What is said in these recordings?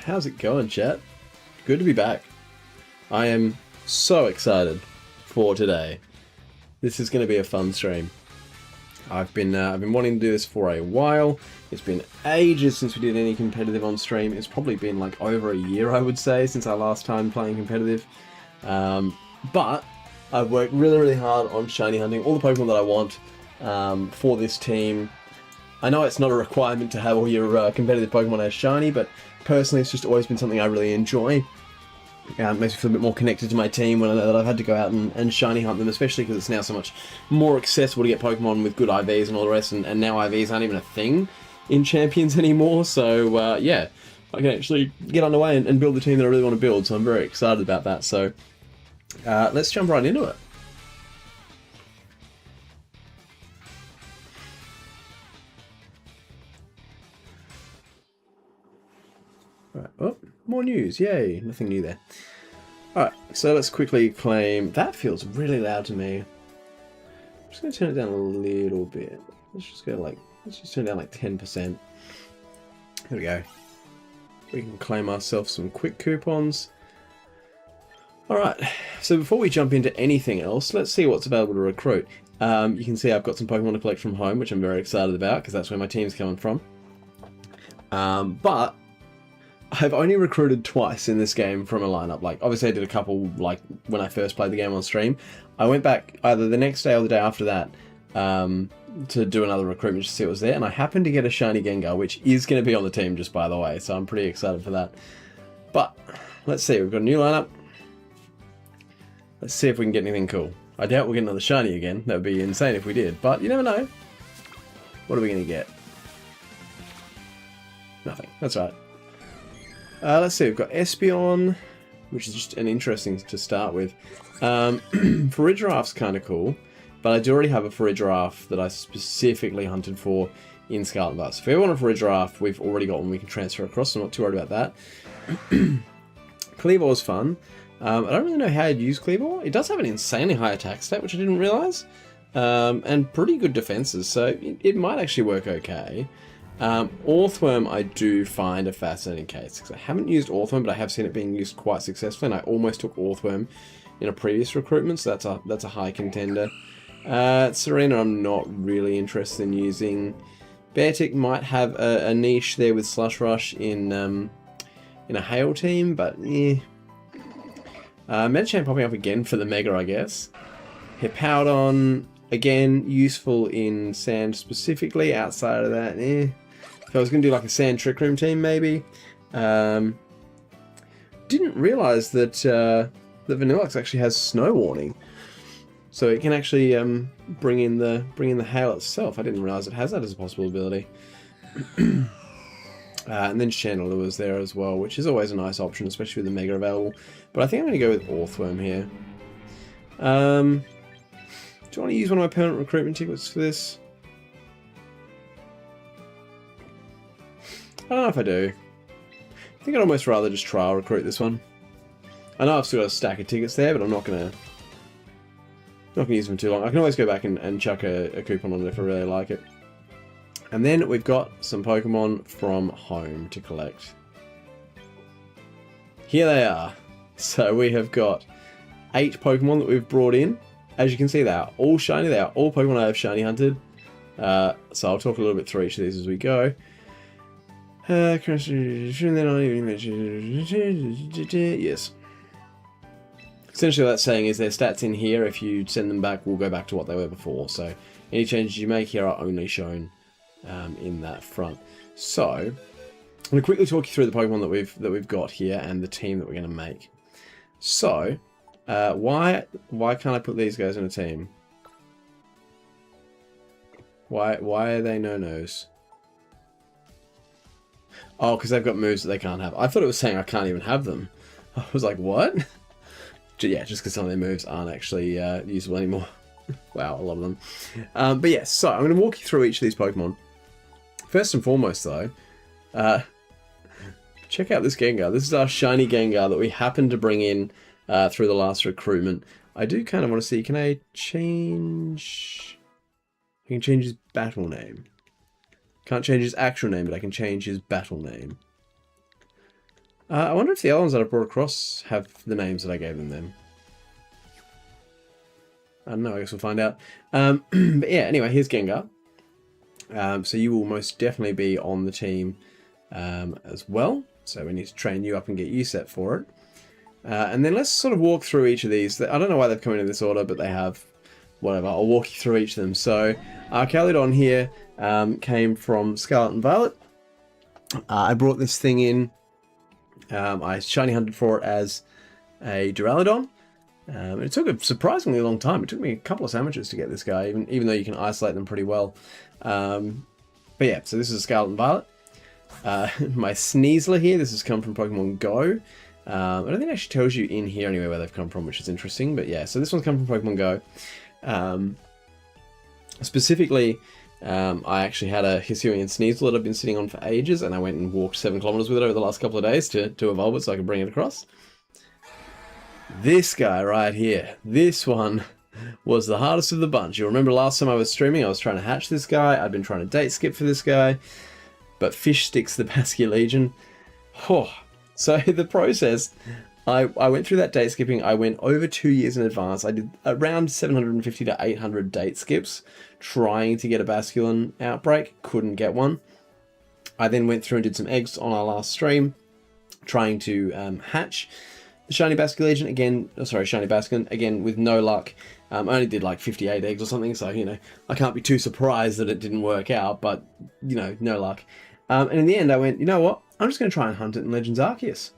How's it going, chat? Good to be back. I am so excited for today. This is going to be a fun stream. I've been wanting to do this for a while. It's been ages since we did any competitive on stream. It's probably been like over a year, I would say, since our last time playing competitive. But I've worked really hard on shiny hunting all the Pokemon that I want for this team. I know it's not a requirement to have all your competitive Pokemon as shiny, but personally it's just always been something I really enjoy. It makes me feel a bit more connected to my team when I know that I've had to go out and shiny hunt them, especially because it's now so much more accessible to get Pokemon with good IVs and all the rest, and now IVs aren't even a thing in Champions anymore, so yeah, I can actually get underway and build the team that I really want to build, so I'm very excited about that. So let's jump right into it. Right. Oh, more news. Yay. Nothing new there. Alright, so let's quickly claim... That feels really loud to me. I'm just going to turn it down a little bit. Let's just go like... Let's just turn it down like 10%. There we go. We can claim ourselves some quick coupons. Alright, so before we jump into anything else, let's see what's available to recruit. You can see I've got some Pokemon to collect from home, which I'm very excited about, because that's where my team's coming from. But I've only recruited twice in this game from a lineup. Like, obviously I did a couple, like, when I first played the game on stream. I went back either the next day or the day after that to do another recruitment to see what was there, and I happened to get a shiny Gengar, which is going to be on the team, just by the way, so I'm pretty excited for that. But, let's see, we've got a new lineup. Let's see if we can get anything cool. I doubt we'll get another shiny again. That would be insane if we did, but you never know. What are we going to get? Nothing. That's right. Let's see, we've got Espeon, which is just an interesting to start with. Farigiraph's kind of cool, but I do already have a Farigiraph that I specifically hunted for in Scarlet Violet. So if we want a Farigiraph, we've already got one we can transfer across, so I'm not too worried about that. Kleavor's fun. I don't really know how I'd use Kleavor. It does have an insanely high attack stat, which I didn't realise, and pretty good defences, so it might actually work okay. Orthworm I do find a fascinating case, because I haven't used Orthworm, but I have seen it being used quite successfully, and I almost took Orthworm in a previous recruitment, so that's a high contender. Serena I'm not really interested in using. Beartic might have a niche there with Slush Rush in a Hail team, but eh. Medicham popping up again for the Mega, I guess. Hippowdon, again, useful in Sand specifically. Outside of that, eh. If I was going to do like a Sand Trick Room team, maybe. Didn't realise that that Vanilluxe actually has Snow Warning, so it can actually bring in the hail itself. I didn't realise it has that as a possible ability. And then Chandelure was there as well, which is always a nice option, especially with the Mega available. But I think I'm going to go with Orthworm here. Do you want to use one of my permanent recruitment tickets for this? I don't know if I do. I think I'd almost rather just trial recruit this one. I know I've still got a stack of tickets there, but I'm not gonna use them too long. I can always go back and chuck a coupon on it if I really like it. And then we've got some Pokemon from home to collect. Here they are. So we have got 8 Pokemon that we've brought in. As you can see, they are all shiny. They are all Pokemon I have shiny hunted. So I'll talk a little bit through each of these as we go. Yes. Essentially what that's saying is their stats in here, if you send them back, will go back to what they were before. So any changes you make here are only shown in that front. So I'm going to quickly talk you through the Pokemon that we've got here and the team that we're going to make. So why can't I put these guys in a team? Why are they no-nos? Oh, because they've got moves that they can't have. I thought it was saying I can't even have them. I was like, what? Yeah, just because some of their moves aren't actually usable anymore. Wow, a lot of them. But yeah, so I'm going to walk you through each of these Pokemon. First and foremost, though, check out this Gengar. This is our shiny Gengar that we happened to bring in through the last recruitment. I do kind of want to see, can I change... I can change his battle name. Can't change his actual name, but I can change his battle name. I wonder if the other ones that I brought across have the names that I gave them. I don't know, I guess we'll find out. But yeah, anyway, here's Gengar. So you will most definitely be on the team as well. So we need to train you up and get you set for it. And then let's sort of walk through each of these. I don't know why they've come in this order, but they have. Whatever, I'll walk you through each of them. So Caledon here came from Scarlet and Violet. I brought this thing in. I shiny hunted for it as a Duraludon. It took a surprisingly long time. It took me a couple of sandwiches to get this guy, even though you can isolate them pretty well. But yeah, so this is a Scarlet and Violet. My Sneasler here, this has come from Pokemon Go. I don't think it actually tells you in here anyway where they've come from, which is interesting. But yeah, so this one's come from Pokemon Go. Specifically, I actually had a Hisuian Sneasel that I've been sitting on for ages, and I went and walked 7 kilometers with it over the last couple of days to evolve it so I could bring it across. This guy right here, this one was the hardest of the bunch. You'll remember last time I was streaming, I was trying to hatch this guy. I'd been trying to date skip for this guy, but Fish sticks the Basculegion. Oh, so the process, I went through that date skipping. I went over 2 years in advance. I did around 750 to 800 date skips trying to get a Basculin outbreak. Couldn't get one. I then went through and did some eggs on our last stream trying to hatch the Shiny Basculegion again. Oh, sorry, Shiny Basculin again with no luck. I only did like 58 eggs or something, so you know I can't be too surprised that it didn't work out. But you know, no luck. And in the end, I went, you know what? I'm just going to try and hunt it in Legends Arceus.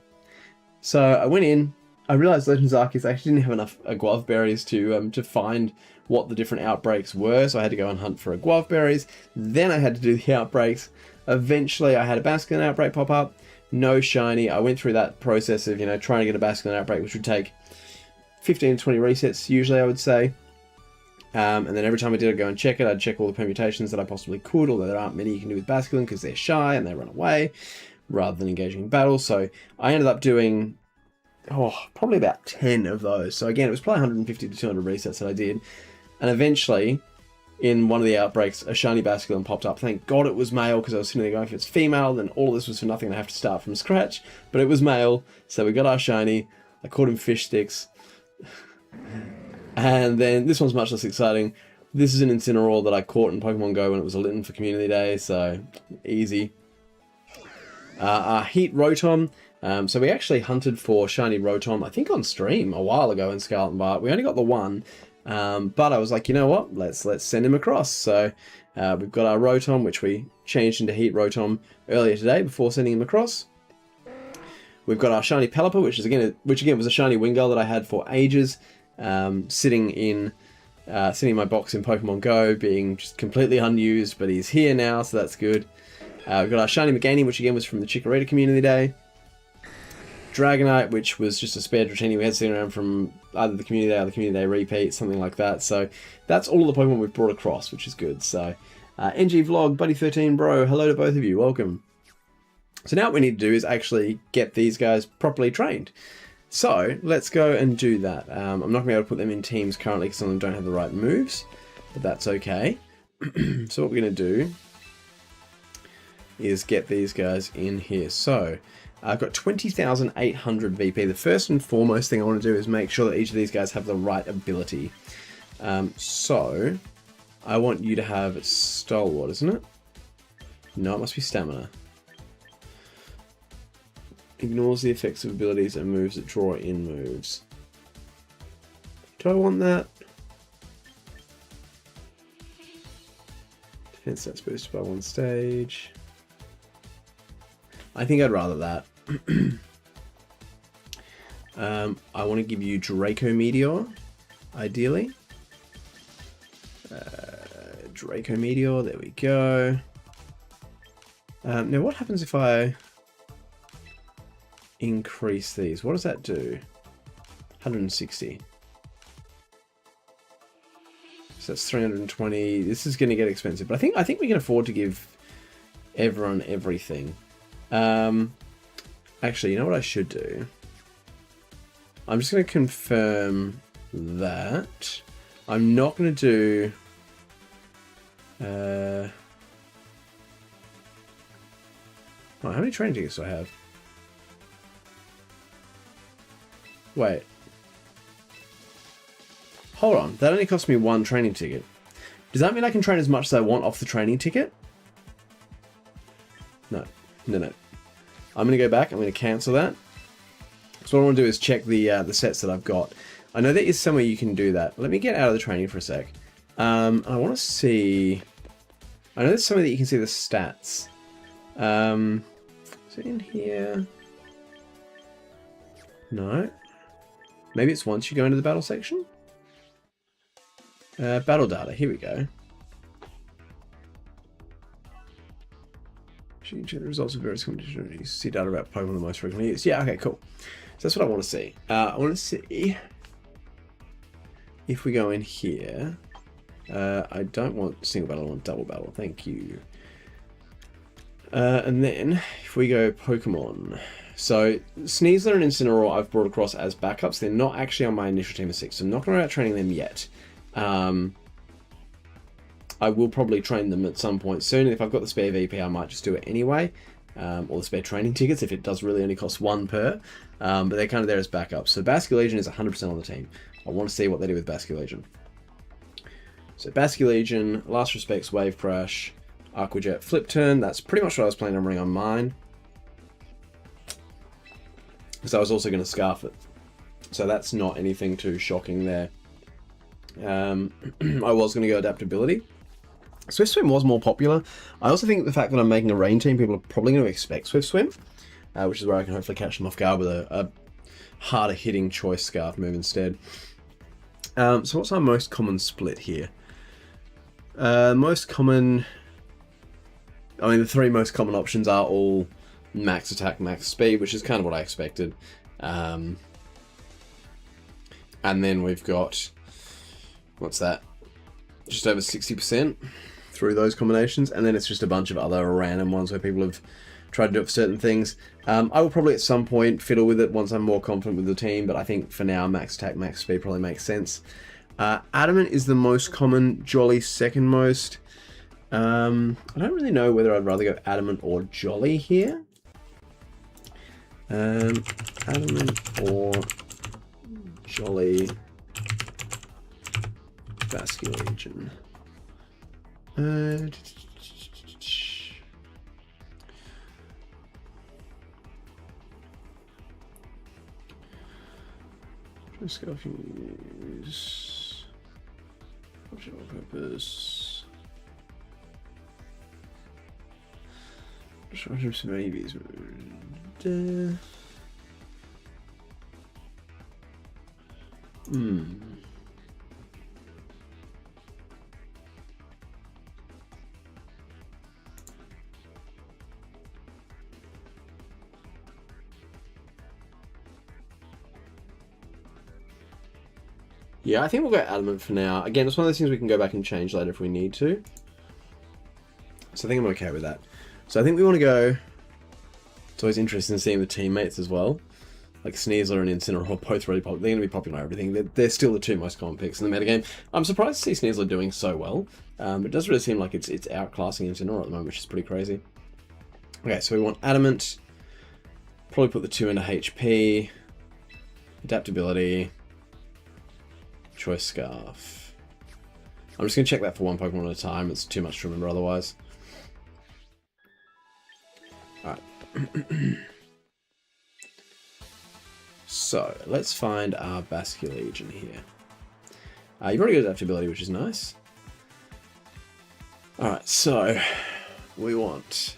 So I went in. I realized Legends Arceus actually didn't have enough guava berries to find what the different outbreaks were. So I had to go and hunt for guava berries. Then I had to do the outbreaks. Eventually, I had a Basculin outbreak pop up. No shiny. I went through that process of trying to get a Basculin outbreak, which would take 15 to 20 resets usually, I would say. And then every time I did, I'd go and check it. I'd check all the permutations that I possibly could, although there aren't many you can do with Basculin because they're shy and they run away rather than engaging in battle. So I ended up doing probably about 10 of those. So again, it was probably 150 to 200 resets that I did. And eventually, in one of the outbreaks, a shiny Basculin popped up. Thank God it was male, because I was sitting there going, if it's female, then all this was for nothing. I have to start from scratch. But it was male, so we got our shiny. I caught him Fish Sticks. And then this one's much less exciting. This is an Incineroar that I caught in Pokemon Go when it was a Litten for Community Day, so easy. Our Heat Rotom. So we actually hunted for shiny Rotom, I think on stream a while ago in Scarlet and Violet. We only got the one, but I was like, you know what? Let's send him across. So we've got our Rotom, which we changed into Heat Rotom earlier today before sending him across. We've got our shiny Pelipper, which again was a shiny Wingull that I had for ages, sitting in my box in Pokemon Go, being just completely unused, but he's here now, so that's good. We've got our shiny Meganium, which again was from the Chikorita Community Day. Dragonite, which was just a spare Dratini we had sitting around from either the Community Day or the Community Day repeat, something like that. So that's all the Pokemon we've brought across, which is good. So NG Vlog, Buddy13 Bro, hello to both of you, welcome. So now what we need to do is actually get these guys properly trained. So let's go and do that. I'm not going to be able to put them in teams currently because some of them don't have the right moves, but that's okay. So what we're going to do is get these guys in here. So I've got 20,800 VP. The first and foremost thing I want to do is make sure that each of these guys have the right ability. So I want you to have Stalwart, isn't it? No, it must be Stamina. Ignores the effects of abilities and moves that draw in moves. Do I want that? Defense stats boosted by 1 stage. I think I'd rather that. I want to give you Draco Meteor, ideally. Draco Meteor, there we go. Now what happens if I increase these? What does that do? 160. So that's 320. This is going to get expensive, but I think we can afford to give everyone everything. Actually, you know what I should do? I'm just going to confirm that. I'm not going to do... oh, how many training tickets do I have? Wait. Hold on. That only cost me 1 training ticket. Does that mean I can train as much as I want off the training ticket? No. No, no. I'm going to go back. I'm going to cancel that. So what I want to do is check the sets that I've got. I know there is somewhere you can do that. Let me get out of the training for a sec. I want to see... I know there's somewhere that you can see the stats. Is it in here? No. Maybe it's once you go into the battle section? Battle data. Here we go. You check the results of various competitions. See data about Pokemon the most frequently used. Yeah, okay, cool. So that's what I want to see. I want to see if we go in here. I don't want single battle, I want double battle. Thank you. And then if we go Pokemon. So Sneasler and Incineroar I've brought across as backups. They're not actually on my initial team of 6, so I'm not going to worry about training them yet. I will probably train them at some point soon, and if I've got the spare VP, I might just do it anyway, or the spare training tickets if it does really only cost 1 per, but they're kind of there as backups. So Basculegion is 100% on the team. I want to see what they do with Basculegion. So Basculegion, Last Respects, Wave Crash, Aqua Jet, Flip Turn, that's pretty much what I was planning on running on mine, because I was also going to Scarf it, so that's not anything too shocking there. I was going to go Adaptability. Swift Swim was more popular. I also think the fact that I'm making a rain team, people are probably going to expect Swift Swim, which is where I can hopefully catch them off guard with a harder hitting Choice Scarf move instead. So what's our most common split here? Most common... I mean, the 3 most common options are all max attack, max speed, which is kind of what I expected. And then we've got... what's that? Just over 60% through those combinations, and then it's just a bunch of other random ones where people have tried to do it for certain things. I will probably at some point fiddle with it once I'm more confident with the team, but I think for now max attack, max speed probably makes sense. Adamant is the most common, Jolly second most. I don't really know whether I'd rather go Adamant or Jolly here. Adamant or Jolly Basculegion. Just go use optional purpose. Just some babies. Yeah, I think we'll go Adamant for now. Again, it's one of those things we can go back and change later if we need to. So I think I'm okay with that. So I think we want to go... It's always interesting seeing the teammates as well. Like Sneasler and Incineroar are both really popular. They're going to be popular and everything. They're still the 2 most common picks in the metagame. I'm surprised to see Sneasler doing so well. It does really seem like it's outclassing Incineroar at the moment, which is pretty crazy. Okay, so we want Adamant. Probably put the 2 into HP. Adaptability. Choice Scarf. I'm just going to check that for 1 Pokemon at a time. It's too much to remember otherwise. Alright. So, let's find our Basculegion here. You've already got Adaptability, which is nice. Alright, so we want...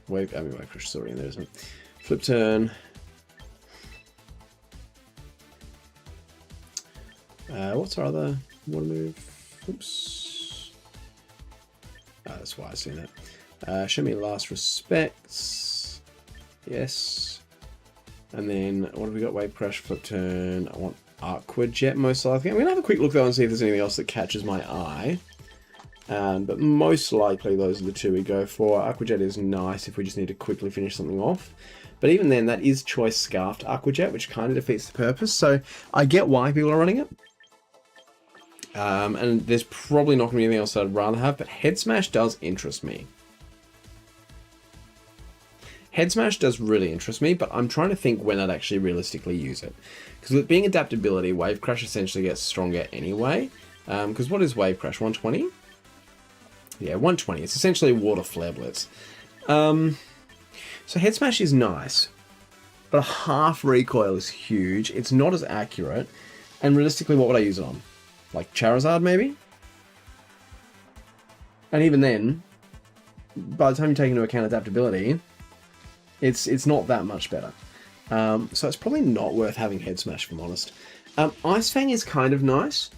Wave Crush is already in there, isn't it? Flip Turn. What's our other water move? Oops. That's why I've seen that. Show me Last Respects. Yes. And then, what have we got? Wave Crash, Flip Turn. I want Aqua Jet most likely. I'm going to have a quick look though and see if there's anything else that catches my eye. But most likely those are the 2 we go for. Aqua Jet is nice if we just need to quickly finish something off. But even then, that is Choice Scarfed Aqua Jet, which kind of defeats the purpose. So I get why people are running it. And there's probably not going to be anything else I'd rather have, but Head Smash does interest me. Head Smash does really interest me, but I'm trying to think when I'd actually realistically use it. Because with being adaptability, Wave Crash essentially gets stronger anyway. Because what is Wave Crash? 120? Yeah, 120. It's essentially Water Flare Blitz. So Head Smash is nice, but a half recoil is huge. It's not as accurate. And realistically, what would I use it on? Like Charizard, maybe? And even then, by the time you take into account adaptability, it's not that much better. So it's probably not worth having Head Smash, if I'm honest. Ice Fang is kind of nice.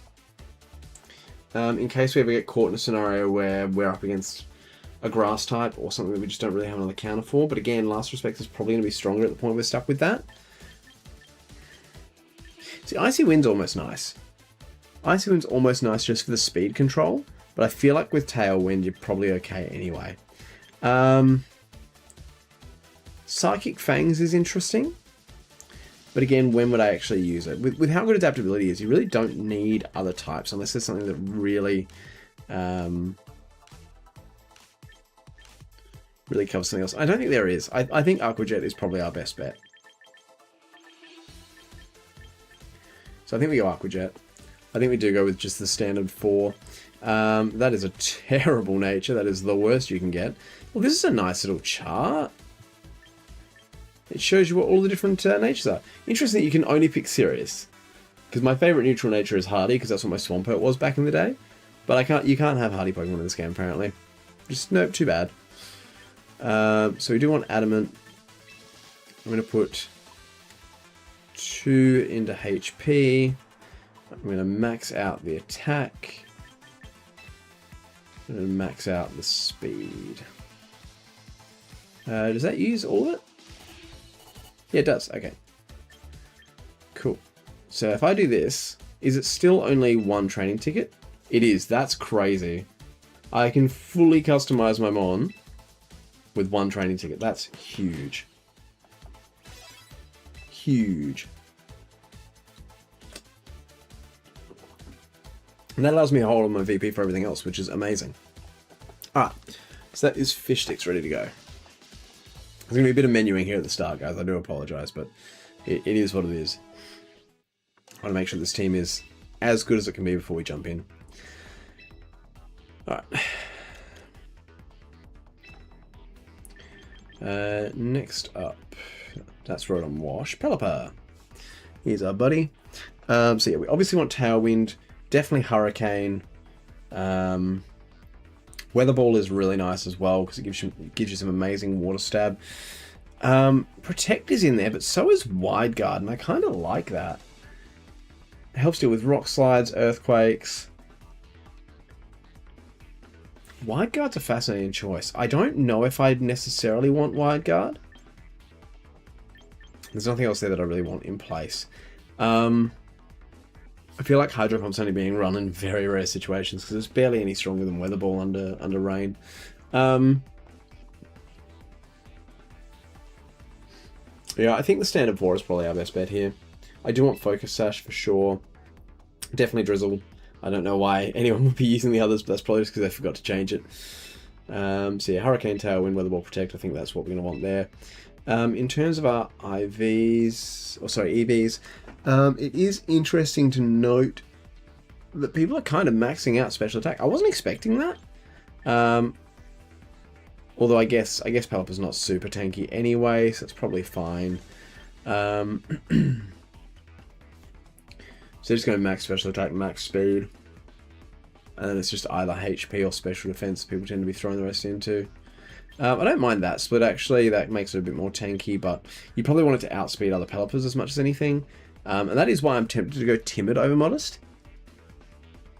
In case we ever get caught in a scenario where we're up against a grass type or something that we just don't really have another counter for. But again, Last Respect is probably going to be stronger at the point we're stuck with that. See, Icy Wind's almost nice. Icy Wind's almost nice just for the speed control, but I feel like with Tailwind, you're probably okay anyway. Psychic Fangs is interesting, but again, when would I actually use it? With how good adaptability is, you really don't need other types unless there's something that really, really covers something else. I don't think there is. I think Aqua Jet is probably our best bet. So I think we go Aqua Jet. I think we do go with just the standard 4. That is a terrible nature. That is the worst you can get. Well, this is a nice little chart. It shows you what all the different natures are. Interesting that you can only pick Sirius. Because my favourite neutral nature is Hardy, because that's what my Swampert was back in the day. But you can't have Hardy Pokemon in this game, apparently. Just, nope, too bad. So we do want Adamant. I'm going to put 2 into HP. I'm going to max out the attack. I'm going to max out the speed. Does that use all of it? Yeah, it does. Okay. Cool. So if I do this, is it still only 1 training ticket? It is. That's crazy. I can fully customize my Mon with 1 training ticket. That's huge. Huge. And that allows me to hold on my VP for everything else, which is amazing. Alright, so that is Fish Sticks ready to go. There's going to be a bit of menuing here at the start, guys. I do apologise, but it is what it is. I want to make sure this team is as good as it can be before we jump in. Alright. Next up, that's Rotom Wash. Pelipper. Here's our buddy. So yeah, we obviously want Tailwind. Definitely Hurricane. Weather Ball is really nice as well because it gives you some amazing water stab. Protect is in there, but so is Wide Guard, and I kind of like that. It helps deal with rock slides, earthquakes. Wide Guard's a fascinating choice. I don't know if I'd necessarily want Wide Guard. There's nothing else there that I really want in place. I feel like Hydro Pump's only being run in very rare situations because it's barely any stronger than Weather Ball under rain. Yeah, I think the standard 4 is probably our best bet here. I do want Focus Sash for sure. Definitely Drizzle. I don't know why anyone would be using the others, but that's probably just because they forgot to change it. So yeah, Hurricane, Tailwind, Weather Ball, Protect. I think that's what we're going to want there. In terms of our EVs, it is interesting to note that people are kind of maxing out special attack. I wasn't expecting that. Although I guess Pelipper's not super tanky anyway, so it's probably fine. So just going to max special attack, max speed. And then it's just either HP or special defense people tend to be throwing the rest into. I don't mind that split actually, that makes it a bit more tanky, but you probably want it to outspeed other Pelippers as much as anything. And that is why I'm tempted to go Timid over Modest.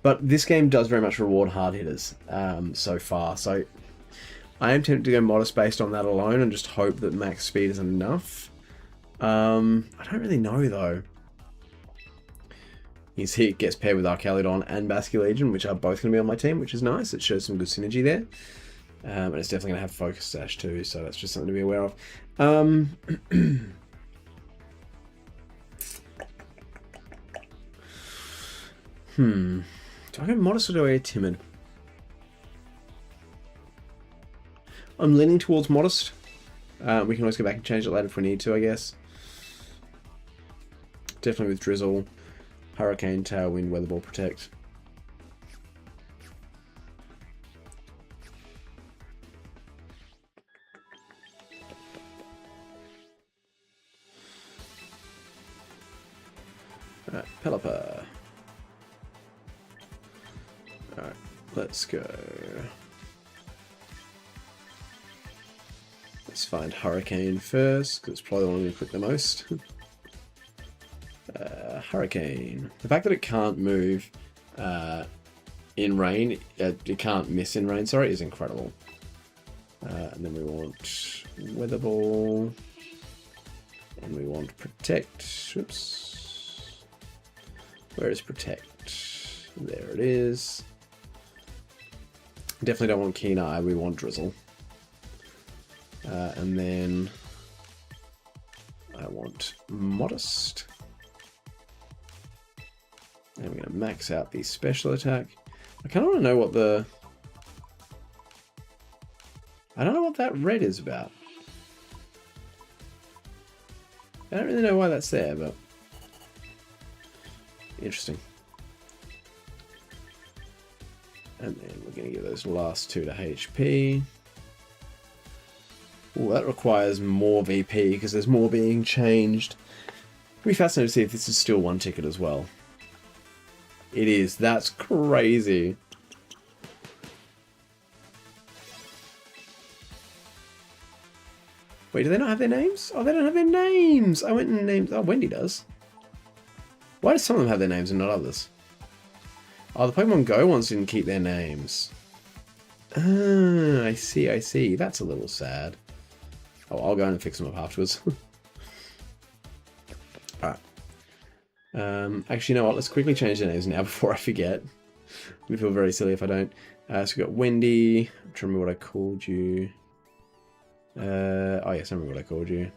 But this game does very much reward hard hitters so far, so I am tempted to go Modest based on that alone and just hope that max speed is enough. I don't really know though. His hit gets paired with Archaludon and Basculegion, which are both going to be on my team, which is nice. It shows some good synergy there. And it's definitely going to have Focus Sash too, so that's just something to be aware of. Do I go Modest or do I go Timid? I'm leaning towards Modest. We can always go back and change it later if we need to, I guess. Definitely with Drizzle, Hurricane, Tailwind, Weather Ball, Protect. Alright, Pelipper. Alright, let's go. Let's find Hurricane first, because it's probably the one we click the most. Hurricane. The fact that it can't move in rain, it can't miss in rain, sorry, is incredible. And then we want Weather Ball. And we want Protect. Oops. Where is Protect? There it is. Definitely don't want Keen Eye, we want Drizzle. And then I want Modest. And we're going to max out the special attack. I kind of want to know what the... I don't know what that red is about. I don't really know why that's there, but... interesting. And then we're going to give those last 2 to HP. Ooh, that requires more VP because there's more being changed. It'll be fascinating to see if this is still 1 ticket as well. It is. That's crazy. Wait, do they not have their names? Oh, they don't have their names! I went and named... oh, Wendy does. Why do some of them have their names and not others? Oh, the Pokemon Go ones didn't keep their names. Ah, I see, I see. That's a little sad. Oh, I'll go and fix them up afterwards. Alright. Actually, you know what? Let's quickly change their names now before I forget. I feel very silly if I don't. So we got Wendy. I'm trying to remember what I called you. Oh yes, I remember what I called you.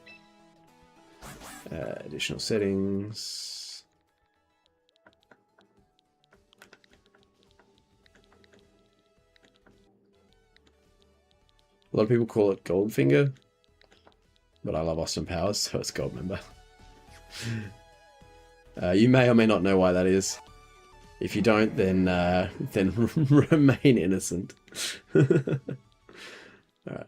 Additional settings. A lot of people call it Goldfinger, but I love Austin Powers, so it's Goldmember. You may or may not know why that is. If you don't, then remain innocent. Alright.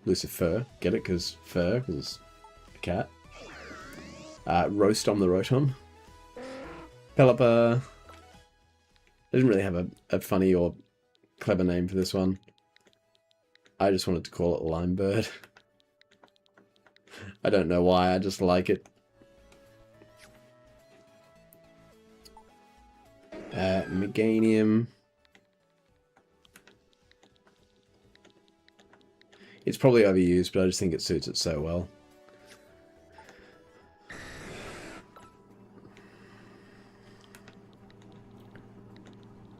Lucifer, get it? Because fur, because a cat. Roastom the Rotom. Pelipper. I didn't really have a funny or clever name for this one. I just wanted to call it Limebird. I don't know why, I just like it. Meganium. It's probably overused, but I just think it suits it so well.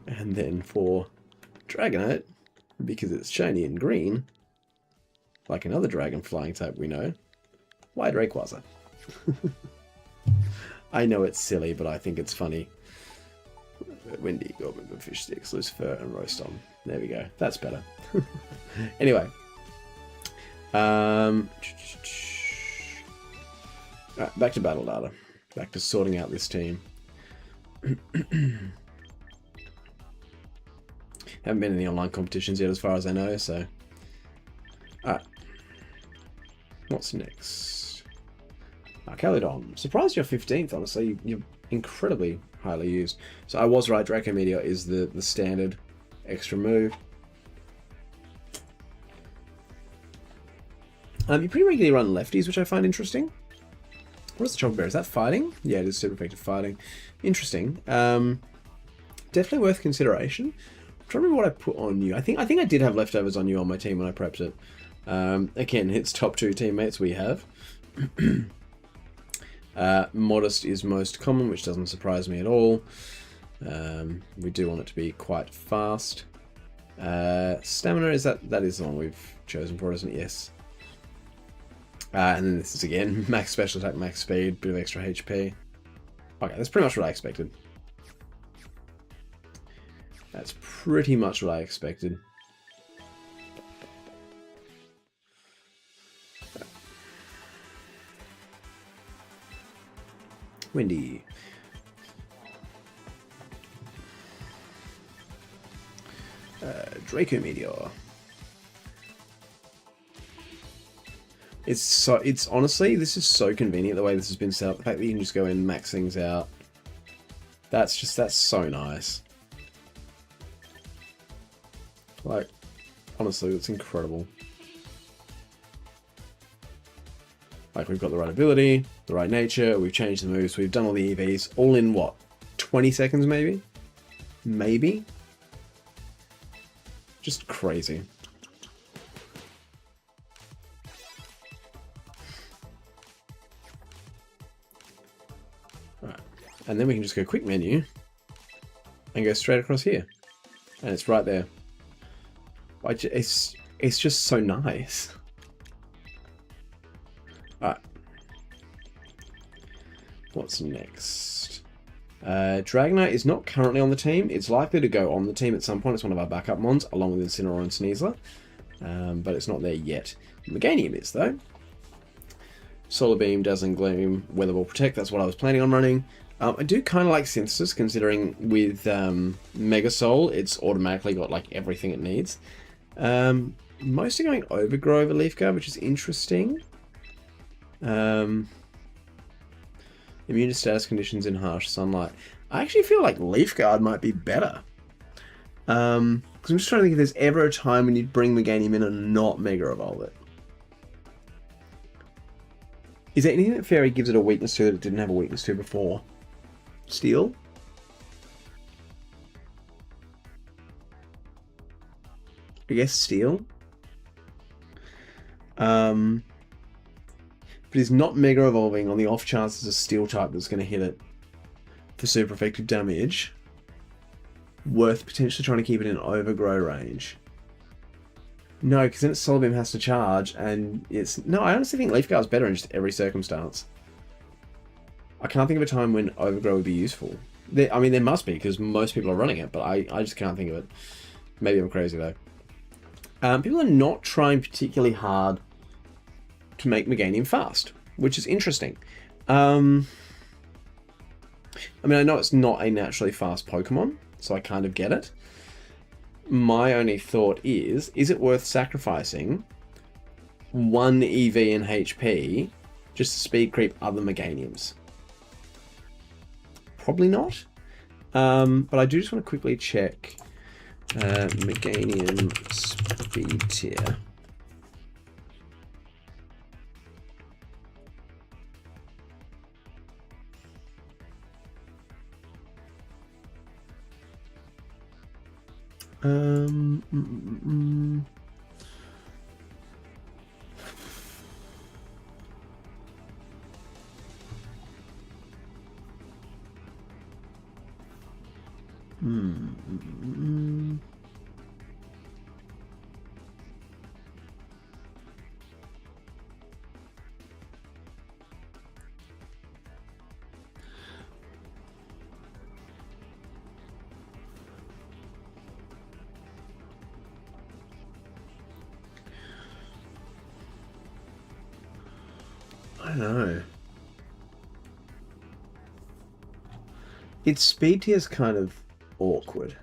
And then for Dragonite, because it's shiny and green, like another dragon flying type we know, Wide Rayquaza. I know it's silly, but I think it's funny. Windy, Goldmember, Fish Sticks, Lucifer, and Roastom. There we go. That's better. Anyway. Right, back to battle data. Back to sorting out this team. Haven't been in the online competitions yet as far as I know, so... Alright. What's next? Caledon. Surprised you're 15th, honestly. You're incredibly highly used. So I was right, Draco Meteor is the standard extra move. You pretty regularly run lefties, which I find interesting. What is the Chocolate Bear? Is that fighting? Yeah, it is super effective fighting. Interesting. Definitely worth consideration. I'm trying to remember what I put on you. I think I did have leftovers on you on my team when I prepped it. Again, it's top 2 teammates we have. Modest is most common, which doesn't surprise me at all. We do want it to be quite fast. Stamina, that is the one we've chosen for, isn't it? Yes. And then this is again max special attack, max speed, bit of extra HP. Okay, that's pretty much what I expected. That's pretty much what I expected. Windy. Draco Meteor. It's honestly, this is so convenient the way this has been set up. The fact that you can just go in and max things out. That's so nice. Like, honestly, it's incredible. Like, we've got the right ability, the right nature, we've changed the moves, we've done all the EVs, all in what, 20 seconds maybe? Maybe? Just crazy. Alright, and then we can just go quick menu and go straight across here. And it's right there. It's just so nice. Alright. What's next? Dragonite is not currently on the team. It's likely to go on the team at some point. It's one of our backup mons, along with Incineroar and Sneasler. But it's not there yet. Meganium is, though. Solar Beam, Dazzling Gleam, Weather Ball, Protect. That's what I was planning on running. I do kind of like Synthesis, considering with Mega Soul, it's automatically got like everything it needs. Mostly going Overgrow over Leaf Guard, which is interesting. Immune to status conditions in harsh sunlight. I actually feel like Leaf Guard might be better. Because I'm just trying to think if there's ever a time when you'd bring Meganium in and not Mega Evolve it. Is there anything that Fairy gives it a weakness to that it didn't have a weakness to before? Steel? I guess Steel. But it's not Mega Evolving on the off chance it's a Steel type that's going to hit it for super effective damage. Worth potentially trying to keep it in Overgrow range. No, because then Solar Beam has to charge, and it's... No, I honestly think Leaf Guard's better in just every circumstance. I can't think of a time when Overgrow would be useful. I mean, there must be, because most people are running it, but I just can't think of it. Maybe I'm crazy, though. People are not trying particularly hard to make Meganium fast, which is interesting. I mean, I know it's not a naturally fast Pokemon, so I kind of get it. My only thought is it worth sacrificing one EV and HP just to speed creep other Meganiums? Probably not. But I do just want to quickly check Meganium speed tier. I don't know. Its speed tier is kind of awkward.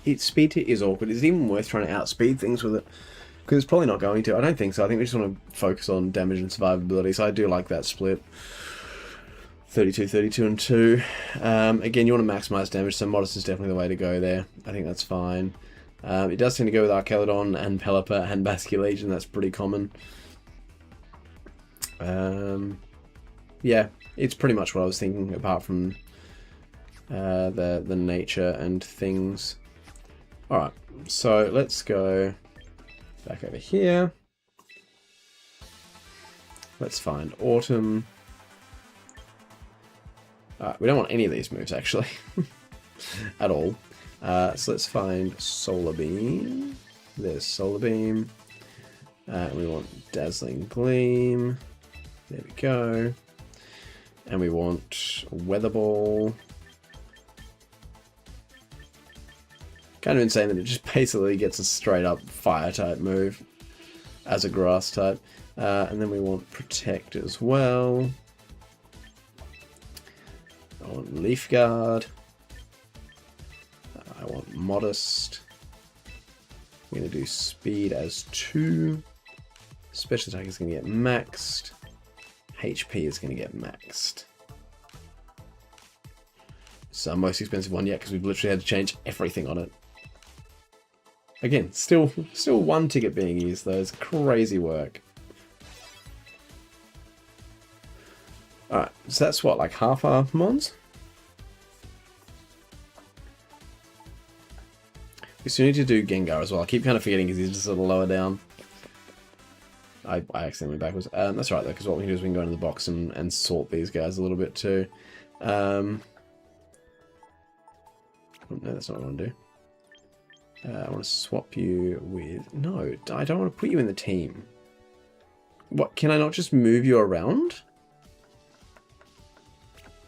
Its speed tier is awkward. Is it even worth trying to outspeed things with it? Because it's probably not going to. I don't think so. I think we just want to focus on damage and survivability. So I do like that split. 32, 32, and 2. Again, you want to maximize damage, so Modest is definitely the way to go there. I think that's fine. It does tend to go with Archelodon and Pelipper and Basculegion. That's pretty common. Yeah, it's pretty much what I was thinking, apart from the nature and things. Alright, so let's go back over here. Let's find Autumn. We don't want any of these moves, actually, at all. So let's find Solar Beam. There's Solar Beam. We want Dazzling Gleam. There we go. And we want Weather Ball. Kind of insane that it just basically gets a straight up fire type move as a grass type. And then we want Protect as well. I want Leaf Guard. I want Modest. I'm going to do Speed as 2. Special Attack is going to get maxed. HP is going to get maxed. It's our most expensive one yet because we've literally had to change everything on it. Again, still one ticket being used though. It's crazy work. Alright, so that's what, like half our mons? We still need to do Gengar as well. I keep kind of forgetting because he's just a little lower down. I accidentally backwards. That's right though, because what we can do is we can go into the box and sort these guys a little bit too. No, that's not what I want to do. I want to swap you with... No, I don't want to put you in the team. What, can I not just move you around?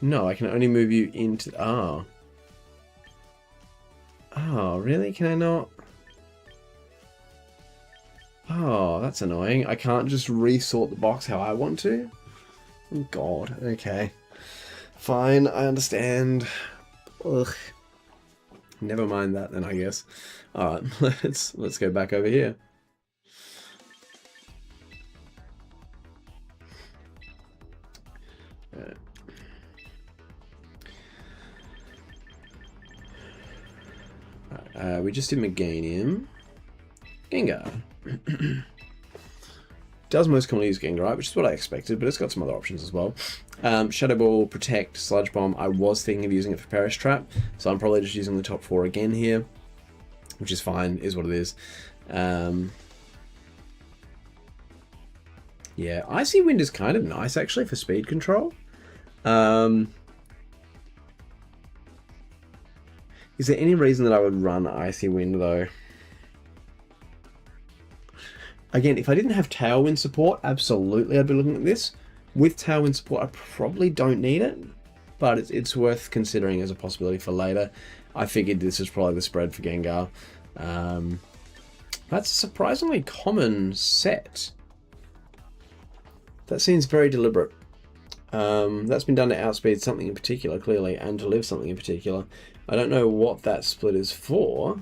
No, I can only move you into... Ah. Oh, really? Can I not? Oh, that's annoying. I can't just resort the box how I want to? Oh, God. Okay. Fine, I understand. Ugh. Never mind that then, I guess. Alright, let's go back over here. We just did Meganium. Gengar. Does most commonly use Gengar, which is what I expected, but it's got some other options as well. Shadow Ball, Protect, Sludge Bomb. I was thinking of using it for Perish Trap, so I'm probably just using the top 4 again here, which is fine, is what it is. Yeah, Icy Wind is kind of nice actually for speed control. Is there any reason that I would run Icy Wind though? Again, if I didn't have Tailwind support, absolutely I'd be looking at this. With Tailwind support, I probably don't need it, but it's worth considering as a possibility for later. I figured this is probably the spread for Gengar. That's a surprisingly common set. That seems very deliberate. That's been done to outspeed something in particular, clearly, and to live something in particular. I don't know what that split is for.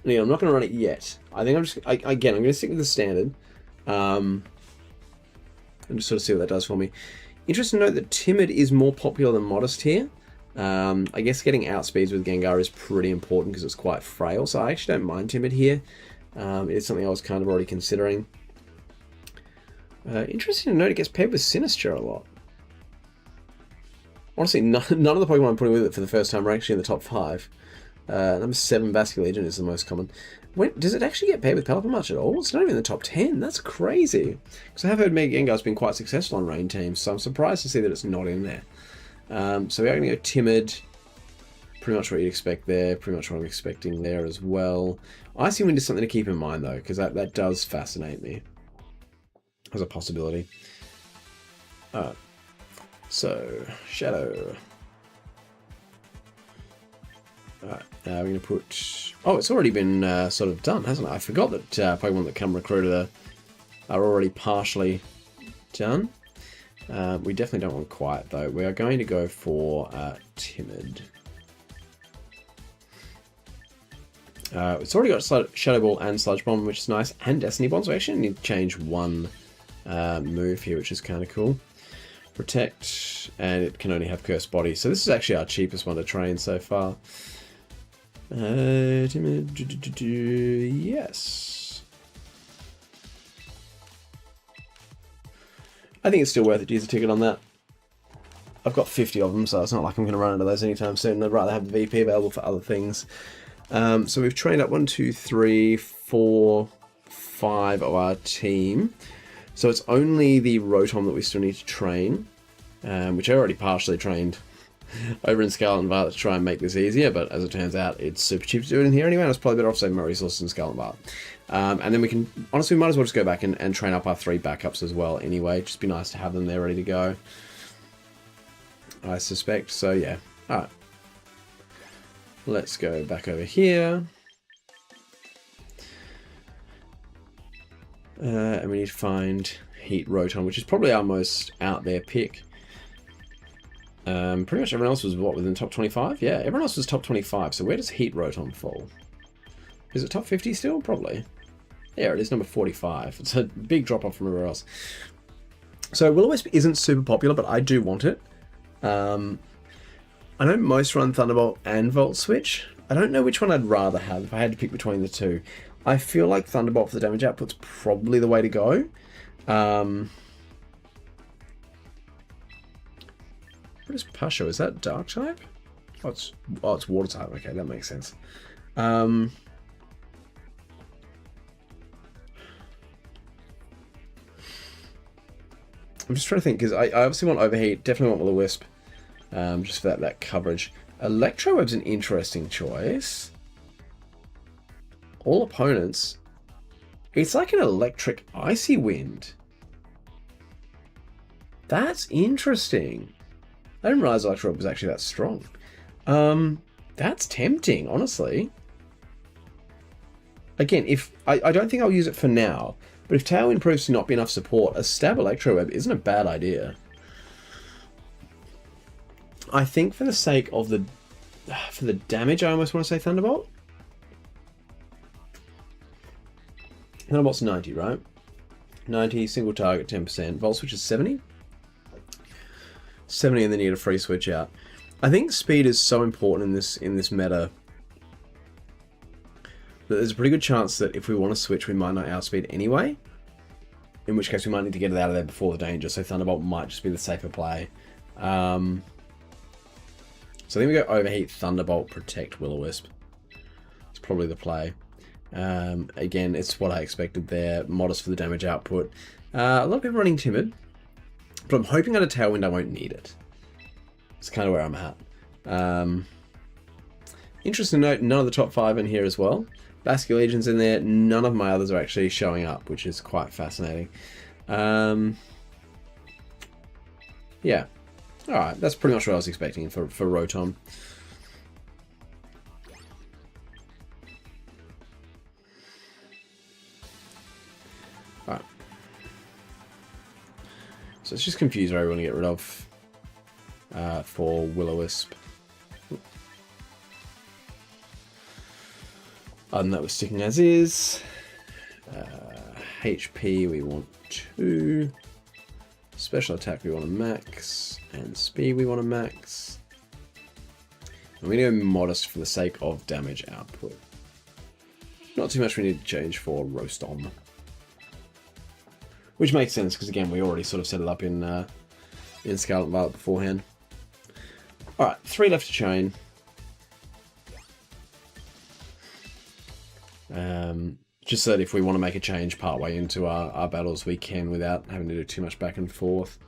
Yeah, I'm not going to run it yet. I think I'm going to stick with the standard. And just sort of see what that does for me. Interesting to note that Timid is more popular than Modest here. I guess getting outspeeds with Gengar is pretty important because it's quite frail, so I actually don't mind Timid here. It's something I was kind of already considering. Interesting to note it gets paired with Sinistcha a lot. Honestly, none of the Pokemon I'm putting with it for the first time are actually in the top 5. Number 7, Basculegion is the most common. Does it actually get paired with Pelipper much at all? It's not even in the top 10. That's crazy. Because I have heard Mega Gengar's been quite successful on rain teams, so I'm surprised to see that it's not in there. So we are going to go Timid. Pretty much what you'd expect there. Pretty much what I'm expecting there as well. Icy Wind is something to keep in mind though, because that does fascinate me as a possibility. Alright. So, Shadow. Alright, we're going to put... Oh, it's already been sort of done, hasn't it? I forgot that Pokemon that come recruited are already partially done. We definitely don't want Quiet, though. We are going to go for Timid. It's already got Shadow Ball and Sludge Bomb, which is nice, and Destiny Bond, so we actually need to change one move here, which is kind of cool. Protect, and it can only have Cursed Body. So this is actually our cheapest one to train so far. Timid, yes. I think it's still worth it to use a ticket on that. I've got 50 of them, so it's not like I'm going to run into those anytime soon. I'd rather have the VP available for other things. So we've trained up 1, 2, 3, 4, 5 of our team. So it's only the Rotom that we still need to train, which I already partially trained over in Scarlet Violet to try and make this easier, but as it turns out, it's super cheap to do it in here anyway, and it's probably better off saving my resources in Scarlet Violet. And then we can, honestly, we might as well just go back and train up our 3 backups as well anyway. Just be nice to have them there ready to go, I suspect. So yeah, alright. Let's go back over here. And we need to find Heat Rotom, which is probably our most out there pick. Pretty much everyone else was, what, within the top 25? Yeah, everyone else was top 25, so where does Heat Rotom fall? Is it top 50 still? Probably. Yeah, it is number 45. It's a big drop off from everywhere else. So Will-O-Wisp isn't super popular, but I do want it. I know most run Thunderbolt and Volt Switch. I don't know which one I'd rather have if I had to pick between the two. I feel like Thunderbolt for the damage output's probably the way to go. What is Pasho? Is that Dark type? Oh, it's Water type. Okay, that makes sense. I'm just trying to think, because I obviously want Overheat, definitely want Will-O-Wisp, just for that coverage. Electroweb's an interesting choice. All opponents. It's like an electric Icy Wind. That's interesting. I didn't realize Electroweb was actually that strong. That's tempting, honestly. Again, if I don't think I'll use it for now, but if Tailwind proves to not be enough support, a stab Electroweb isn't a bad idea. I think for the sake of the damage, I almost want to say Thunderbolt. Thunderbolt's 90, right? 90, single target, 10%. Volt Switch is 70. 70, and then you get a free switch out. I think speed is so important in this meta that there's a pretty good chance that if we want to switch, we might not outspeed anyway. In which case, we might need to get it out of there before the danger. So Thunderbolt might just be the safer play. So I think we go Overheat, Thunderbolt, Protect, Will-O-Wisp. It's probably the play. Again, it's what I expected there. Modest for the damage output. A lot of people running Timid, but I'm hoping at a Tailwind I won't need it. It's kind of where I'm at. Interesting note, none of the top 5 in here as well. Basculegion's in there. None of my others are actually showing up, which is quite fascinating. Yeah. Alright, that's pretty much what I was expecting for Rotom. Alright. So it's just Confuser I want to get rid of for Will-O-Wisp. Other than that, we're sticking as is. HP we want 2. Special attack we want to max. And speed we want to max. And we need to go modest for the sake of damage output. Not too much we need to change for Rotom. Which makes sense, because again, we already sort of set it up in Scarlet Violet beforehand. Alright, 3 left to chain. Just so that if we want to make a change partway into our battles, we can without having to do too much back and forth.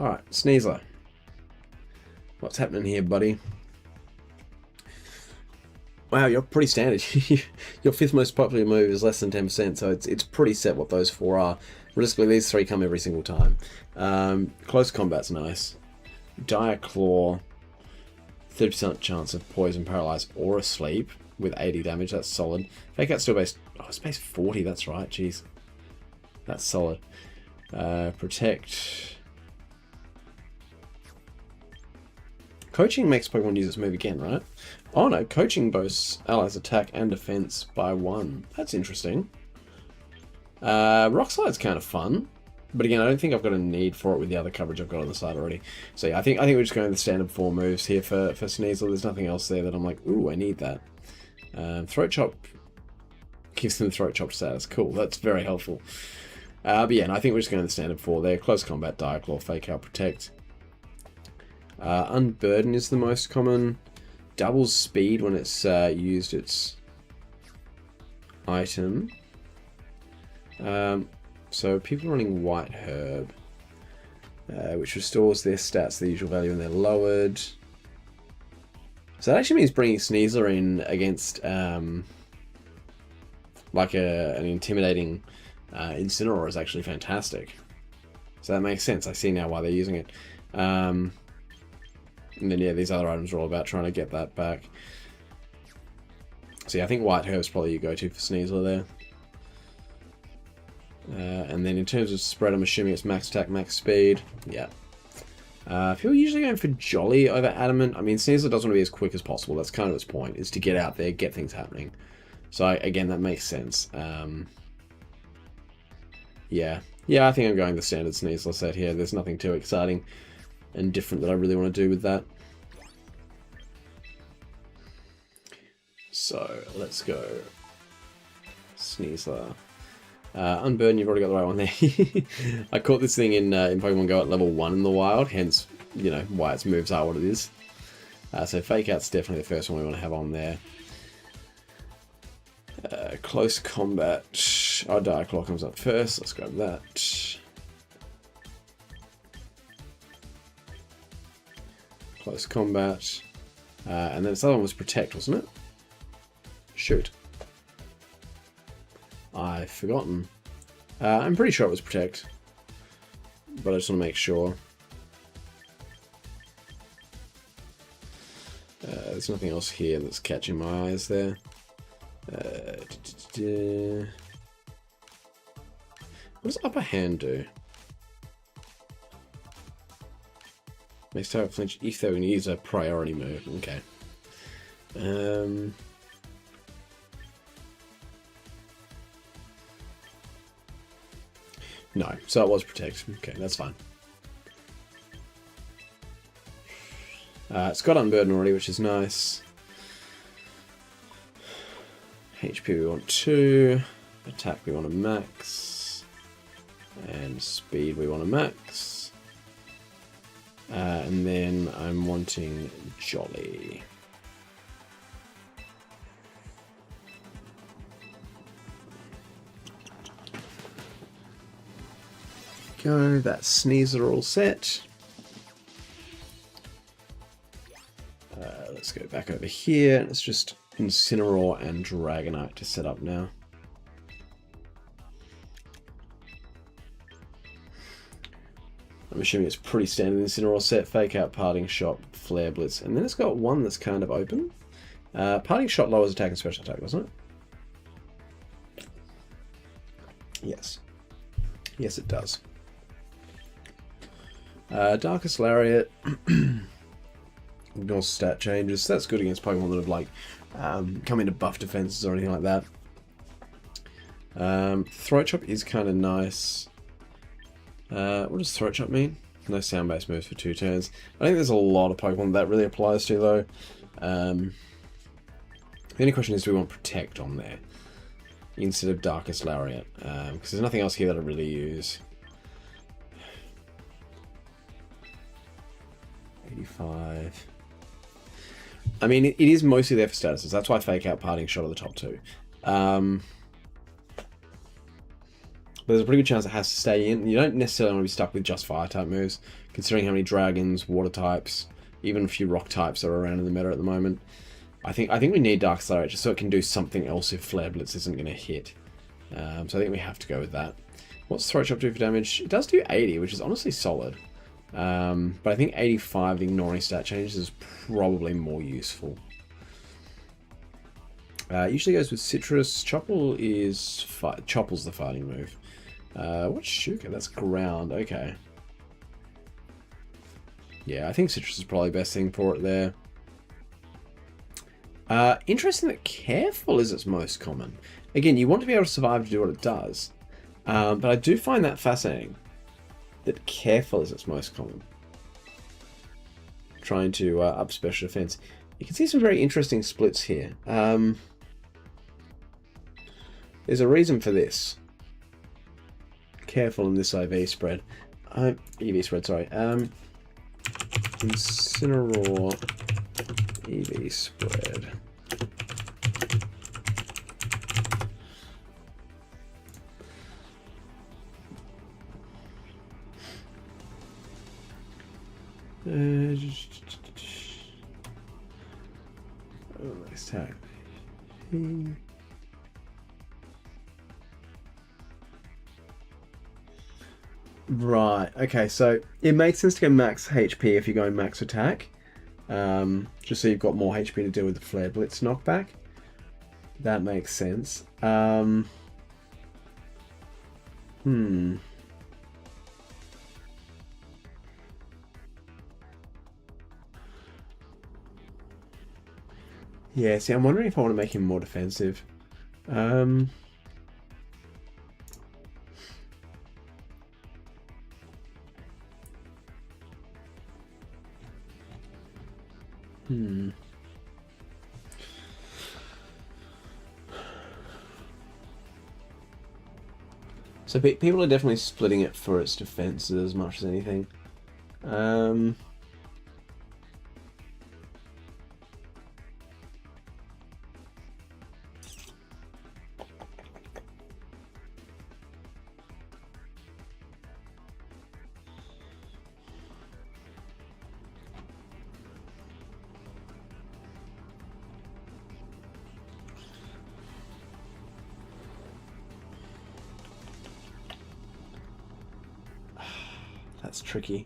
Alright, Sneasler. What's happening here, buddy? Wow, you're pretty standard. Your 5th most popular move is less than 10%, so it's pretty set what those 4 are. Realistically, these 3 come every single time. Close combat's nice. Dire Claw. 30% chance of poison, paralyze, or asleep with 80 damage. That's solid. Fake Out still base. Oh, it's base 40. That's right. Jeez, that's solid. Protect. Coaching makes Pokemon use its move again, right? Oh no, Coaching boasts allies attack and defense by 1. That's interesting. Rock Slide's kind of fun. But again, I don't think I've got a need for it with the other coverage I've got on the side already. So yeah, I think we're just going with the standard 4 moves here for Sneasel. There's nothing else there that I'm like, ooh, I need that. Throat Chop gives them Throat Chop status. Cool, that's very helpful. But yeah, and I think we're just going with the standard 4 there. Close Combat, Dire Claw, Fake Out, Protect. Unburden is the most common. Doubles speed when it's used its item. So people running White Herb. which restores their stats to the usual value when they're lowered. So that actually means bringing Sneasler in against like an intimidating Incineroar is actually fantastic. So that makes sense. I see now why they're using it. And then yeah, these other items are all about trying to get that back. So yeah, I think White Herb's probably your go-to for Sneasler there. And then in terms of spread, I'm assuming it's max attack, max speed. Yeah. People are usually going for Jolly over Adamant. I mean, Sneasler does want to be as quick as possible. That's kind of its point, is to get out there, get things happening. So again, that makes sense. Yeah, I think I'm going the standard Sneasler set here. There's nothing too exciting and different that I really want to do with that. So let's go Sneasler. Unburden, you've already got the right one there. I caught this thing in Pokemon Go at level 1 in the wild, hence, you know, why its moves are what it is. So Fake Out's definitely the first one we want to have on there. Close Combat. Oh, Dark Claw comes up first. Let's grab that. Close Combat. And then this other one was Protect, wasn't it? Shoot. I've forgotten. I'm pretty sure it was Protect. But I just want to make sure. There's nothing else here that's catching my eyes there. What does Upper Hand do? Makes target flinch if they're going to use a priority move. Okay. No, so it was Protect. Okay, that's fine. It's got Unburden already, which is nice. HP we want 2. Attack we want to max. And speed we want to max. And then I'm wanting Jolly. Go, that's Sneasler all set. Let's go back over here. Let's just Incineroar and Dragonite to set up now. I'm assuming it's pretty standard Incineroar set. Fake Out, Parting Shot, Flare Blitz, and then it's got one that's kind of open. Parting Shot lowers attack and special attack, doesn't it? Yes. Yes, it does. Darkest Lariat. Ignore stat changes. That's good against Pokemon that have like come into buff defenses or anything like that. Throat Chop is kind of nice. What does Throat Chop mean? No sound-based moves for 2 turns. I think there's a lot of Pokemon that really applies to though. The only question is, do we want Protect on there instead of Darkest Lariat? Because there's nothing else here that I really use. 85. I mean, it is mostly there for statuses. That's why Fake Out, Parting Shot are the top 2. But there's a pretty good chance it has to stay in. You don't necessarily want to be stuck with just Fire-type moves, considering how many Dragons, Water types, even a few Rock types are around in the meta at the moment. I think we need Dark Lariat just so it can do something else if Flare Blitz isn't going to hit. So I think we have to go with that. What's Throat Chop do for damage? It does do 80, which is honestly solid. But I think 85, ignoring stat changes, is probably more useful. Usually goes with Citrus. Chople is... Chople's the fighting move. What's Shuka? That's ground. Okay. Yeah, I think Citrus is probably the best thing for it there. Interesting that Careful is its most common. Again, you want to be able to survive to do what it does. But I do find that fascinating. That Careful is its most common. Trying to up special defense. You can see some very interesting splits here. There's a reason for this. Careful in this EV spread. EV spread, sorry. Incineroar EV spread. Let's tag. Right, okay, so it makes sense to go max HP if you're going max attack. Just so you've got more HP to deal with the Flare Blitz knockback. That makes sense. Yeah, see, I'm wondering if I want to make him more defensive. So people are definitely splitting it for its defenses as much as anything. That's tricky.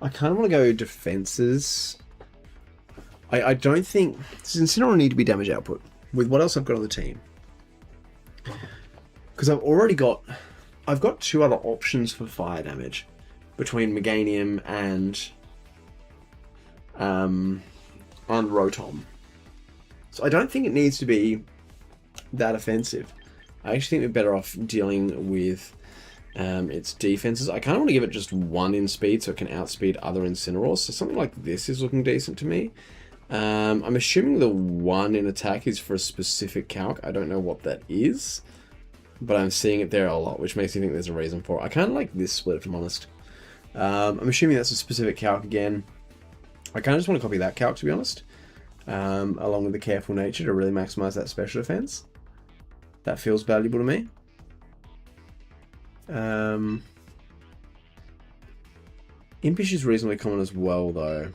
I kind of want to go defenses. I don't think Incineroar will need to be damage output with what else I've got on the team. Because I've got two other options for fire damage between Meganium and Rotom. So I don't think it needs to be that offensive. I actually think we're better off dealing with its defenses. I kind of want to give it just 1 in speed so it can outspeed other Incineroars. So something like this is looking decent to me. I'm assuming the 1 in attack is for a specific calc. I don't know what that is, but I'm seeing it there a lot, which makes me think there's a reason for it. I kind of like this split, if I'm honest. I'm assuming that's a specific calc again. I kind of just want to copy that calc, to be honest, along with the Careful Nature to really maximize that special defense. That feels valuable to me. Impish is reasonably common as well, though.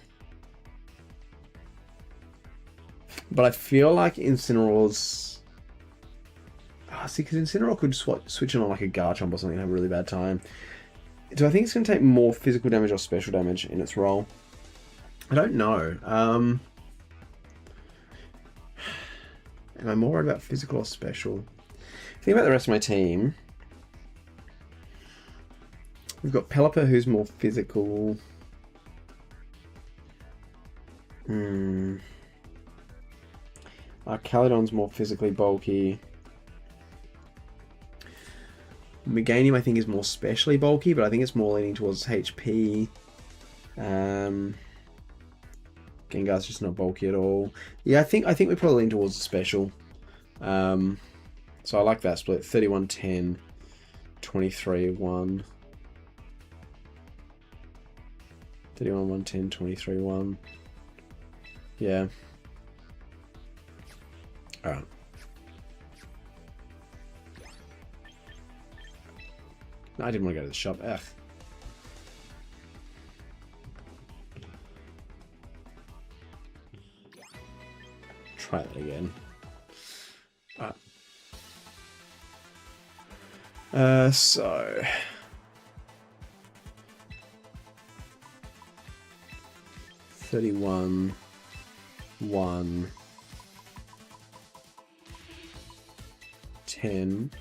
But I feel like Incineroar's... see, because Incineroar could switch in on like a Garchomp or something and have a really bad time. Do I think it's going to take more physical damage or special damage in its role? I don't know. Am I more worried about physical or special? Think about the rest of my team. We've got Pelipper, who's more physical. Caledon's more physically bulky. Meganium, I think, is more specially bulky, but I think it's more leaning towards HP. Gengar's just not bulky at all. Yeah, I think we probably lean towards the special. So I like that split. 31-10, 23-1. 31-1-10, 23-1. Yeah. Alright. No, I didn't want to go to the shop. Ugh. Try that again. Alright. So... 31, 1, 10,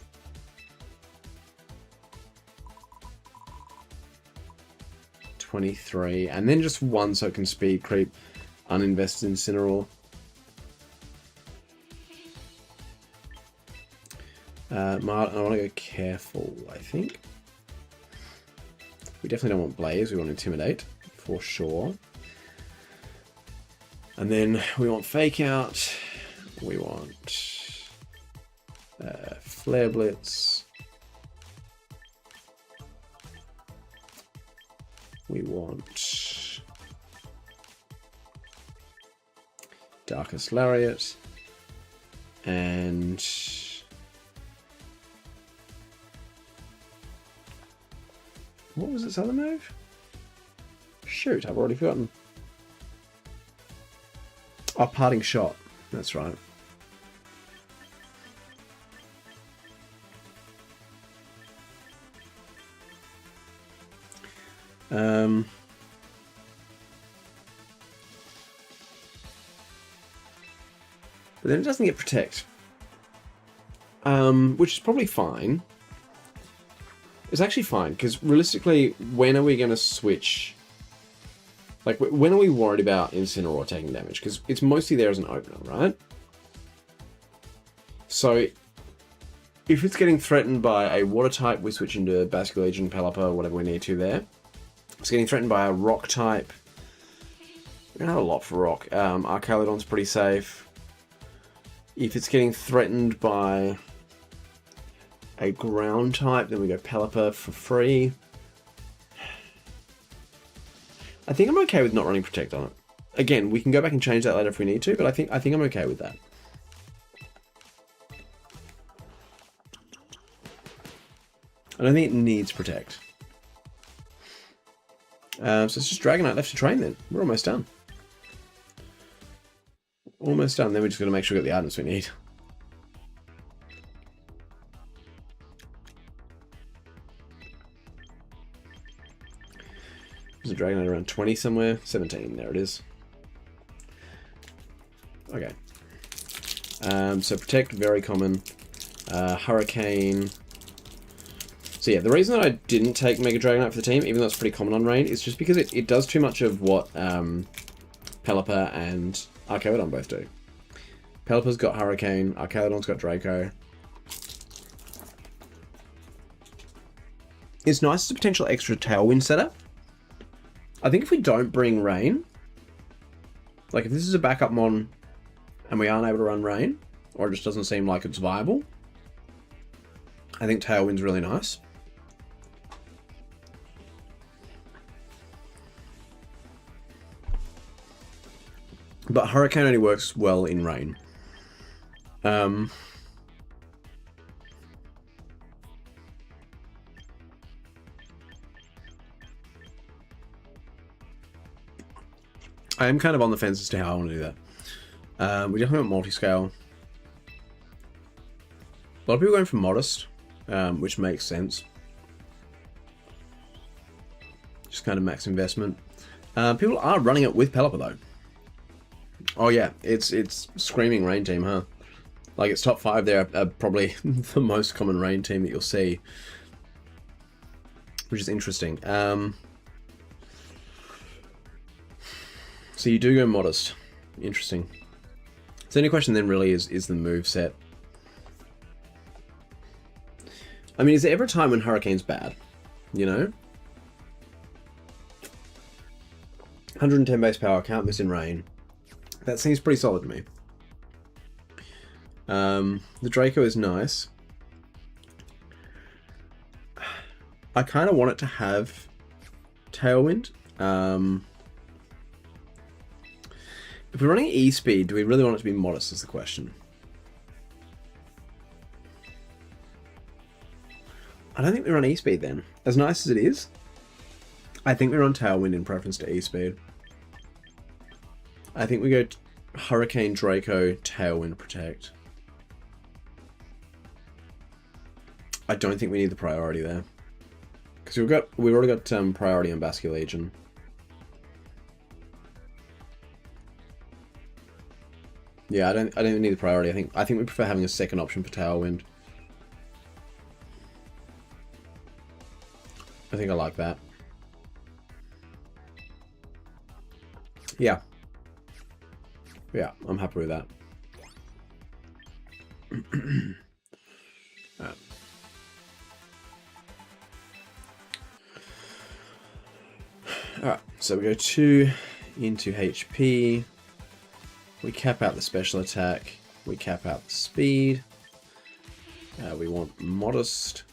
23, and then just 1 so it can speed creep uninvested Incineroar. I want to go Careful, I think. We definitely don't want Blaze, we want Intimidate, for sure. And then we want Fake Out, we want Flare Blitz, we want Darkest Lariat, What was its other move? Shoot, I've already forgotten. Oh, Parting Shot. That's right. But then it doesn't get Protect. Which is probably fine. It's actually fine, because realistically, when are we going to switch? Like, when are we worried about Incineroar taking damage? Because it's mostly there as an opener, right? So, if it's getting threatened by a water type, we switch into Basculegion, Pelipper, whatever we need to there. If it's getting threatened by a rock type, we don't have a lot for rock. Archaludon's pretty safe. If it's getting threatened by a ground type, then we go Pelipper for free. I think I'm okay with not running Protect on it. Again, we can go back and change that later if we need to, but I think I'm okay with that. I don't think it needs Protect. So it's just Dragonite left to train then. We're almost done. Almost done. Then we just got to make sure we get the items we need. There's a Dragonite around 20 somewhere. 17. There it is. Okay. So Protect, very common. Hurricane. So yeah, the reason that I didn't take Mega Dragonite for the team, even though it's pretty common on Rain, is just because it does too much of what Pelipper and Archaludon both do. Pelipper's got Hurricane, Archaludon's got Draco. It's nice as a potential extra Tailwind setup. I think if we don't bring Rain, like if this is a backup mon and we aren't able to run Rain, or it just doesn't seem like it's viable, I think Tailwind's really nice. But Hurricane only works well in Rain. I am kind of on the fence as to how I want to do that. We definitely want multi-scale. A lot of people are going for Modest, which makes sense. Just kind of max investment. People are running it with Pelipper though. Oh yeah, it's screaming Rain team, huh? Like its top 5 there are probably the most common Rain team that you'll see, which is interesting. So you do go Modest. Interesting. So the only question then really is the move set. I mean, is there ever a time when Hurricane's bad? You know? 110 base power, can't miss in Rain. That seems pretty solid to me. The Draco is nice. I kind of want it to have Tailwind. If we're running E-Speed, do we really want it to be Modest is the question. I don't think we run E-Speed then. As nice as it is, I think we run Tailwind in preference to E-Speed. I think we go Hurricane, Draco, Tailwind, Protect. I don't think we need the priority there. Because we've already got priority on Basculegion. Yeah, I don't need the priority. I think we prefer having a second option for Tailwind. I think I like that. Yeah. Yeah, I'm happy with that. Alright, so we go 2 into HP. We cap out the special attack. We cap out the speed. We want Modest.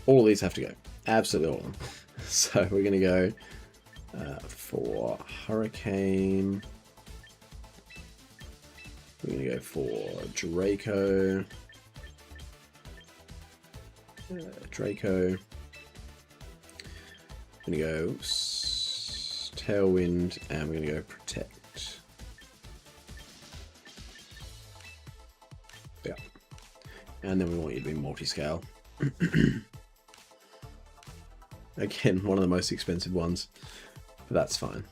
All of these have to go. Absolutely all of them. So we're going to go for Hurricane. We're going to go for Draco. Draco. I'm going to go Tailwind, and we're going to go Protect. Yeah. And then we want you to be multi-scale. Again, one of the most expensive ones, but that's fine.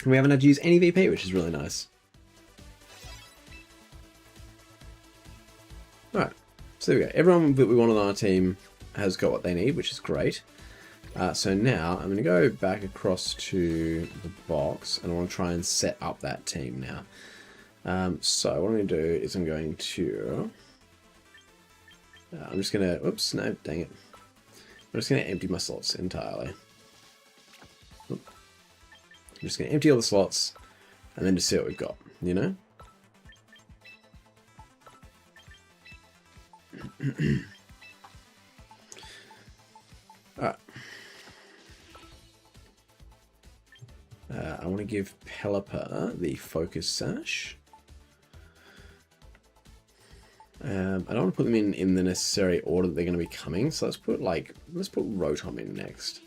And we haven't had to use any VP, which is really nice. Alright, so there we go. Everyone that we want on our team has got what they need, which is great. So now I'm going to go back across to the box, and I want to try and set up that team now. So what I'm going to do is I'm going to... I'm just going to... Oops, no, dang it. I'm just going to empty my slots entirely. I'm just going to empty all the slots, and then just see what we've got, you know? Alright. I want to give Pelipper the Focus Sash. I don't want to put them in the necessary order that they're going to be coming, so let's put Rotom in next.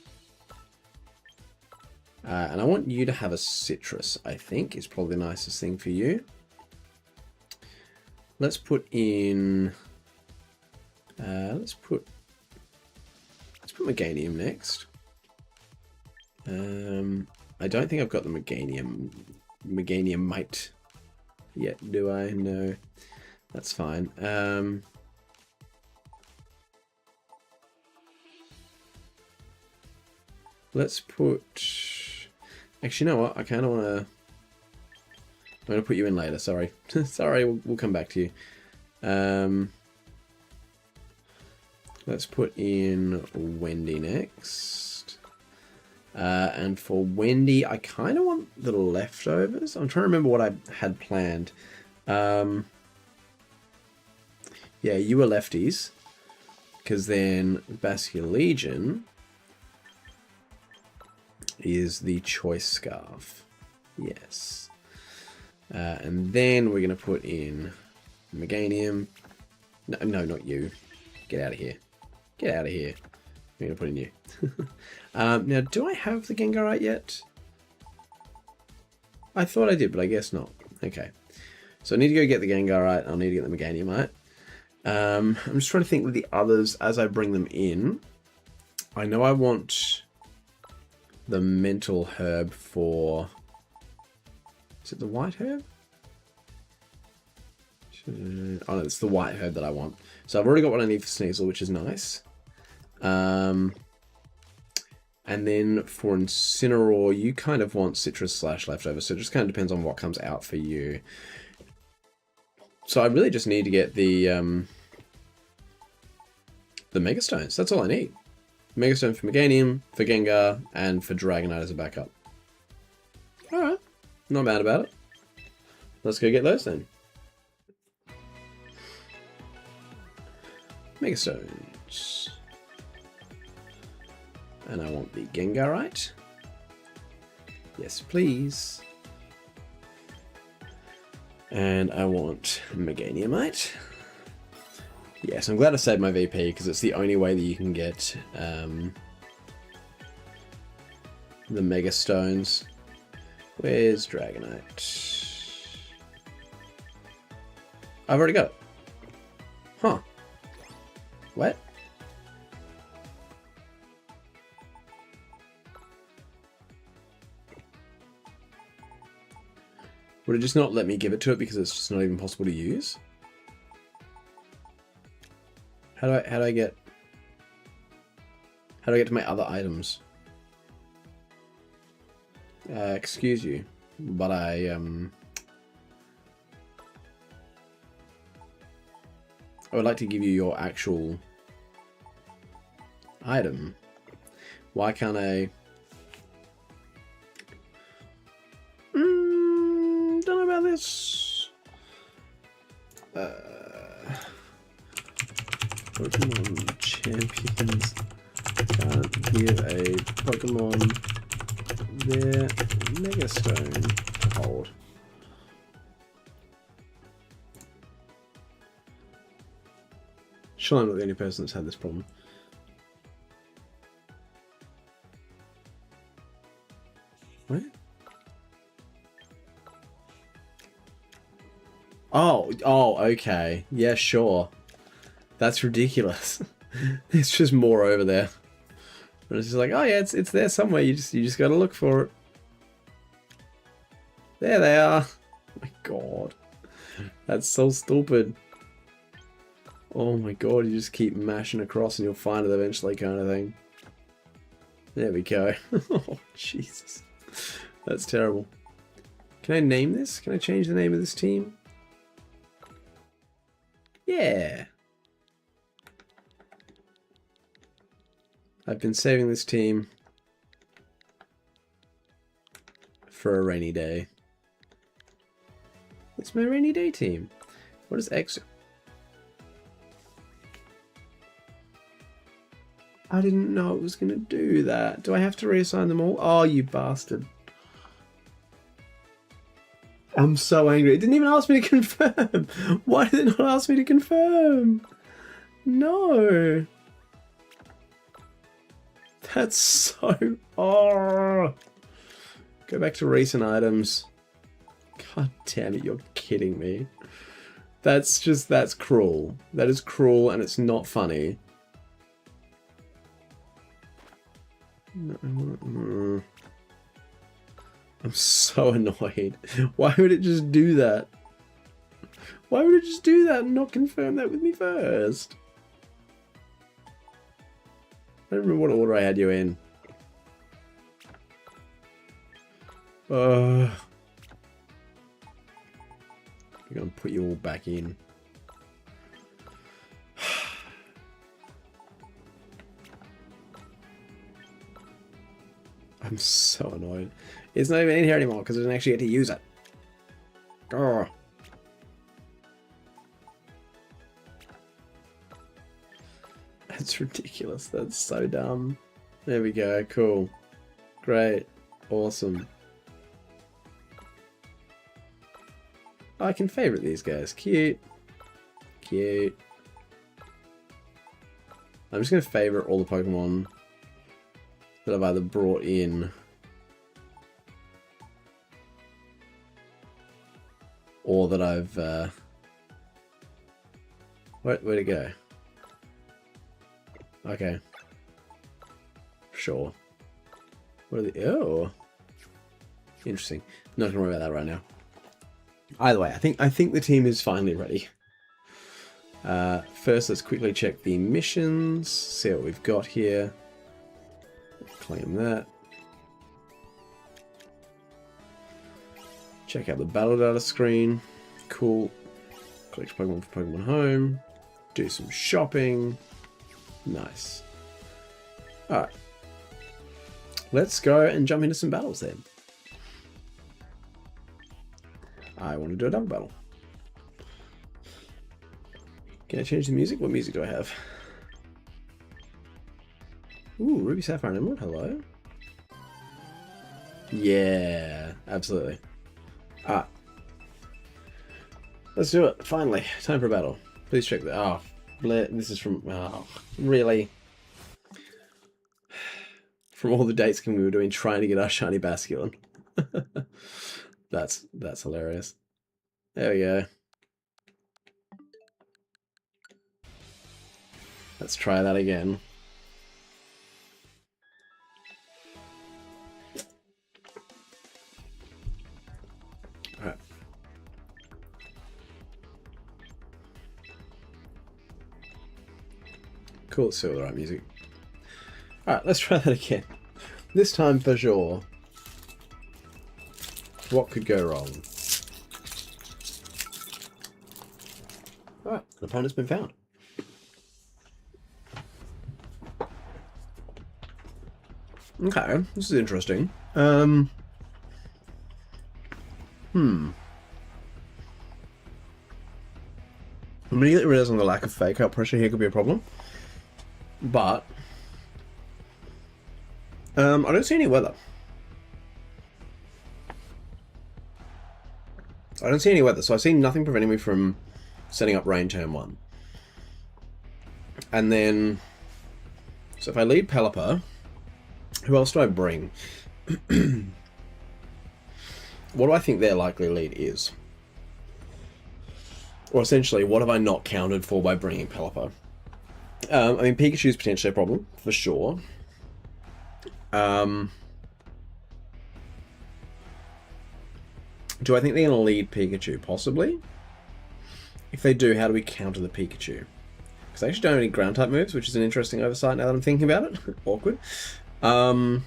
And I want you to have a Citrus, I think, is probably the nicest thing for you. Let's put in... let's put Meganium next. I don't think I've got the Meganiumite yet, do I? No. That's fine. Let's put... Actually, you know what? I kind of want to... I'm going to put you in later, sorry. Sorry, we'll come back to you. Let's put in Wendy next. And for Wendy, I kind of want the leftovers. I'm trying to remember what I had planned. Yeah, you were lefties. Because then Basculegion is the choice scarf. Yes. And then we're going to put in Meganium. No, not you. Get out of here. Get out of here. I'm going to put in you. Now, do I have the Gengarite yet? I thought I did, but I guess not. Okay. So I need to go get the Gengarite. I'll need to get the Meganiumite. I'm just trying to think with the others as I bring them in. I know I want the Mental Herb for... Is it the White Herb? Oh no, it's the White Herb that I want. So I've already got what I need for Sneasel, which is nice. And then for Incineroar, you kind of want Citrus / Leftover, so it just kind of depends on what comes out for you. So I really just need to get the Mega Stones. That's all I need. Mega Stone for Meganium, for Gengar, and for Dragonite as a backup. Alright, not bad about it. Let's go get those then. Mega Stones. And I want the Gengarite. Yes, please. And I want Meganiumite. Yes, I'm glad I saved my VP because it's the only way that you can get the Mega Stones. Where's Dragonite? I've already got it. Huh. What? Would it just not let me give it to it because it's just not even possible to use? How do I get to my other items? Excuse you, but I would like to give you your actual item. Why can't I? Don't know about this. Pokemon champions can't give a Pokemon their Mega Stone to hold. Surely I'm not the only person that's had this problem. What? Oh, okay. Yeah, sure. That's ridiculous. It's just more over there. And it's just like, oh yeah, it's there somewhere. You just gotta look for it. There they are. Oh my god. That's so stupid. Oh my god, you just keep mashing across and you'll find it eventually kind of thing. There we go. Oh, Jesus. That's terrible. Can I name this? Can I change the name of this team? Yeah. I've been saving this team for a rainy day. It's my rainy day team. What is X? I didn't know it was going to do that. Do I have to reassign them all? Oh, you bastard. I'm so angry. It didn't even ask me to confirm. Why did it not ask me to confirm? No. That's so... Oh. Go back to recent items. God damn it, you're kidding me. That's cruel. That is cruel and it's not funny. I'm so annoyed. Why would it just do that? Why would it just do that and not confirm that with me first? I don't remember what order I had you in. I'm gonna put you all back in. I'm so annoyed. It's not even in here anymore because I didn't actually get to use it. Grr. That's ridiculous. That's so dumb. There we go. Cool. Great. Awesome. I can favorite these guys. Cute. Cute. I'm just going to favorite all the Pokemon that I've either brought in or that I've where'd it go? Okay. Sure. What are the... Oh. Interesting. Not gonna worry about that right now. Either way, I think the team is finally ready. First, let's quickly check the missions, see what we've got here. Claim that. Check out the battle data screen. Cool. Collect Pokemon for Pokemon Home. Do some shopping. Nice. Alright. Let's go and jump into some battles then. I want to do a double battle. Can I change the music? What music do I have? Ooh, Ruby Sapphire and Emerald, hello. Yeah, absolutely. Ah. Let's do it, finally. Time for a battle. Please check that. Oh, this is from... Oh, really? From all the dates we were doing trying to get our shiny Basculin. That's hilarious. There we go. Let's try that again. Alright. Cool, let's see all the right music. Alright, let's try that again. This time for sure. What could go wrong? Alright, an opponent's been found. Okay, this is interesting. Immediately realizing the lack of fake out pressure here could be a problem. But I don't see any weather. I don't see any weather, so I see nothing preventing me from setting up rain turn 1. And then... So if I lead Pelipper, who else do I bring? What do I think their likely lead is? Or essentially, what have I not counted for by bringing Pelipper? I mean, Pikachu's potentially a problem, for sure. Do I think they're going to lead Pikachu? Possibly. If they do, how do we counter the Pikachu? Because they actually don't have any ground-type moves, which is an interesting oversight now that I'm thinking about it. Awkward. I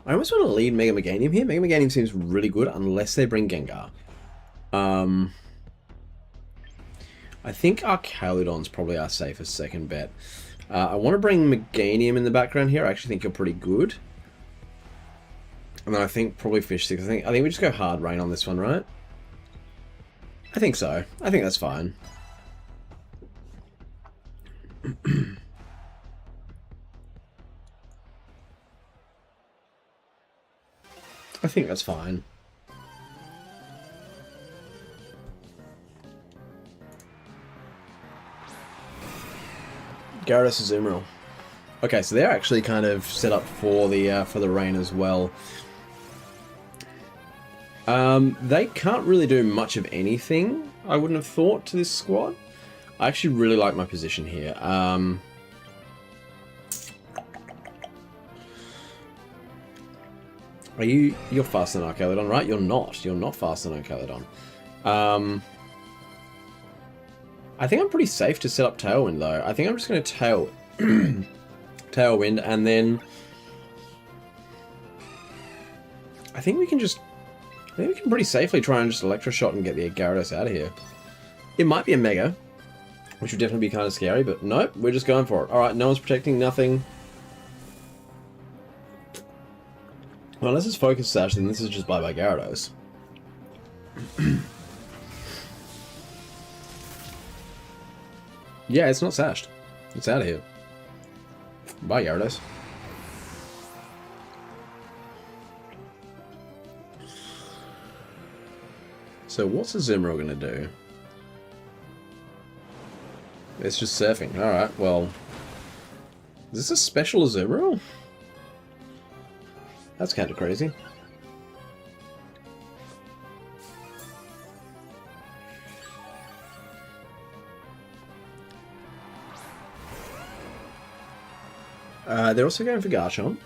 almost want to lead Mega Meganium here. Mega Meganium seems really good, unless they bring Gengar. I think Archaludon's probably our safest second bet. I want to bring Meganium in the background here. I actually think you're pretty good. And then I think probably Fish Sticks. I think we just go hard rain on this one, right? I think so. I think that's fine. I think that's fine. Gyarados Azumarill. Okay, so they're actually kind of set up for the rain as well. They can't really do much of anything, I wouldn't have thought, to this squad. I actually really like my position here. You're faster than Archaludon, right? You're not. You're not faster than Archaludon. I think I'm pretty safe to set up Tailwind, though. I think I'm just going to Tailwind, and then... I think we can pretty safely try and just Electroshock and get the Gyarados out of here. It might be a Mega, which would definitely be kind of scary, but nope, we're just going for it. Alright, no one's protecting, nothing. Well, unless it's Focus Sash, then this is just bye-bye Gyarados. Yeah, it's not sashed. It's out of here. Bye, Gyarados. So what's Azumarill going to do? It's just surfing. Alright, well... Is this a special Azumarill? That's kind of crazy. They're also going for Garchomp,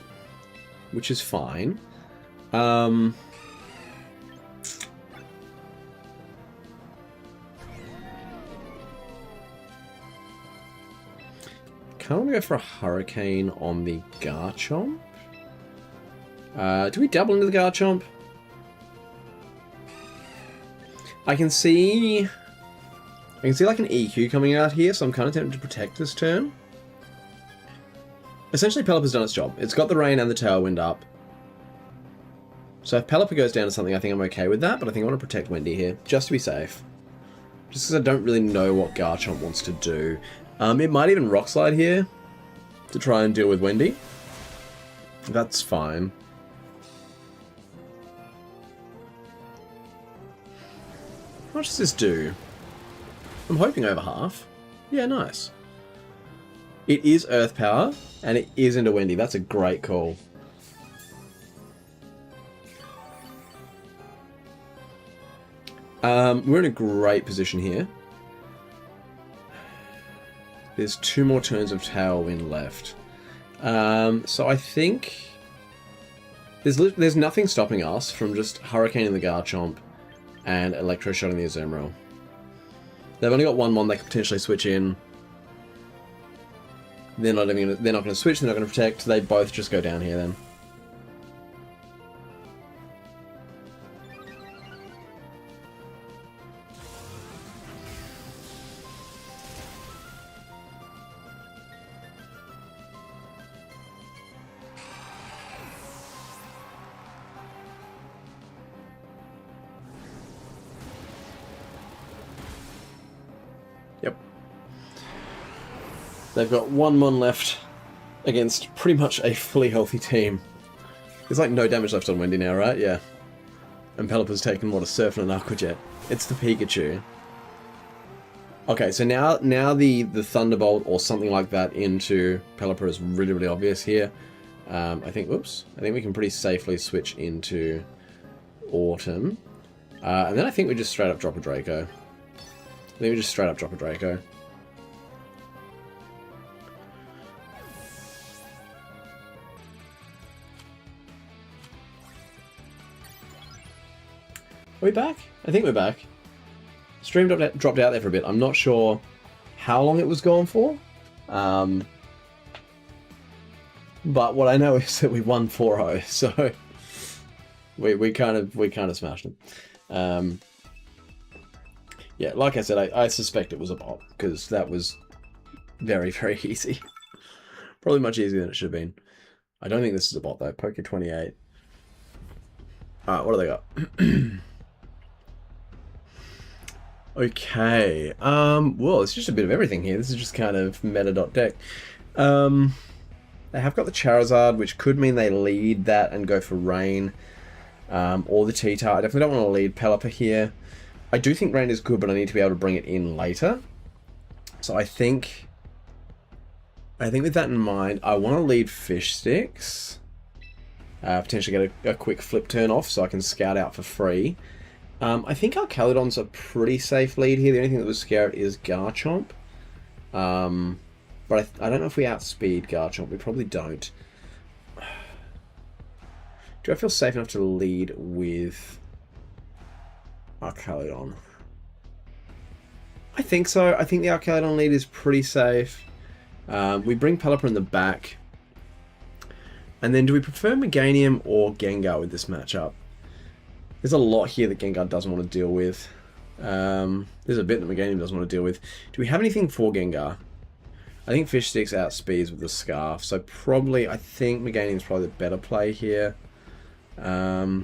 which is fine. Kind of want to go for a Hurricane on the Garchomp. Do we double into the Garchomp? I can see like an EQ coming out here, so I'm kind of tempted to protect this turn. Essentially, Pelipper's done its job. It's got the Rain and the Tailwind up. So if Pelipper goes down to something, I think I'm okay with that, but I think I want to protect Wendy here, just to be safe. Just because I don't really know what Garchomp wants to do. It might even Rock Slide here to try and deal with Wendy. That's fine. What does this do? I'm hoping over half. Yeah, nice. It is Earth Power, and it is into Wendy. That's a great call. We're in a great position here. There's 2 more turns of Tailwind left. So I think... There's nothing stopping us from just Hurricaning the Garchomp and Electroshotting the Azumarill. They've only got 1 Mon they could potentially switch in. They're not going to switch, they're not going to protect. They both just go down here then. Yep. They've got 1 Mon left against pretty much a fully healthy team. There's like no damage left on Wendy now, right? Yeah. And Pelipper's taken, what, a Surf and an Aqua Jet. It's the Pikachu. Okay, so now the Thunderbolt or something like that into Pelipper is really, really obvious here. I think we can pretty safely switch into Autumn. And then I think we just straight up drop a Draco. Are we back? I think we're back. Stream dropped out there for a bit. I'm not sure how long it was gone for. But what I know is that we won 4-0, so we kind of smashed them. Yeah, like I said, I suspect it was a bot, because that was very, very easy. Probably much easier than it should have been. I don't think this is a bot though. Poker 28. Alright, what do they got? Okay, well, it's just a bit of everything here. This is just kind of meta.deck. They have got the Charizard, which could mean they lead that and go for Rain, or the T-Tar. I definitely don't want to lead Pelipper here. I do think Rain is good, but I need to be able to bring it in later. So I think with that in mind, I want to lead Fish Sticks. Potentially get a quick flip turn off so I can scout out for free. I think our Caledon's a pretty safe lead here. The only thing that would scare it is Garchomp. But I don't know if we outspeed Garchomp. We probably don't. Do I feel safe enough to lead with our Caledon? I think so. I think the Arcaledon lead is pretty safe. We bring Pelipper in the back. And then do we prefer Meganium or Gengar with this matchup? There's a lot here that Gengar doesn't want to deal with. There's a bit that Meganium doesn't want to deal with. Do we have anything for Gengar? I think Fish Sticks outspeeds with the Scarf. So probably, I think Meganium's probably the better play here. Yeah,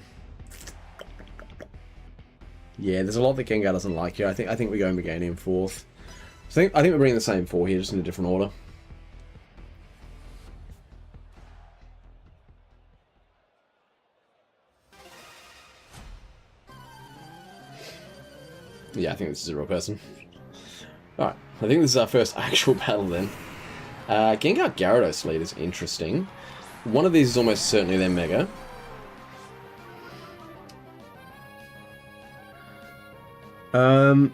there's a lot that Gengar doesn't like here. I think we go Meganium fourth. So I think we're bringing the same four here, just in a different order. Yeah, I think this is a real person. Alright, I think this is our first actual battle then. Gengar Gyarados lead is interesting. One of these is almost certainly their Mega.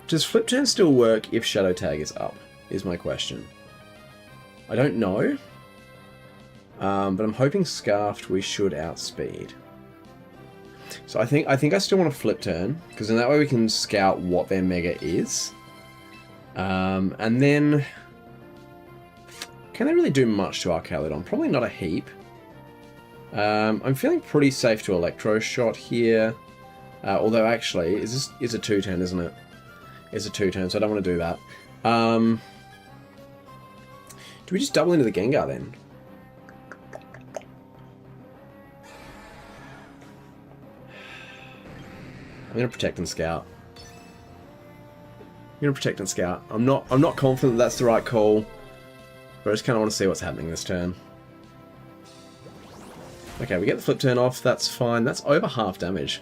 Does Flip Turn still work if Shadow Tag is up? Is my question. I don't know. But I'm hoping Scarfed we should outspeed. So I think I still want to Flip Turn, because in that way we can scout what their Mega is. And then... can they really do much to our Caledon? Probably not a heap. I'm feeling pretty safe to Electro Shot here. Although actually, is a 2-turn, isn't it? It's a 2-turn, so I don't want to do that. Do we just double into the Gengar then? I'm gonna Protect and Scout. I'm not confident that that's the right call, but I just kind of want to see what's happening this turn. Okay, we get the Flip Turn off. That's fine. That's over half damage.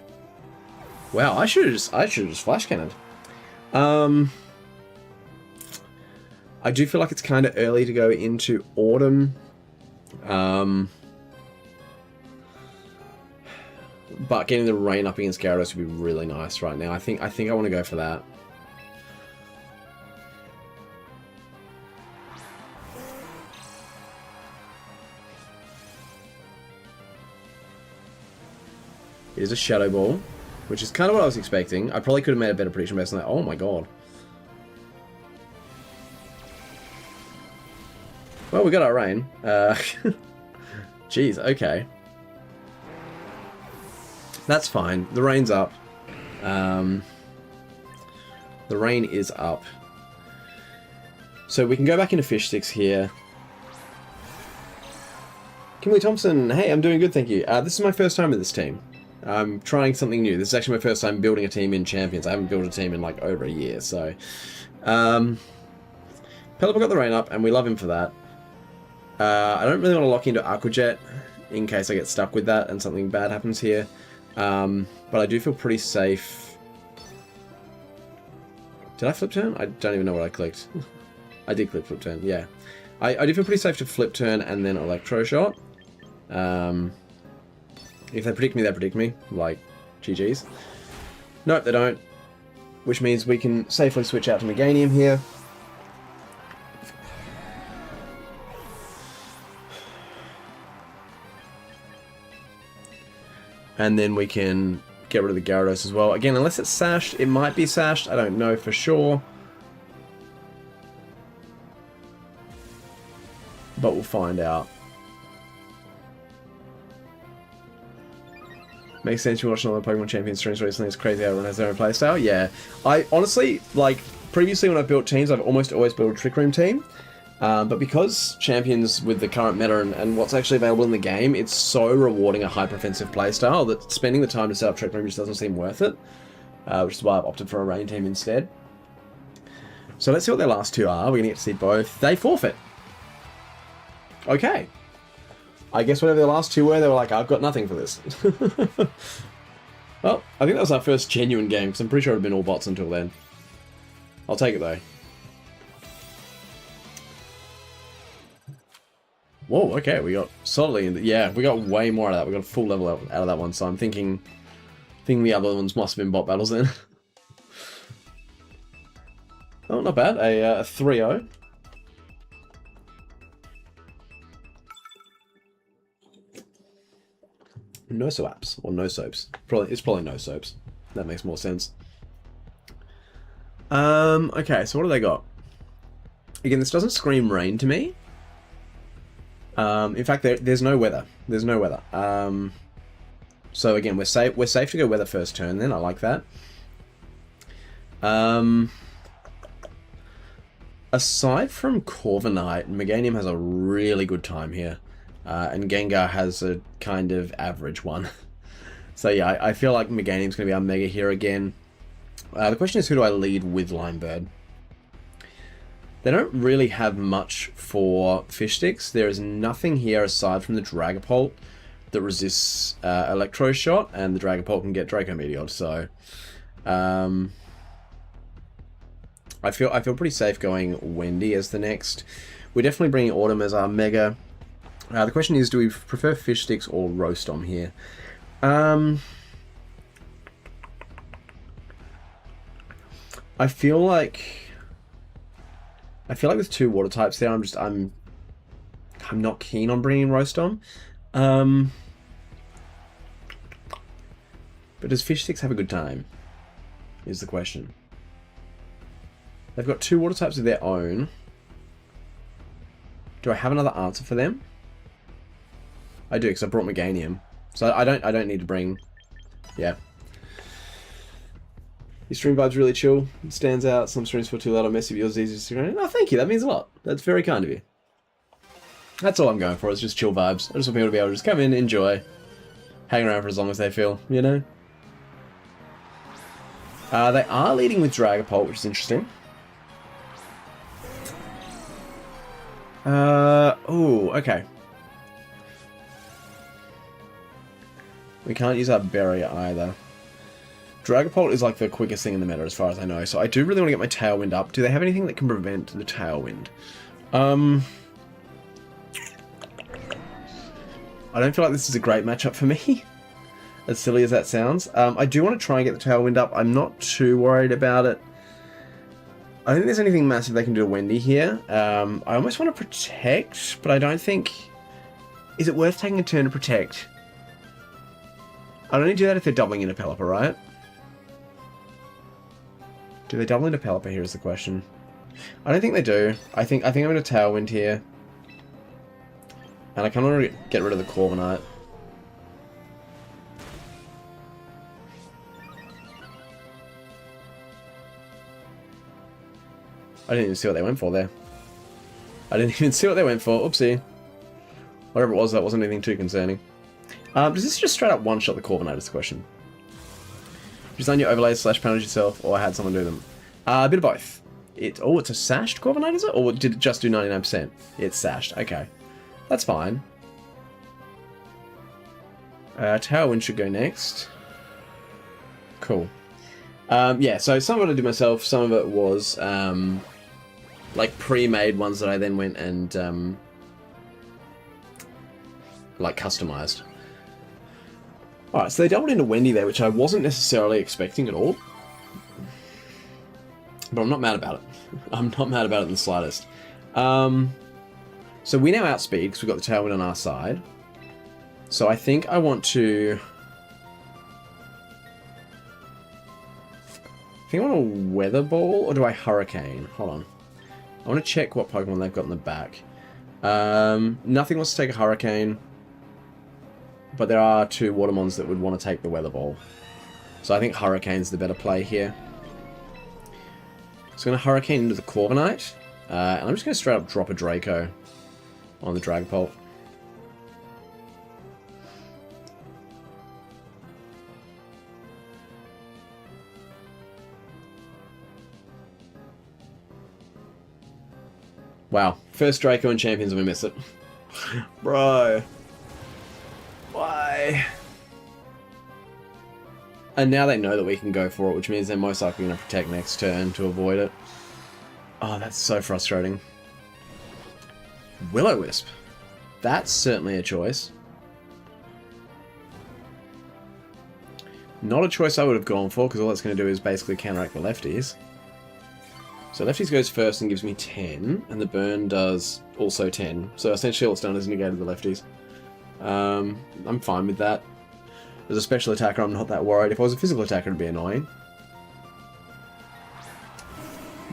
Wow, I should have just Flash Cannoned. I do feel like it's kind of early to go into Autumn. But getting the Rain up against Gyarados would be really nice right now. I think I want to go for that. It is a Shadow Ball, which is kind of what I was expecting. I probably could have made a better prediction based on that. Oh my god. Well, we got our Rain. Jeez, okay. That's fine. The Rain's up. The Rain is up. So we can go back into Fish Sticks here. Kimberly Thompson, hey, I'm doing good, thank you. This is my first time with this team. I'm trying something new. This is actually my first time building a team in Champions. I haven't built a team in like over a year, so... Pelipper got the Rain up, and we love him for that. I don't really want to lock into Aqua Jet in case I get stuck with that and something bad happens here. But I do feel pretty safe Did I flip turn? I don't even know what I clicked. I did click flip turn, yeah. I do feel pretty safe to flip turn and then electro shot. If they predict me, they predict me. Like, GG's. Nope, they don't. Which means we can safely switch out to Meganium here. And then we can get rid of the Gyarados as well. Again, unless it's sashed, it might be sashed. I don't know for sure. But we'll find out. Makes sense you watching all the Pokemon Champions streams recently. It's crazy how everyone has their own playstyle. Yeah. I honestly, like, previously when I built teams, I've almost always built a Trick Room team. But because Champions with the current meta and what's actually available in the game, it's so rewarding a hyper-offensive playstyle that spending the time to set up Trick Room just doesn't seem worth it. Which is why I've opted for a Rain team instead. So let's see what their last two are. We're going to get to see both. They forfeit. Okay. I guess whatever their last two were, they were like, I've got nothing for this. Well, I think that was our first genuine game, because I'm pretty sure it had been all bots until then. I'll take it, though. Whoa, okay, we got solidly in the, yeah, we got way more out of that. We got a full level out of that one, so I'm thinking the other ones must have been bot battles then. Oh, not bad. A 3-0. No soaps or no soaps. It's probably no soaps. That makes more sense. Okay, so what do they got? Again, this doesn't scream rain to me. In fact, there's no weather. There's no weather. So again, we're safe to go weather first turn. Then I like that. Aside from Corviknight, Meganium has a really good time here. And Gengar has a kind of average one. So yeah, I feel like Meganium's going to be our mega here again. The question is, who do I lead with Limebird? They don't really have much for Fish Sticks. There is nothing here aside from the Dragapult that resists Electro Shot, and the Dragapult can get Draco Meteor. So I feel pretty safe going Wendy as the next. We're definitely bringing Autumn as our mega. The question is, do we prefer Fish Sticks or Roastom here? I feel like with two water types there, I'm not keen on bringing Roastom. But does Fish Sticks have a good time? Is the question. They've got two water types of their own. Do I have another answer for them? I do, because I brought Meganium. So I don't need to bring... Yeah. Your stream vibe's really chill. It stands out. Some streams feel too loud or messy, but yours is easy to... Oh, thank you. That means a lot. That's very kind of you. That's all I'm going for. It's just chill vibes. I just want people to be able to just come in, enjoy, hang around for as long as they feel, you know? They are leading with Dragapult, which is interesting. Oh, okay. We can't use our barrier either. Dragapult is like the quickest thing in the meta as far as I know, so I do really want to get my Tailwind up. Do they have anything that can prevent the Tailwind? I don't feel like this is a great matchup for me, as silly as that sounds. I do want to try and get the Tailwind up. I'm not too worried about it. I don't think there's anything massive they can do to Wendy here. I almost want to protect, but I don't think... Is it worth taking a turn to protect? I'd only do that if they're doubling into Pelipper, right? Do they double into Pelipper here is the question. I don't think they do. I think I'm going to Tailwind here. And I kind of want to get rid of the Corviknight. I didn't even see what they went for there. I didn't even see what they went for. Oopsie. Whatever it was, that wasn't anything too concerning. Does this just straight up one-shot the Corviknight is the question? Design your overlays / panels yourself, or had someone do them? A bit of both. It's a sashed Corviknight, is it? Or did it just do 99%? It's sashed. Okay. That's fine. Tailwind should go next. Cool. Yeah, so some of it I did myself, some of it was like pre-made ones that I then went and like customized. Alright, so they doubled into Wendy there, which I wasn't necessarily expecting at all. But I'm not mad about it. I'm not mad about it in the slightest. So we now outspeed because we've got the Tailwind on our side. So I think I want to... I think I want a Weather Ball, or do I Hurricane? Hold on. I want to check what Pokemon they've got in the back. Nothing wants to take a Hurricane. But there are 2 Watermons that would want to take the Weather Ball. So I think Hurricane's the better play here. So I'm going to Hurricane into the Corviknight. And I'm just going to straight up drop a Draco on the Dragapult. Wow. First Draco in Champions and we miss it. Bro. Why? And now they know that we can go for it, which means they're most likely going to protect next turn to avoid it. Oh, that's so frustrating. Will-O-Wisp. That's certainly a choice. Not a choice I would have gone for, because all that's going to do is basically counteract the lefties. So lefties goes first and gives me 10, and the burn does also 10. So essentially all it's done is negated the lefties. I'm fine with that. As a special attacker, I'm not that worried. If I was a physical attacker, it'd be annoying.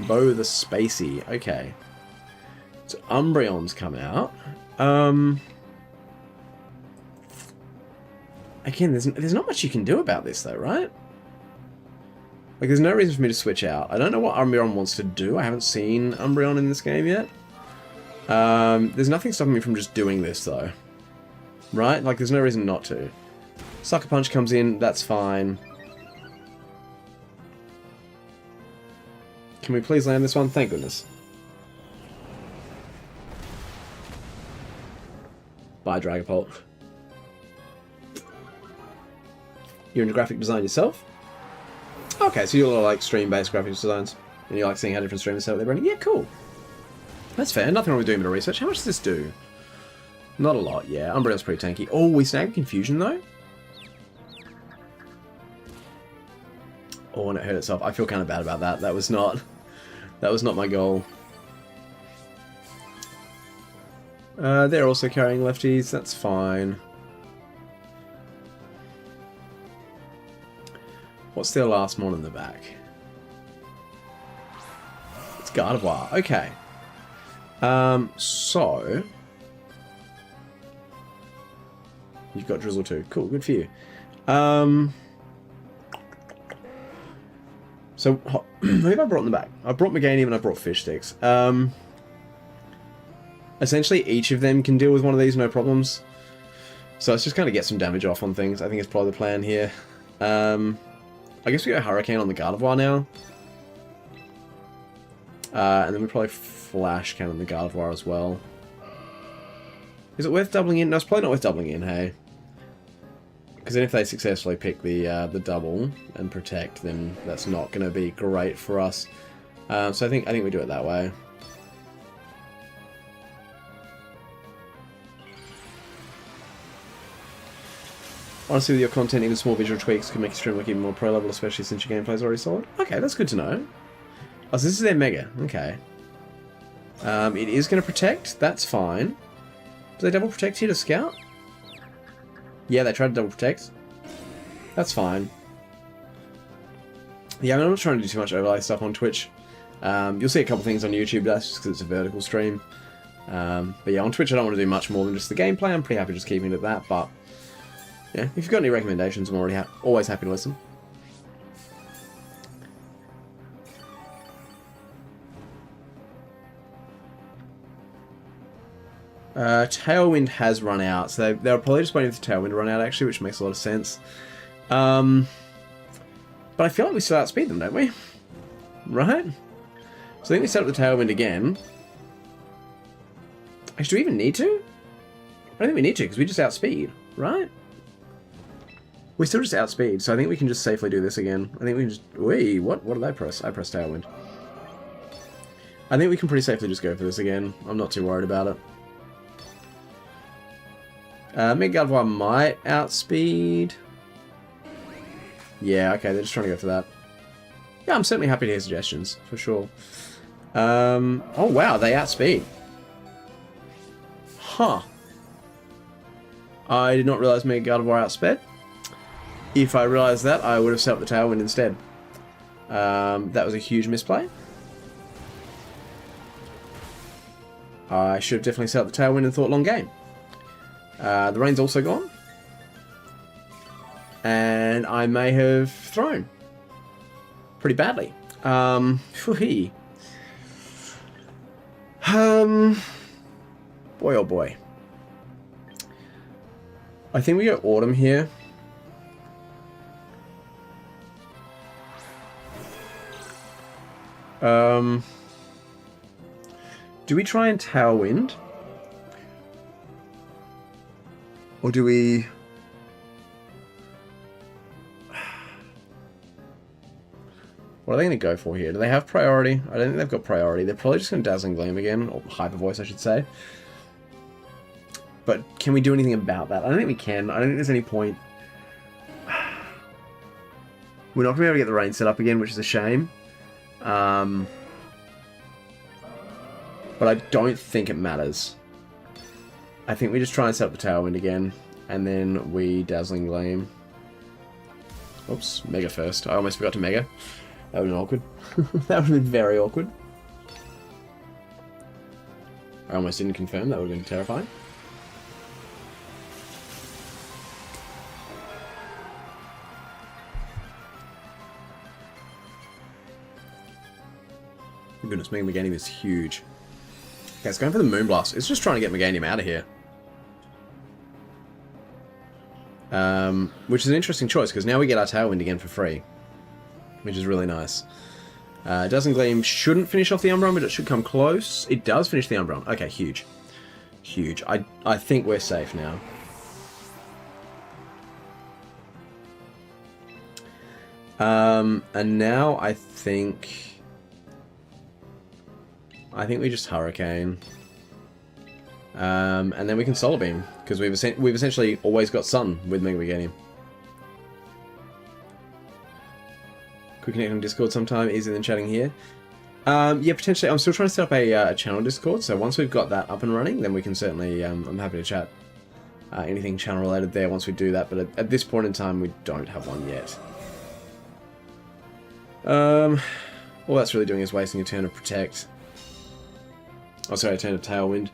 Bo the Spacey. Okay. So Umbreon's come out. Again, there's not much you can do about this, though, right? Like, there's no reason for me to switch out. I don't know what Umbreon wants to do. I haven't seen Umbreon in this game yet. There's nothing stopping me from just doing this, though. Right? Like, there's no reason not to. Sucker Punch comes in, that's fine. Can we please land this one? Thank goodness. Bye, Dragapult. You're into graphic design yourself? Okay, so you like stream-based graphic designs. And you like seeing how different streamers set up their branding? Yeah, cool. That's fair. Nothing wrong with doing a bit of research. How much does this do? Not a lot, yeah. Umbreon's pretty tanky. Oh, we snagged Confusion, though? Oh, and it hurt itself. I feel kind of bad about that. That was not my goal. They're also carrying lefties. That's fine. What's their last mon in the back? It's Gardevoir. Okay. So... You've got Drizzle too. Cool, good for you. So, who have I brought in the back? I brought Meganium and I brought Fish Sticks. Essentially, each of them can deal with one of these, no problems. So let's just kind of get some damage off on things. I think it's probably the plan here. I guess we go Hurricane on the Gardevoir now. And then we probably Flash Cannon the Gardevoir as well. Is it worth doubling in? No, it's probably not worth doubling in, hey. Because then if they successfully pick the double and protect, then that's not going to be great for us. So I think we do it that way. Honestly, with your content, even small visual tweaks could make your stream look even more pro level, especially since your gameplay is already solid. Okay, that's good to know. Oh, so this is their Mega. Okay. It is going to protect. That's fine. Do they double protect here to scout? Yeah, they tried to double protect. That's fine. Yeah, I mean, I'm not trying to do too much overlay stuff on Twitch. You'll see a couple things on YouTube, but that's just because it's a vertical stream. But yeah, on Twitch I don't want to do much more than just the gameplay. I'm pretty happy just keeping it at that, but... Yeah, if you've got any recommendations, I'm already always happy to listen. Tailwind has run out, so they were probably just waiting for Tailwind to run out, actually, which makes a lot of sense. But I feel like we still outspeed them, don't we? Right? So I think we set up the Tailwind again. Actually, do we even need to? I don't think we need to, because we just outspeed, right? We still just outspeed, so I think we can just safely do this again. I think we can just... Wait, what did I press? I pressed Tailwind. I think we can pretty safely just go for this again. I'm not too worried about it. Mega Gardevoir might outspeed. Yeah, okay, they're just trying to go for that. Yeah, I'm certainly happy to hear suggestions, for sure. Oh wow, they outspeed. Huh. I did not realize Mega Gardevoir outsped. If I realized that, I would have set up the Tailwind instead. That was a huge misplay. I should have definitely set up the Tailwind and thought long game. The rain's also gone. And I may have thrown. Pretty badly. Boy oh boy. I think we go Autumn here. Do we try and Tailwind? Or do we... What are they going to go for here? Do they have priority? I don't think they've got priority. They're probably just going to Dazzling Gleam again, or Hyper Voice, I should say. But can we do anything about that? I don't think we can. I don't think there's any point. We're not going to be able to get the rain set up again, which is a shame. But I don't think it matters. I think we just try and set up the Tailwind again, and then we Dazzling Gleam. Oops, Mega first. I almost forgot to Mega. That would have been awkward. That would have been very awkward. I almost didn't confirm. That would have been terrifying. Goodness, Mega Meganium is huge. Okay, it's going for the Moonblast. It's just trying to get Meganium out of here. Which is an interesting choice, because now we get our Tailwind again for free. Which is really nice. Dazzling Gleam shouldn't finish off the Umbreon, but it should come close. It does finish the Umbreon. Okay, huge. Huge. I think we're safe now. And now I think we just Hurricane. And then we can Solar Beam, because we've essentially always got Sun with Mega Meganium. Could connect on Discord sometime, easier than chatting here. Yeah, potentially. I'm still trying to set up a channel Discord, so once we've got that up and running, then we can certainly, I'm happy to chat anything channel related there once we do that, but at this point in time, we don't have one yet. All that's really doing is wasting a turn of Protect. Oh, sorry, a turn of Tailwind.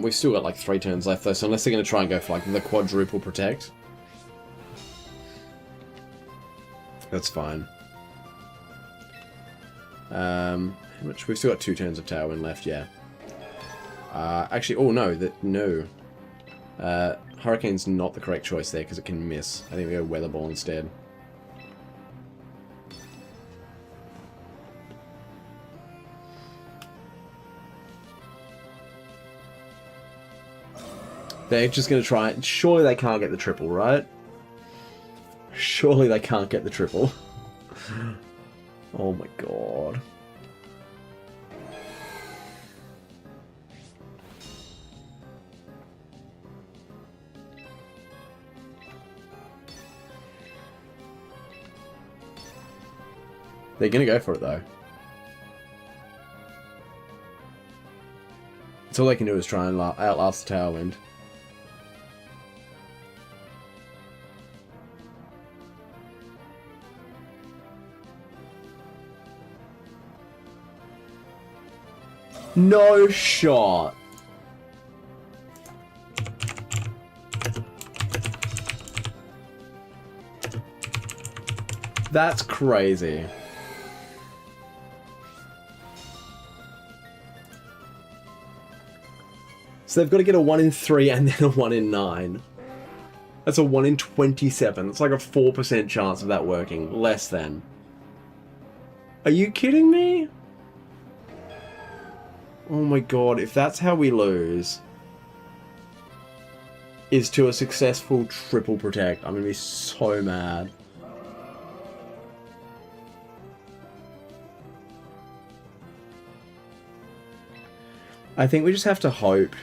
We've still got like 3 turns left though, so unless they're going to try and go for like the quadruple Protect, that's fine. Which we've still got 2 turns of Tailwind left, yeah. Actually, oh no, no. Hurricane's not the correct choice there because it can miss. I think we go Weather Ball instead. They're just going to try it. Surely they can't get the triple, right? Surely they can't get the triple. Oh my god. They're going to go for it though. That's all they can do is try and outlast the Tailwind. No shot. That's crazy. So they've got to get a 1 in 3 and then a 1 in 9. That's a 1 in 27. It's like a 4% chance of that working. Less than. Are you kidding me? Oh my god, if that's how we lose... is to a successful triple protect. I'm going to be so mad. I think we just have to hope.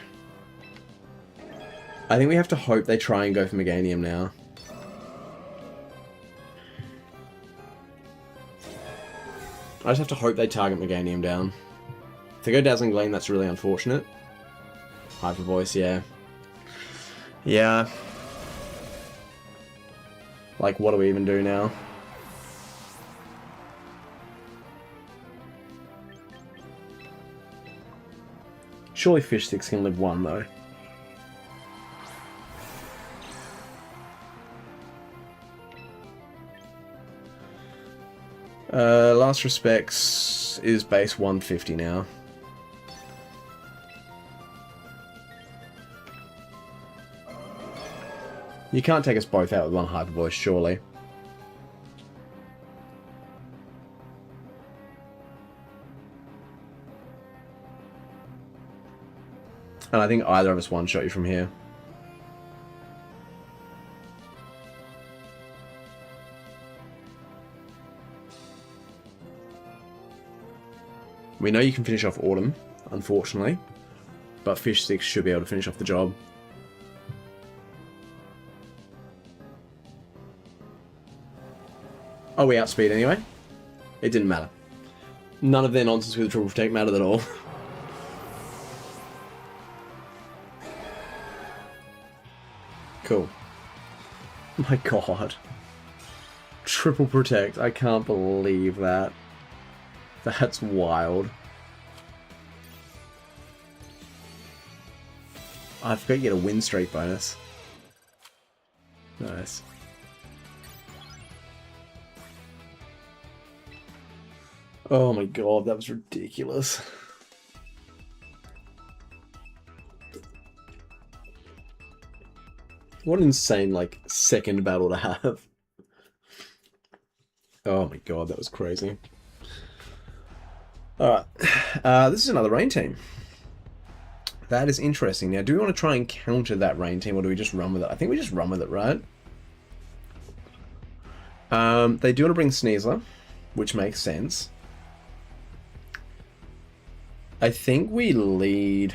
I think we have to hope they try and go for Meganium now. I just have to hope they target Meganium down. If they go Dazzling Gleam, that's really unfortunate. Hyper Voice, yeah. Yeah. Like, what do we even do now? Surely Fish Sticks can live one, though. Last Respects is base 150 now. You can't take us both out with one Hyper Voice, surely. And I think either of us one-shot you from here. We know you can finish off Autumn, unfortunately. But Fish Sticks should be able to finish off the job. Oh, we outspeed anyway? It didn't matter. None of their nonsense with the triple protect mattered at all. Cool. My god. Triple protect. I can't believe that. That's wild. I forgot you get a win streak bonus. Nice. Oh my god, that was ridiculous. What an insane, like, second battle to have. Oh my god, that was crazy. Alright, this is another rain team. That is interesting. Now, do we want to try and counter that rain team, or do we just run with it? I think we just run with it, right? They do want to bring Sneasler, which makes sense. I think we lead...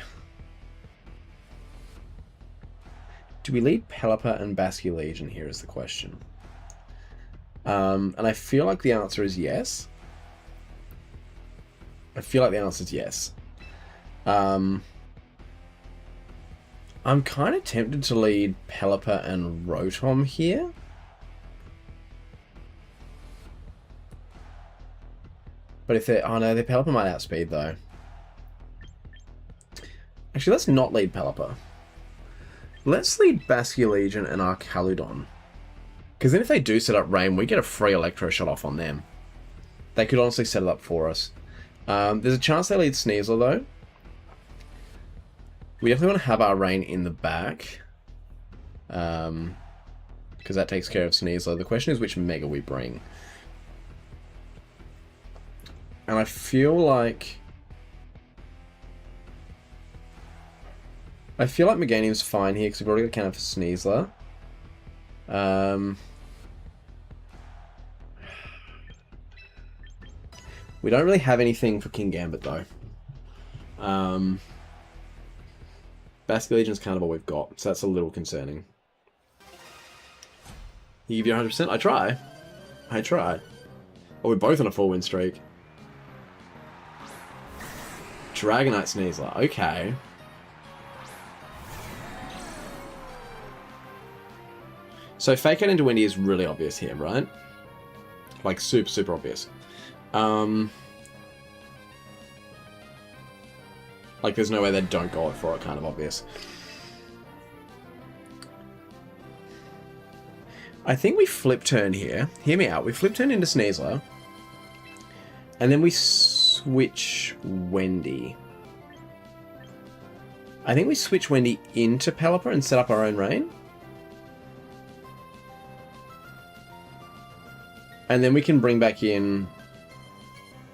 Do we lead Pelipper and Basculegion here is the question. And I feel like the answer is yes. I feel like the answer is yes. I'm kind of tempted to lead Pelipper and Rotom here. But if they're... Oh no, their Pelipper might outspeed though. Actually, let's not lead Pelipper. Let's lead Basculegion and Archaludon. Because then if they do set up Rain, we get a free Electro Shot off on them. They could honestly set it up for us. There's a chance they lead Sneasler though. We definitely want to have our Rain in the back. Because that takes care of Sneasler. The question is which Mega we bring. And I feel like... Meganium's fine here because we've already got a counter for Sneasler. We don't really have anything for Kingambit though. Basculegion's kind of all we've got, so that's a little concerning. You give you 100%? I try. I try. Oh, we're both on a 4-win streak. Dragonite Sneasler. Okay. So Fake Out into Windy is really obvious here, right? Like, super, super obvious. Like, there's no way they don't go for it, kind of obvious. I think we flip turn here. Hear me out. We flip turn into Sneasler. And then we switch Wendy. I think we switch Wendy into Pelipper and set up our own Rain. And then we can bring back in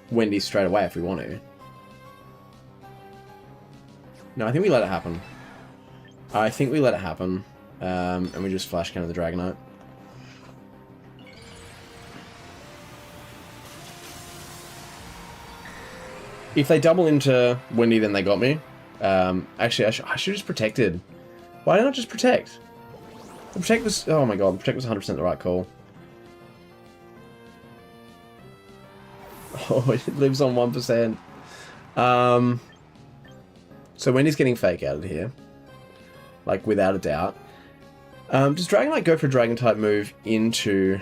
Wendy straight away if we want to. No, I think we let it happen. I think we let it happen. And we just flash counter the Dragonite. If they double into Windy, then they got me. Actually, I should have just protected. Why didn't I just protect? The protect was... Oh my god, the protect was 100% the right call. Oh, it lives on 1%. So Wendy's getting fake out of here. Like, without a doubt. Does Dragonite go for a Dragon-type move into...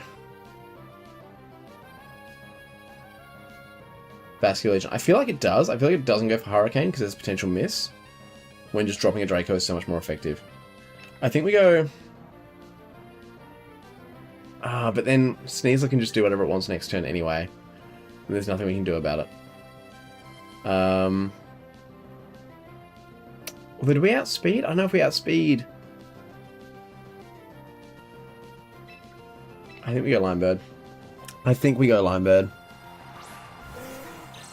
Basculation? I feel like it does. I feel like it doesn't go for Hurricane because there's a potential miss. When just dropping a Draco is so much more effective. I think we go... but then Sneasler can just do whatever it wants next turn anyway. And there's nothing we can do about it. Although, do we outspeed? I don't know if we outspeed. I think we go Line Bird. I think we go Line Bird.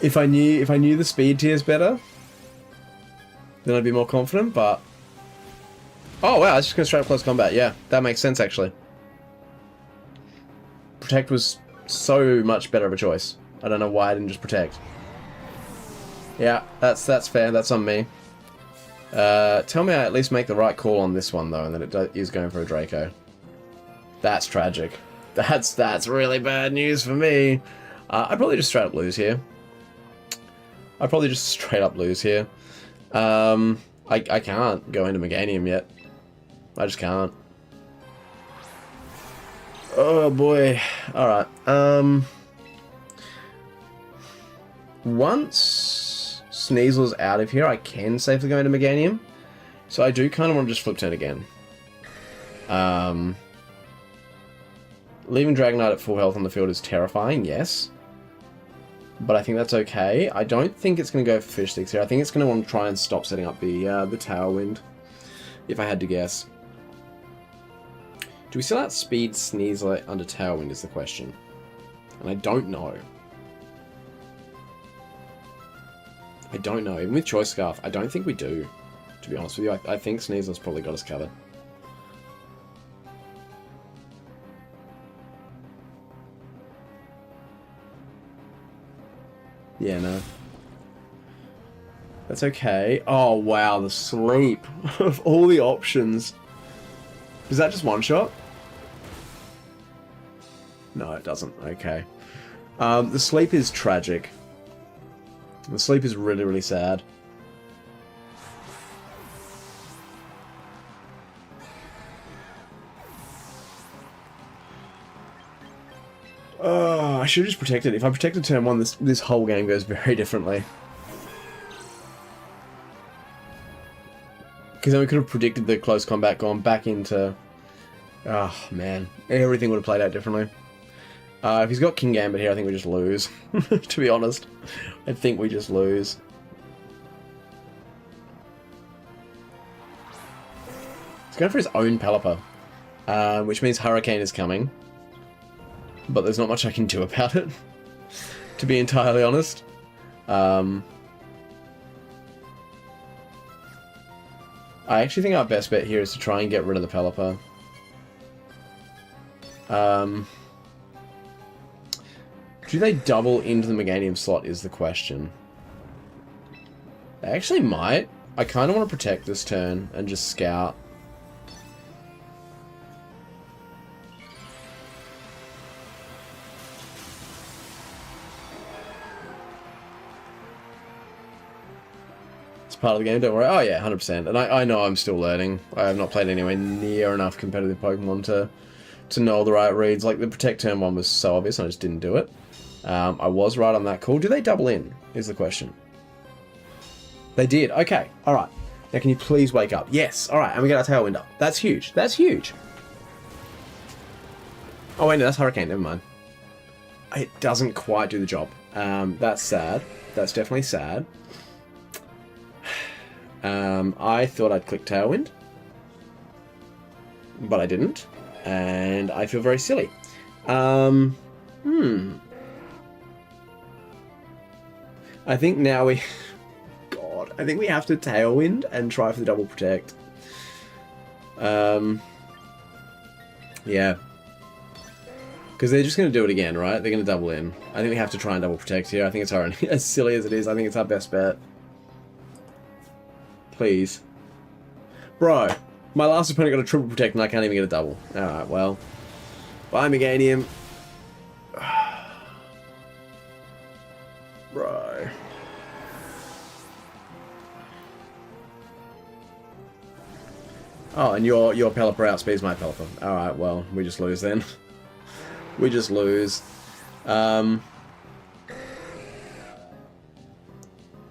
If I knew the speed tiers better, then I'd be more confident, but... Oh wow, it's just gonna straight up close combat. Yeah, that makes sense actually. Protect was so much better of a choice. I don't know why I didn't just protect. Yeah, that's fair. That's on me. Tell me I at least make the right call on this one though, and that it is going for a Draco. That's tragic. That's really bad news for me. I'd probably just straight up lose here. I can't go into Meganium yet. I just can't. Oh boy. Alright. Once Sneasel's out of here, I can safely go into Meganium. So I do kind of want to just flip turn again. Leaving Dragonite at full health on the field is terrifying, yes. But I think that's okay. I don't think it's going to go for Fish Sticks here. I think it's going to want to try and stop setting up the Tailwind, if I had to guess. Do we still outspeed Sneasler under Tailwind is the question. And I don't know. Even with Choice Scarf, I don't think we do, to be honest with you. I think Sneasler's probably got us covered. Yeah, no. That's okay. Oh, wow, the sleep of all the options. Is that just one shot? No, it doesn't. Okay. The sleep is tragic. The sleep is really, really sad. Oh, I should have just protected. If I protected turn one, this whole game goes very differently. Because then we could have predicted the close combat, gone back into... Oh, man. Everything would have played out differently. If he's got King Gambit here, I think we just lose. To be honest. I think we just lose. He's going for his own Pelipper. Which means Hurricane is coming. But there's not much I can do about it, to be entirely honest. I actually think our best bet here is to try and get rid of the Pelipper. Do they double into the Meganium slot is the question. They actually might. I kind of want to protect this turn and just scout. Part of the game, don't worry. Oh yeah, 100%. And I know I'm still learning. I have not played anywhere near enough competitive Pokemon to know the right reads. Like, the Protect turn one was so obvious and I just didn't do it. I was right on that call. Do they double in, is the question. They did. Okay. Alright. Now can you please wake up? Yes. Alright, and we get our Tailwind up. That's huge. That's huge. Oh wait, no, that's Hurricane. Never mind. It doesn't quite do the job. That's sad. That's definitely sad. I thought I'd click Tailwind, but I didn't, and I feel very silly. I think now we... God, I think we have to Tailwind and try for the double protect. Yeah. Because they're just going to do it again, right? They're going to double in. I think we have to try and double protect here. I think it's our only, as silly as it is, I think it's our best bet. Please. Bro, my last opponent got a triple protect and I can't even get a double. Alright, well. Bye, Meganium. Bro. Oh, and your Pelipper outspeeds my Pelipper. Alright, well, we just lose then. We just lose. Their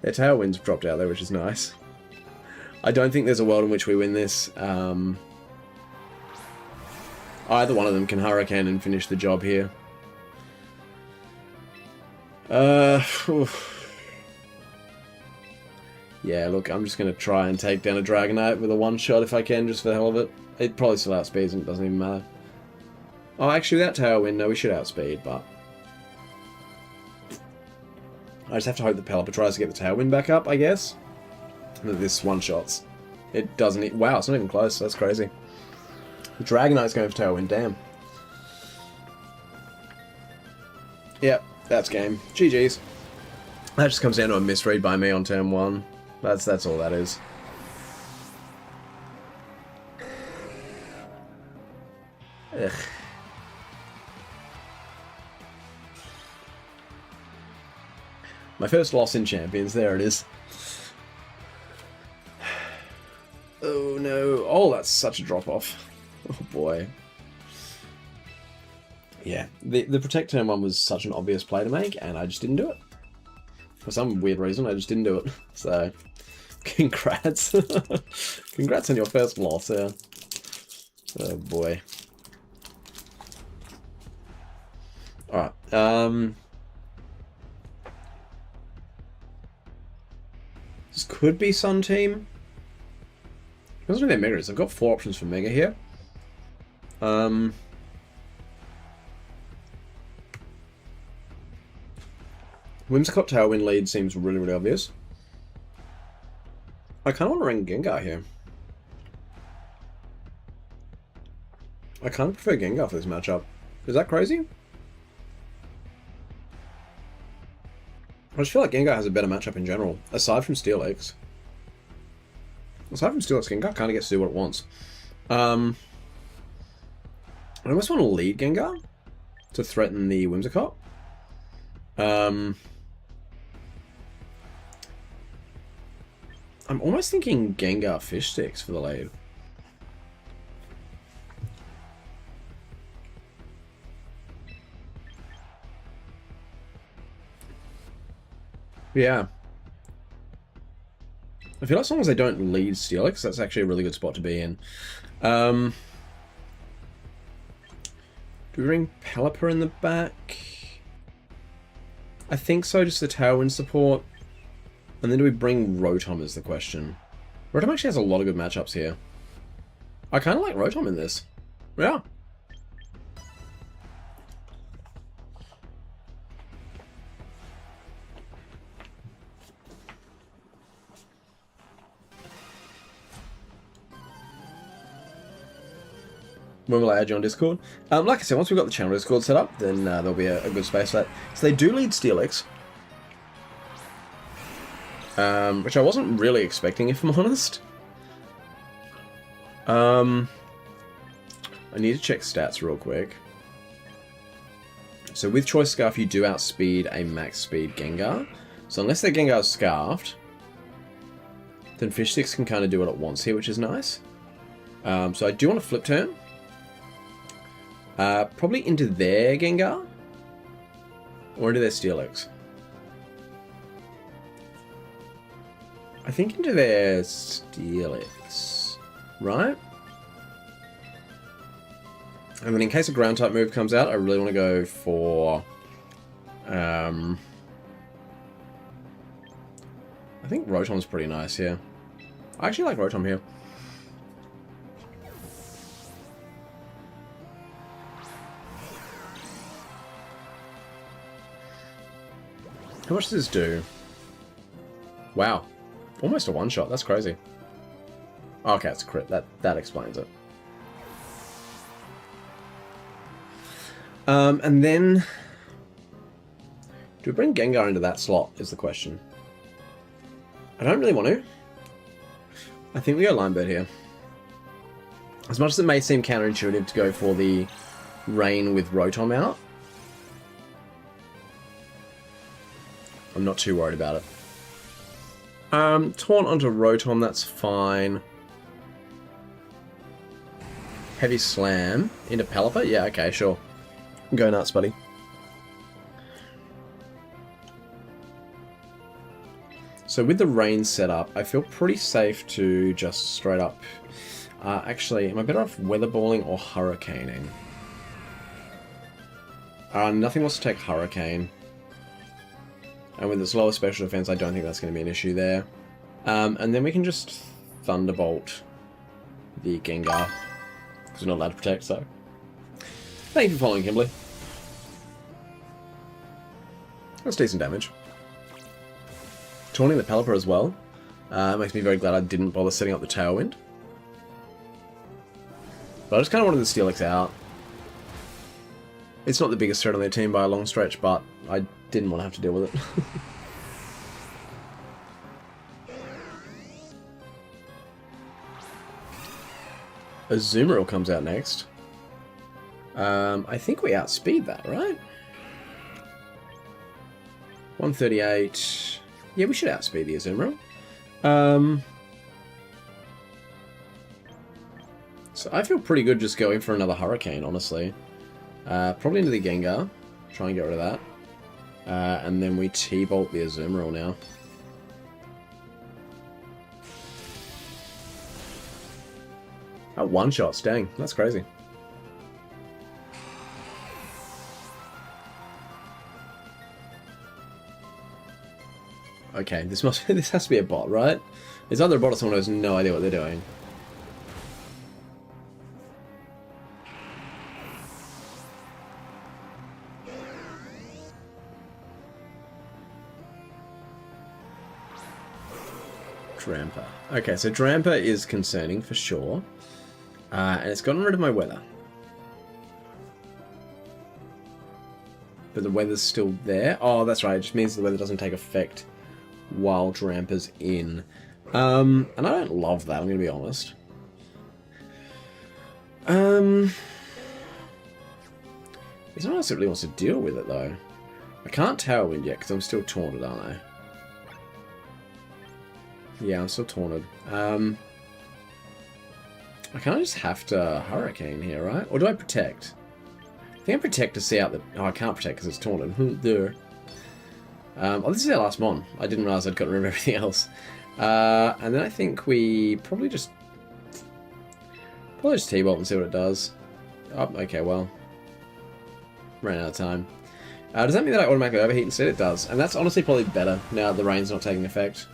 Tailwind's dropped out there, which is nice. I don't think there's a world in which we win this. Either one of them can Hurricane and finish the job here. Yeah, look, I'm just going to try and take down a Dragonite with a one-shot if I can, just for the hell of it. It probably still outspeeds and it doesn't even matter. Oh, actually, without Tailwind, no, we should outspeed, but... I just have to hope the Pelipper tries to get the Tailwind back up, I guess. And that this one-shots. It doesn't... Wow, it's not even close. That's crazy. The Dragonite's going for Tailwind, damn. Yep, that's game. GG's. That just comes down to a misread by me on turn 1. That's all that is. Ugh. My first loss in Champions, there it is. Oh no. Oh, that's such a drop-off. Oh boy. Yeah, the Protect turn 1 was such an obvious play to make, and I just didn't do it. For some weird reason, I just didn't do it. So, congrats. Congrats on your first loss, yeah. Oh boy. Alright, this could be Sun Team. Depends on their Mega is. I've got 4 options for Mega here. Whimsicott Tailwind lead seems really, really obvious. I kind of want to ring Gengar here. I kind of prefer Gengar for this matchup. Is that crazy? I just feel like Gengar has a better matchup in general, aside from Steelix. Aside from Steelix, Gengar kind of gets to do what it wants. I almost want to lead Gengar to threaten the Whimsicott. I'm almost thinking Gengar Fish Sticks for the lead. Yeah. I feel like as long as they don't lead Steelix, that's actually a really good spot to be in. Do we ring Pelipper in the back? I think so, just the Tailwind support. And then do we bring Rotom is the question. Rotom actually has a lot of good matchups here. I kind of like Rotom in this. Yeah. When will I add you on Discord? Like I said, once we've got the channel Discord set up, then there'll be a good space for that. So they do lead Steelix. Which I wasn't really expecting, if I'm honest. I need to check stats real quick. So with Choice Scarf, you do outspeed a max speed Gengar. So unless their Gengar is Scarfed, then Fish Sticks can kind of do what it wants here, which is nice. So I do want to flip turn. Probably into their Gengar. Or into their Steelix. I think into their Steelix. Right? And then in case a ground type move comes out, I really want to go for... I think Rotom's pretty nice here. I actually like Rotom here. How much does this do? Wow. Almost a one-shot. That's crazy. Okay, it's a crit. That explains it. And then... do we bring Gengar into that slot, is the question. I don't really want to. I think we go Line Bird here. As much as it may seem counterintuitive to go for the Rain with Rotom out, I'm not too worried about it. Taunt onto Rotom, that's fine. Heavy Slam into Pelipper? Yeah, okay, sure. Go nuts, buddy. So with the Rain setup, I feel pretty safe to just straight up... actually, am I better off Weather Balling or Hurricaning? Nothing wants to take Hurricane. And with its lower special defense, I don't think that's going to be an issue there. And then we can just Thunderbolt the Gengar. Because we're not allowed to protect, so... thank you for following, Kimberly. That's decent damage. Taunting the Pelipper as well. Makes me very glad I didn't bother setting up the Tailwind. But I just kind of wanted the Steelix out. It's not the biggest threat on their team by a long stretch, but I didn't want to have to deal with it. Azumarill comes out next. I think we outspeed that, right? 138. Yeah, we should outspeed the Azumarill. So I feel pretty good just going for another Hurricane, honestly. Probably into the Gengar. Try and get rid of that. And then we T-Bolt the Azumarill now. Oh, one shots, dang, that's crazy. Okay, this has to be a bot, right? It's either a bot or someone who has no idea what they're doing. Drampa. Okay, so Drampa is concerning for sure. And it's gotten rid of my weather. But the weather's still there. Oh, that's right. It just means the weather doesn't take effect while Drampa's in. And I don't love that, I'm going to be honest. It's not else it really wants to deal with it, though. I can't Tailwind yet, because I'm still taunted, aren't I? Yeah, I'm still taunted. I kind of just have to Hurricane here, right? Or do I Protect? I think I Protect to see out the... oh, I can't Protect because it's taunted. Oh, this is our last Mon. I didn't realize I'd gotten rid of everything else. And then I think we probably just T-Bolt and see what it does. Oh, okay, well. Ran out of time. Does that mean that I automatically overheat instead? It does. And that's honestly probably better now that the rain's not taking effect.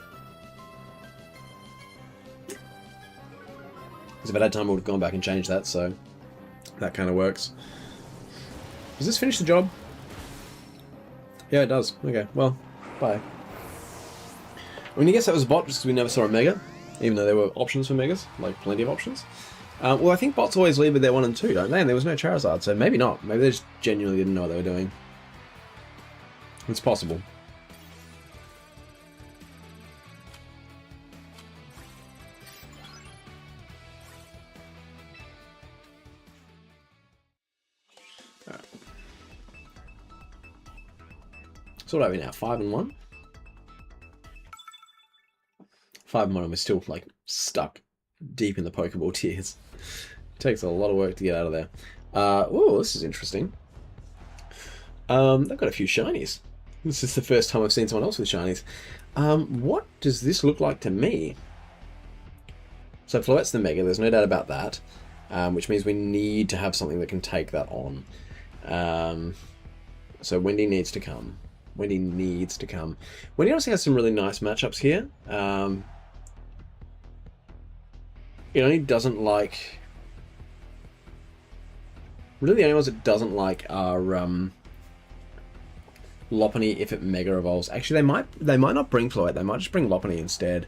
Because if I'd had time, I would have gone back and changed that, so that kind of works. Does this finish the job? Yeah, it does. Okay, well, bye. I mean, I guess that was a bot just because we never saw a Mega, even though there were options for Megas, like plenty of options. Well, I think bots always lead with their 1 and 2, don't they? And there was no Charizard, so maybe not. Maybe they just genuinely didn't know what they were doing. It's possible. So what are we now? 5 and 1? 5 and 1, and we're still like stuck deep in the Pokeball tears. It takes a lot of work to get out of there. Oh, this is interesting. They've got a few shinies. This is the first time I've seen someone else with shinies. What does this look like to me? So Floette's the Mega, there's no doubt about that. Which means we need to have something that can take that on. So Wendy needs to come. Wendy needs to come. Wendy honestly has some really nice matchups here. It only doesn't like... really the only ones it doesn't like are Lopunny if it Mega Evolves. Actually, they might not bring Floette, they might just bring Lopunny instead.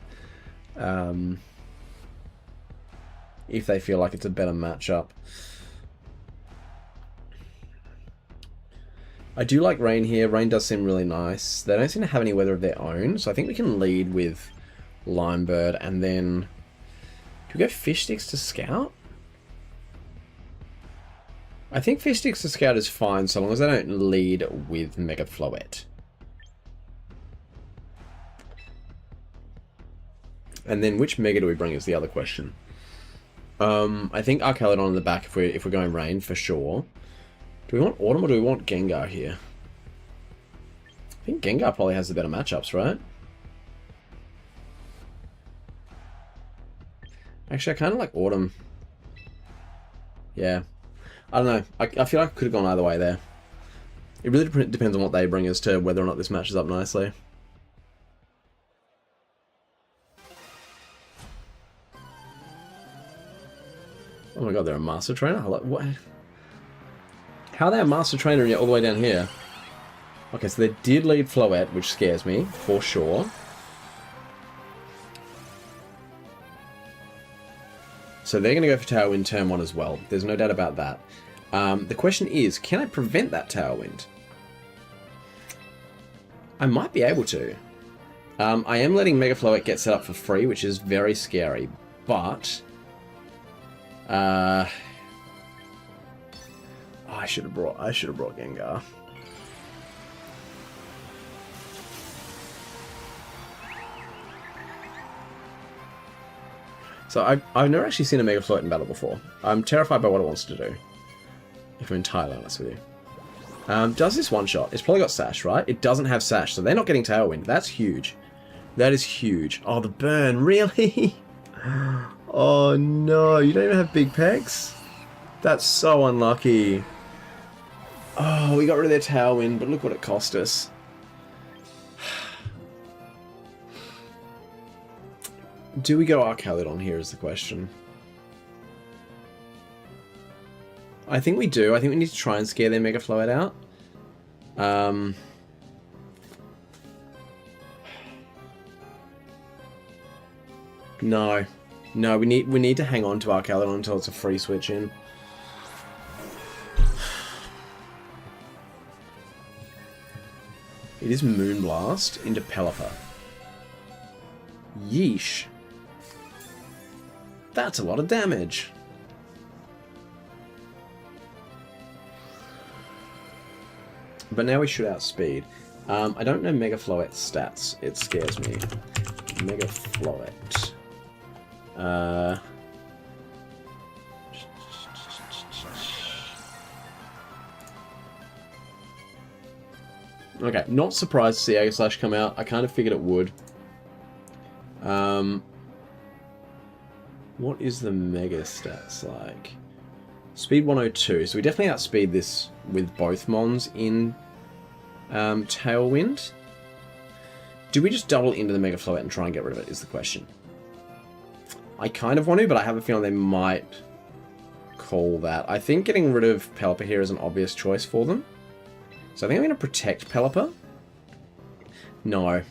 If they feel like it's a better matchup. I do like Rain here. Rain does seem really nice. They don't seem to have any weather of their own, so I think we can lead with Limebird, and then... Do we go Fish Sticks to Scout? I think Fish Sticks to Scout is fine, so long as they don't lead with Mega Floette. And then which Mega do we bring is the other question. I think Archaludon in the back if we're going Rain, for sure. Do we want Autumn or do we want Gengar here? I think Gengar probably has the better matchups, right? Actually, I kind of like Autumn. Yeah. I don't know. I feel like I could have gone either way there. It really depends on what they bring as to whether or not this matches up nicely. Oh my god, they're a Master Trainer? What? How are they a Master Trainer and yet all the way down here? Okay, so they did lead Floette, which scares me, for sure. So they're going to go for Tailwind turn 1 as well. There's no doubt about that. The question is, can I prevent that Tailwind? I might be able to. I am letting Mega Floette get set up for free, which is very scary, but... I should have brought Gengar. So I've never actually seen a Mega Floette in battle before. I'm terrified by what it wants to do, if I'm entirely honest with you. Does this one-shot? It's probably got Sash, right? It doesn't have Sash, so they're not getting Tailwind. That's huge. That is huge. Oh, the burn, really? Oh no, you don't even have big pegs? That's so unlucky. Oh, we got rid of their Tailwind, but look what it cost us. Do we go Archaludon here is the question. I think we do. I think we need to try and scare their Mega Floette out. No. No, we need to hang on to Archaludon until it's a free switch in. It is Moonblast into Pelipper. Yeesh. That's a lot of damage. But now we should outspeed. I don't know Mega Floette's stats. It scares me. Mega Floette. Okay, not surprised to see Aegislash come out. I kind of figured it would. What is the Mega stats like? Speed 102. So we definitely outspeed this with both Mons in Tailwind. Do we just double into the Mega Floette and try and get rid of it is the question. I kind of want to, but I have a feeling they might call that. I think getting rid of Pelipper here is an obvious choice for them. So I think I'm going to protect Pelipper. No.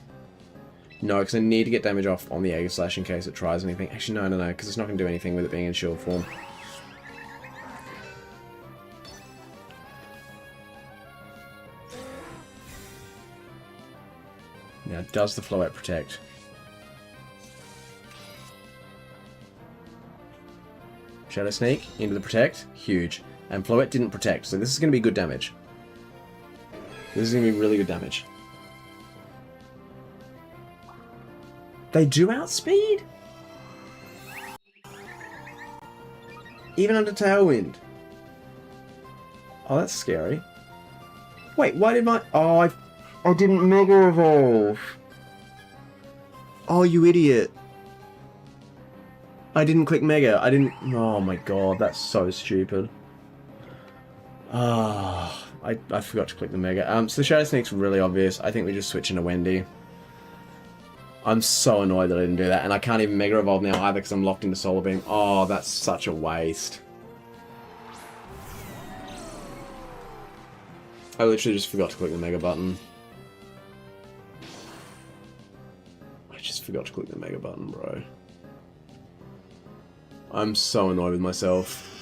No, because I need to get damage off on the Aegislash in case it tries anything. Actually, no, because it's not going to do anything with it being in shield form. Now, does the Floette protect? Shadow Sneak into the protect. Huge. And Floette didn't protect, so this is going to be good damage. This is going to be really good damage. They do outspeed? Even under Tailwind? Oh, that's scary. Wait, why did my... Oh, I didn't Mega Evolve. Oh, you idiot. I didn't click Mega. I didn't... Oh my god, that's so stupid. Ah, I forgot to click the Mega. So the Shadow Sneak's really obvious. I think we just switch into Wendy. I'm so annoyed that I didn't do that, and I can't even Mega Evolve now either because I'm locked into Solar Beam. Oh, that's such a waste. I literally just forgot to click the Mega button. I just forgot to click the Mega button, bro. I'm so annoyed with myself.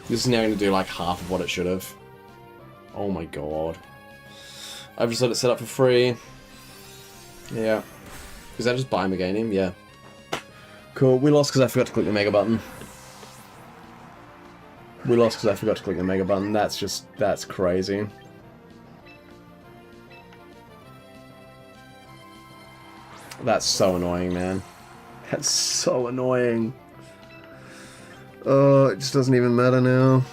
This is now going to do like half of what it should have. Oh my god. I've just let it set up for free. Yeah. Is that just buy Meganium? Yeah. Cool. We lost because I forgot to click the Mega button. We lost because I forgot to click the Mega button. That's crazy. That's so annoying, man. That's so annoying. Oh, it just doesn't even matter now.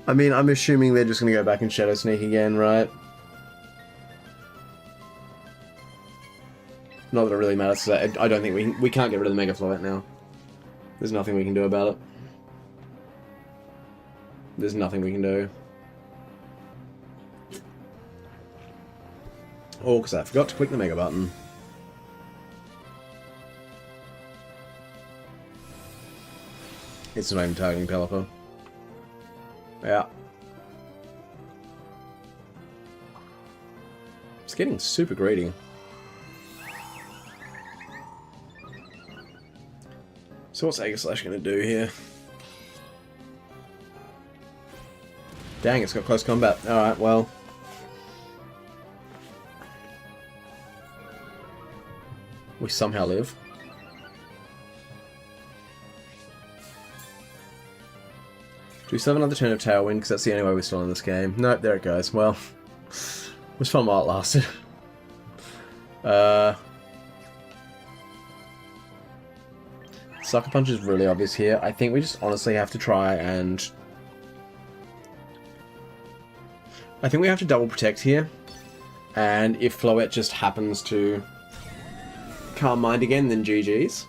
I mean, I'm assuming they're just going to go back and Shadow Sneak again, right? Not that it really matters, because I don't think we can't get rid of the Mega Float now. There's nothing we can do about it. There's nothing we can do. Oh, because I forgot to click the Mega button. It's not even targeting Pelipper. Yeah. It's getting super greedy. So what's Aegislash going to do here? Dang, it's got close combat. Alright, well. We somehow live. Do we still have another turn of Tailwind? Because that's the only way we're still in this game. Nope, there it goes. Well, it was fun while it lasted. Sucker Punch is really obvious here. I think we just honestly have to try and... I think we have to double protect here. And if Floette just happens to Calm Mind again, then GG's.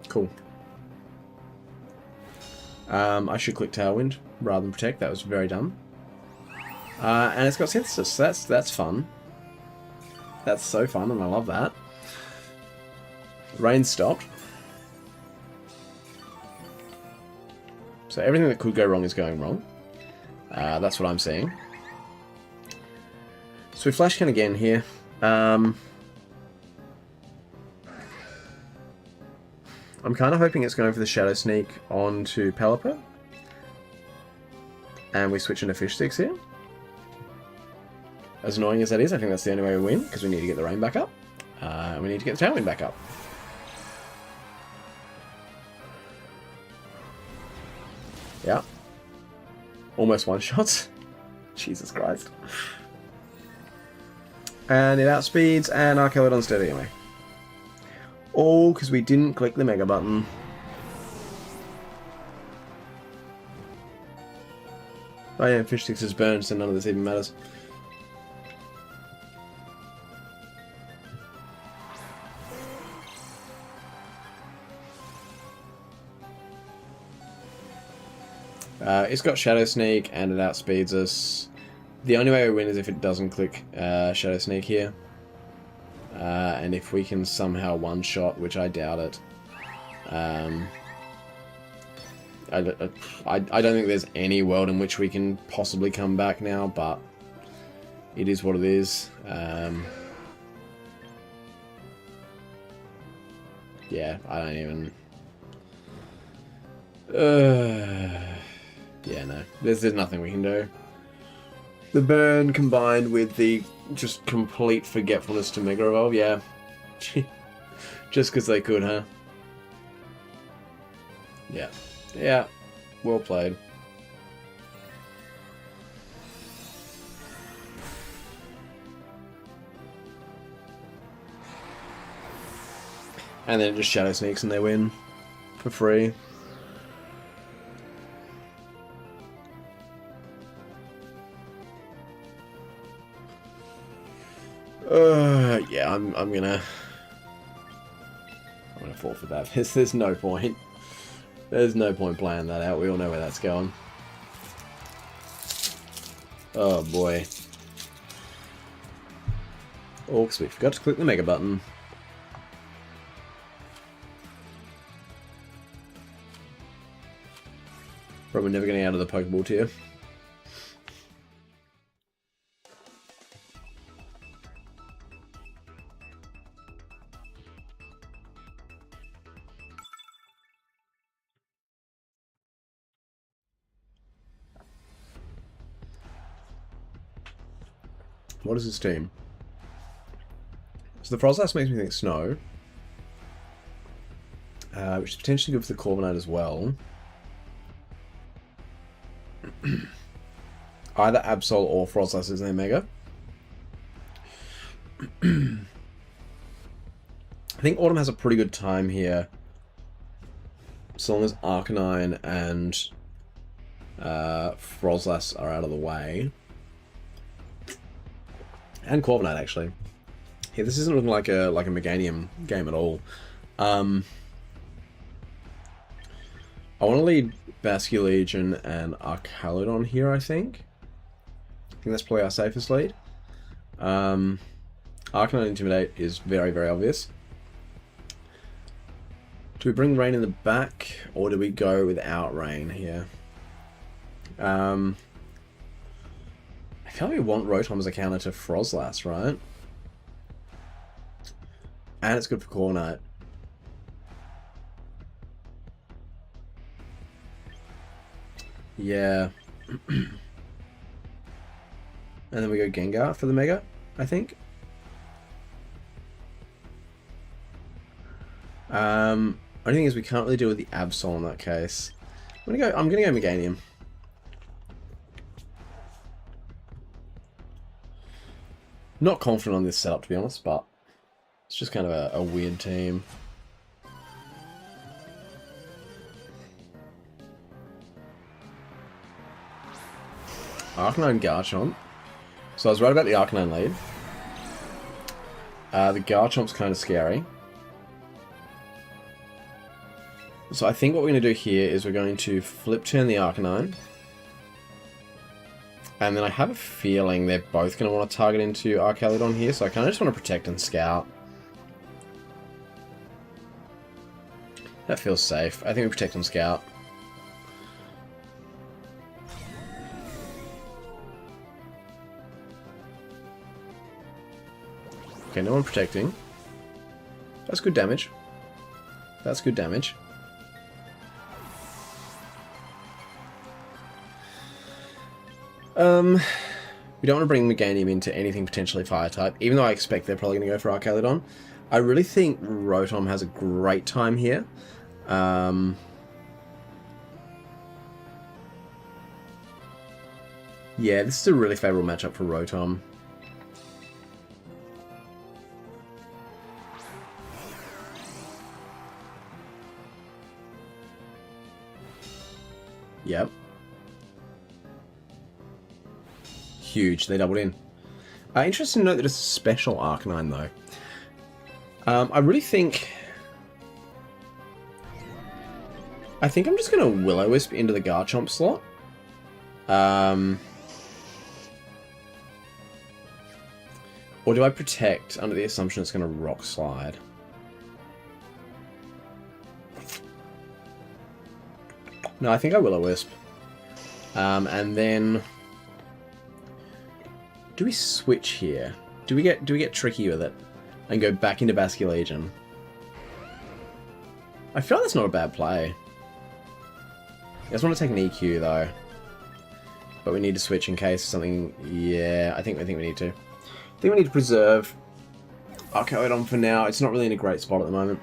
Cool. I should click Tailwind rather than Protect. That was very dumb. And it's got Synthesis. So that's fun. That's so fun, and I love that. Rain stopped. So everything that could go wrong is going wrong. That's what I'm seeing. So we Flash Can again here. I'm kind of hoping it's going for the Shadow Sneak onto Pelipper. And we switch into Fish Sticks here. As annoying as that is, I think that's the only way we win, because we need to get the Rain back up. And we need to get the Tailwind back up. Yeah. Almost one-shots. Jesus Christ. And it outspeeds, and Archaeolodon's steady anyway. All because we didn't click the Mega button. Oh yeah, Fish Sticks is burned, so none of this even matters. It's got Shadow Sneak, and it outspeeds us. The only way we win is if it doesn't click Shadow Sneak here. And if we can somehow one-shot, which I doubt it. I don't think there's any world in which we can possibly come back now, but it is what it is. Yeah, I don't even... yeah, no. There's nothing we can do. The burn combined with the just complete forgetfulness to Mega Evolve, yeah. Just because they could, huh? Yeah. Yeah. Well played. And then it just Shadow Sneaks and they win. For free. Yeah, I'm gonna fall for that. There's no point. There's no point playing that out. We all know where that's going. Oh boy. Oh, because we forgot to click the Mega button. Probably never getting out of the Pokeball tier. What is his team? So the Frostlass makes me think Snow. Which is potentially good for the Corviknight as well. Either Absol or Frostlass is their Mega. I think Autumn has a pretty good time here. So long as Arcanine and Frostlass are out of the way. And Corviknight, actually. Yeah, this isn't looking like a Meganium game at all. I want to lead Basculegion and Archaludon here, I think. I think that's probably our safest lead. Arcanine Intimidate is very, very obvious. Do we bring Rain in the back, or do we go without Rain here? I feel like we want Rotom as a counter to Frostlass, right? And it's good for Corviknight. Yeah. And then we go Gengar for the Mega, I think. Only thing is we can't really deal with the Absol in that case. I'm gonna go Meganium. Not confident on this setup, to be honest, but it's just kind of a weird team. Arcanine Garchomp. So I was right about the Arcanine lead. The Garchomp's kind of scary. So I think what we're going to do here is we're going to flip turn the Arcanine. And then I have a feeling they're both going to want to target into Archaludon here, so I kind of just want to protect and scout. That feels safe. I think we protect and scout. Okay, no one protecting. That's good damage. That's good damage. We don't want to bring Meganium into anything potentially Fire-type, even though I expect they're probably going to go for Archaludon. I really think Rotom has a great time here. Yeah, this is a really favourable matchup for Rotom. Yep. Huge. They doubled in. Interesting to note that it's a special Arcanine, though. I really think... I think I'm just going to Will-O-Wisp into the Garchomp slot. Or do I protect under the assumption it's going to Rock Slide? No, I think I Will-O-Wisp. And then... Do we switch here? Do we get tricky with it? And go back into Basculegion? I feel like that's not a bad play. I just want to take an EQ though. But we need to switch in case something... Yeah, I think we need to. I think we need to preserve Archaludon for now. It's not really in a great spot at the moment.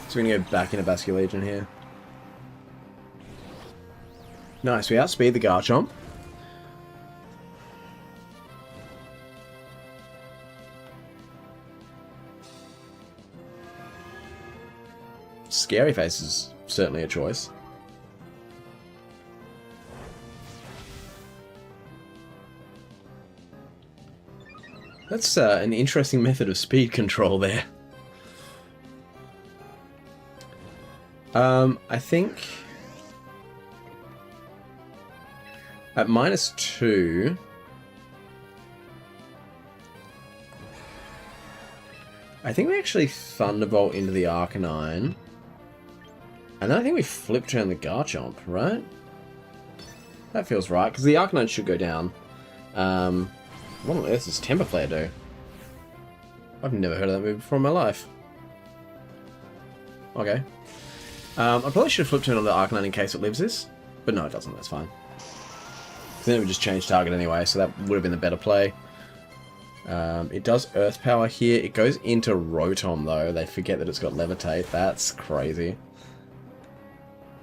So we're going to go back into Basculegion here. Nice, we outspeed the Garchomp. Scary Face is certainly a choice. That's an interesting method of speed control there. I think... At -2... I think we actually Thunderbolt into the Arcanine. And then I think we flip turn the Garchomp, right? That feels right, because the Arcanine should go down. What on earth does Temper Flare do? I've never heard of that move before in my life. Okay. I probably should have flipped turn on the Arcanine in case it lives this. But no, it doesn't, that's fine. Then it would just change target anyway, so that would have been the better play. It does Earth Power here. It goes into Rotom, though. They forget that it's got Levitate. That's crazy.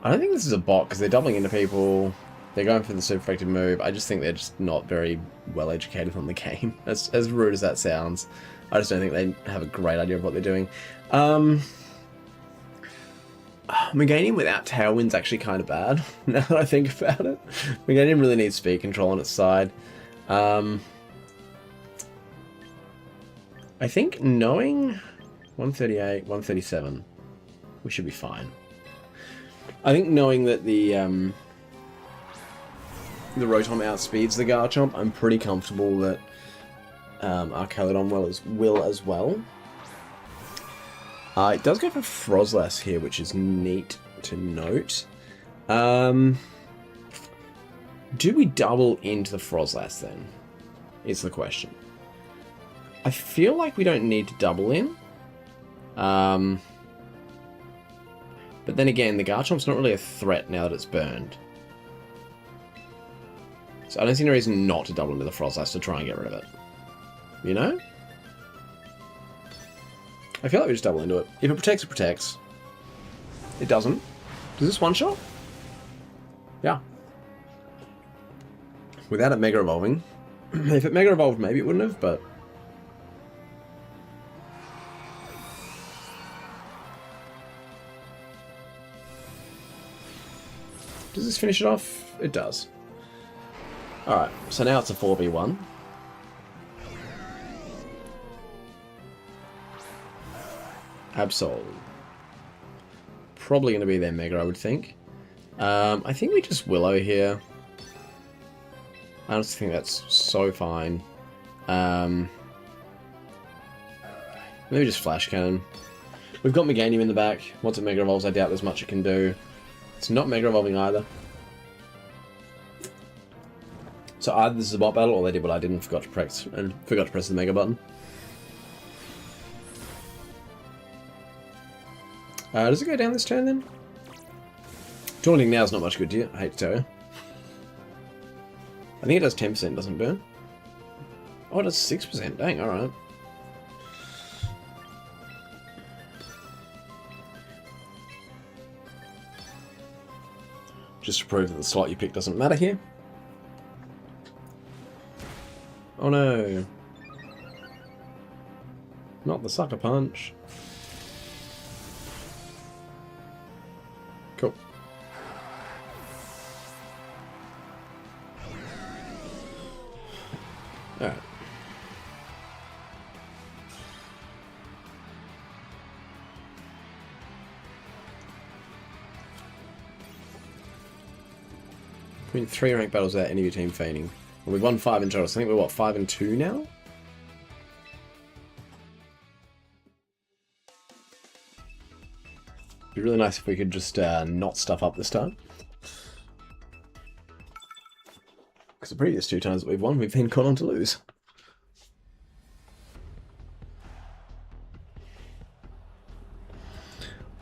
I don't think this is a bot, because they're doubling into people. They're going for the super effective move. I just think they're just not very well educated on the game. As rude as that sounds. I just don't think they have a great idea of what they're doing. Meganium without Tailwind's actually kind of bad, now that I think about it. Meganium really needs speed control on its side. I think knowing 138, 137, we should be fine. I think knowing that the Rotom outspeeds the Garchomp, I'm pretty comfortable that Archaludon will as well. It does go for Frozlass here, which is neat to note. Do we double into the Frozlass then? Is the question. I feel like we don't need to double in. But then again, the Garchomp's not really a threat now that it's burned. So I don't see any reason not to double into the Frozlass to try and get rid of it. You know? I feel like we just double into it. If it protects, it protects. It doesn't. Does this one-shot? Yeah. Without it Mega Evolving. If it Mega Evolved, maybe it wouldn't have, but... Does this finish it off? It does. Alright, so now it's a 4v1. Absol. Probably going to be their Mega, I would think. I think we just Willow here. I honestly think that's so fine. Maybe just Flash Cannon. We've got Meganium in the back. Once it Mega Evolves, I doubt there's much it can do. It's not Mega Evolving either. So either this is a bot battle, or they did what I did and forgot to press the Mega button. Does it go down this turn then? Taunting now is not much good to you, I hate to tell you. I think it does 10%, doesn't it, burn? Oh, it does 6%, dang, alright. Just to prove that the slot you pick doesn't matter here. Oh no. Not the Sucker Punch. Cool. Alright. Win 3 ranked battles without any of your team feigning. Well, we've won 5 in total, so I think we're what, 5-2 now? It'd be really nice if we could just not stuff up this time. Because the previous 2 times that we've won, we've been caught on to lose.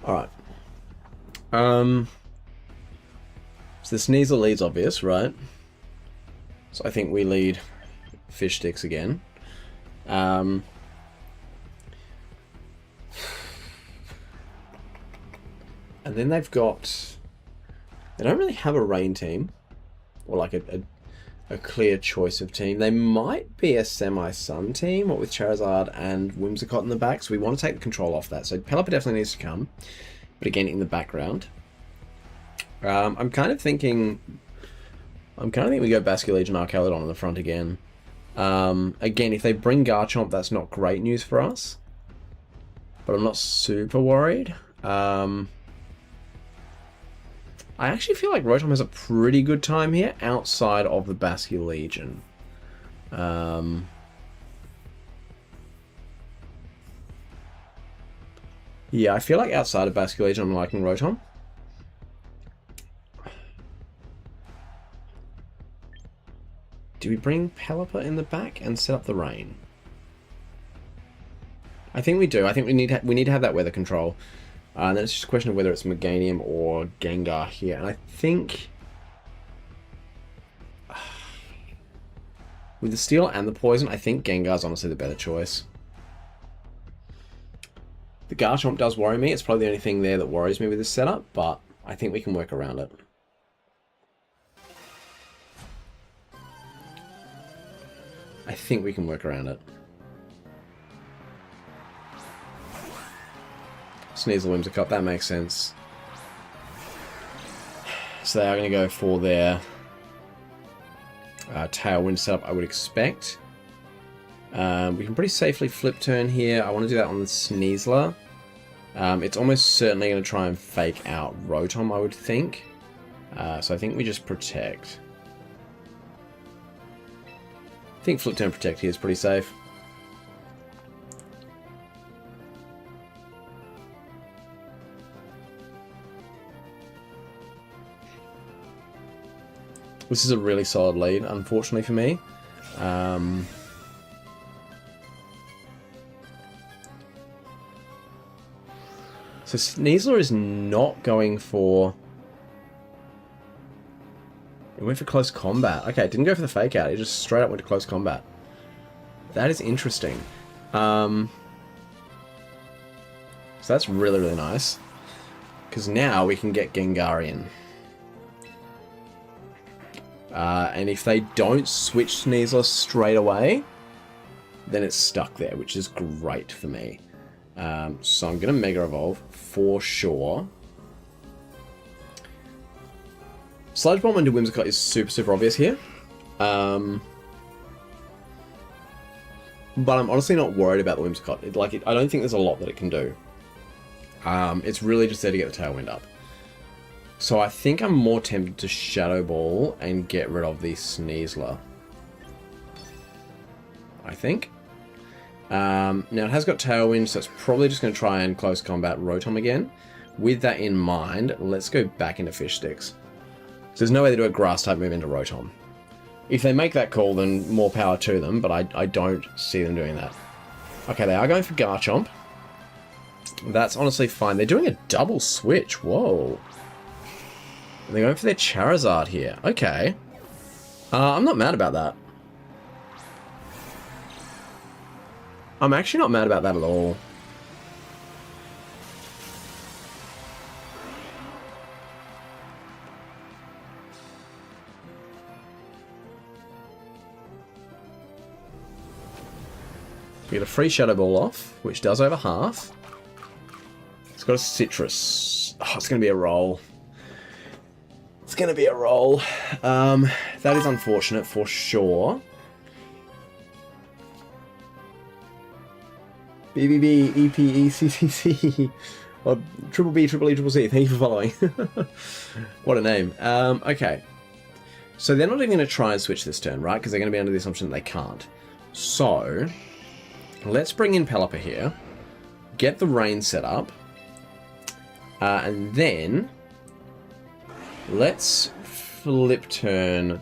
Alright. So the Sneasel lead's obvious, right? So I think we lead Fish Sticks again. And then they've got... They don't really have a rain team. Or like a clear choice of team. They might be a semi-sun team, what with Charizard and Whimsicott in the back. So we want to take the control off that. So Pelipper definitely needs to come. But again, in the background. I'm kind of thinking we go Basculegion and Archaludon on the front again. Again, if they bring Garchomp, that's not great news for us. But I'm not super worried. I actually feel like Rotom has a pretty good time here outside of the Basculegion. Yeah, I feel like outside of Basculegion, I'm liking Rotom. Do we bring Pelipper in the back and set up the rain? I think we do. I think we need to have that weather control. And then it's just a question of whether it's Meganium or Gengar here. And I think... With the steel and the poison, I think Gengar's honestly the better choice. The Garchomp does worry me. It's probably the only thing there that worries me with this setup, but I think we can work around it. I think we can work around it. Sneasel Whimsicott, that makes sense. So they are going to go for their Tailwind setup, I would expect. We can pretty safely flip turn here. I want to do that on the Sneasler. It's almost certainly going to try and fake out Rotom, I would think. So I think we just protect. I think flip turn protect here is pretty safe. This is a really solid lead, unfortunately for me. So Sneasler is not going for... It went for close combat. Okay, it didn't go for the fake out. It just straight up went to close combat. That is interesting. So that's really, really nice. Because now we can get Gengar in. And if they don't switch Sneasler straight away, then it's stuck there, which is great for me. So I'm going to Mega Evolve for sure. Sludge Bomb into Whimsicott is super, super obvious here. But I'm honestly not worried about the Whimsicott. I don't think there's a lot that it can do. It's really just there to get the Tailwind up. So I think I'm more tempted to Shadow Ball and get rid of the Sneasler. I think. Now it has got Tailwind, so it's probably just going to try and close combat Rotom again. With that in mind, let's go back into Fish Sticks. So there's no way they do a Grass type move into Rotom. If they make that call, then more power to them, but I don't see them doing that. Okay, they are going for Garchomp. That's honestly fine. They're doing a double switch. Whoa. They're going for their Charizard here. Okay. I'm not mad about that. I'm actually not mad about that at all. We get a free Shadow Ball off, which does over half. It's got a Citrus. Oh, it's going to be a roll. It's going to be a roll. That is unfortunate for sure. BBB, EP, ECCC, or Triple B, Triple E, Triple C. Thank you for following. What a name. Okay. So they're not even going to try and switch this turn, right? Because they're going to be under the assumption that they can't. So, let's bring in Pelipper here. Get the rain set up. And then, let's flip turn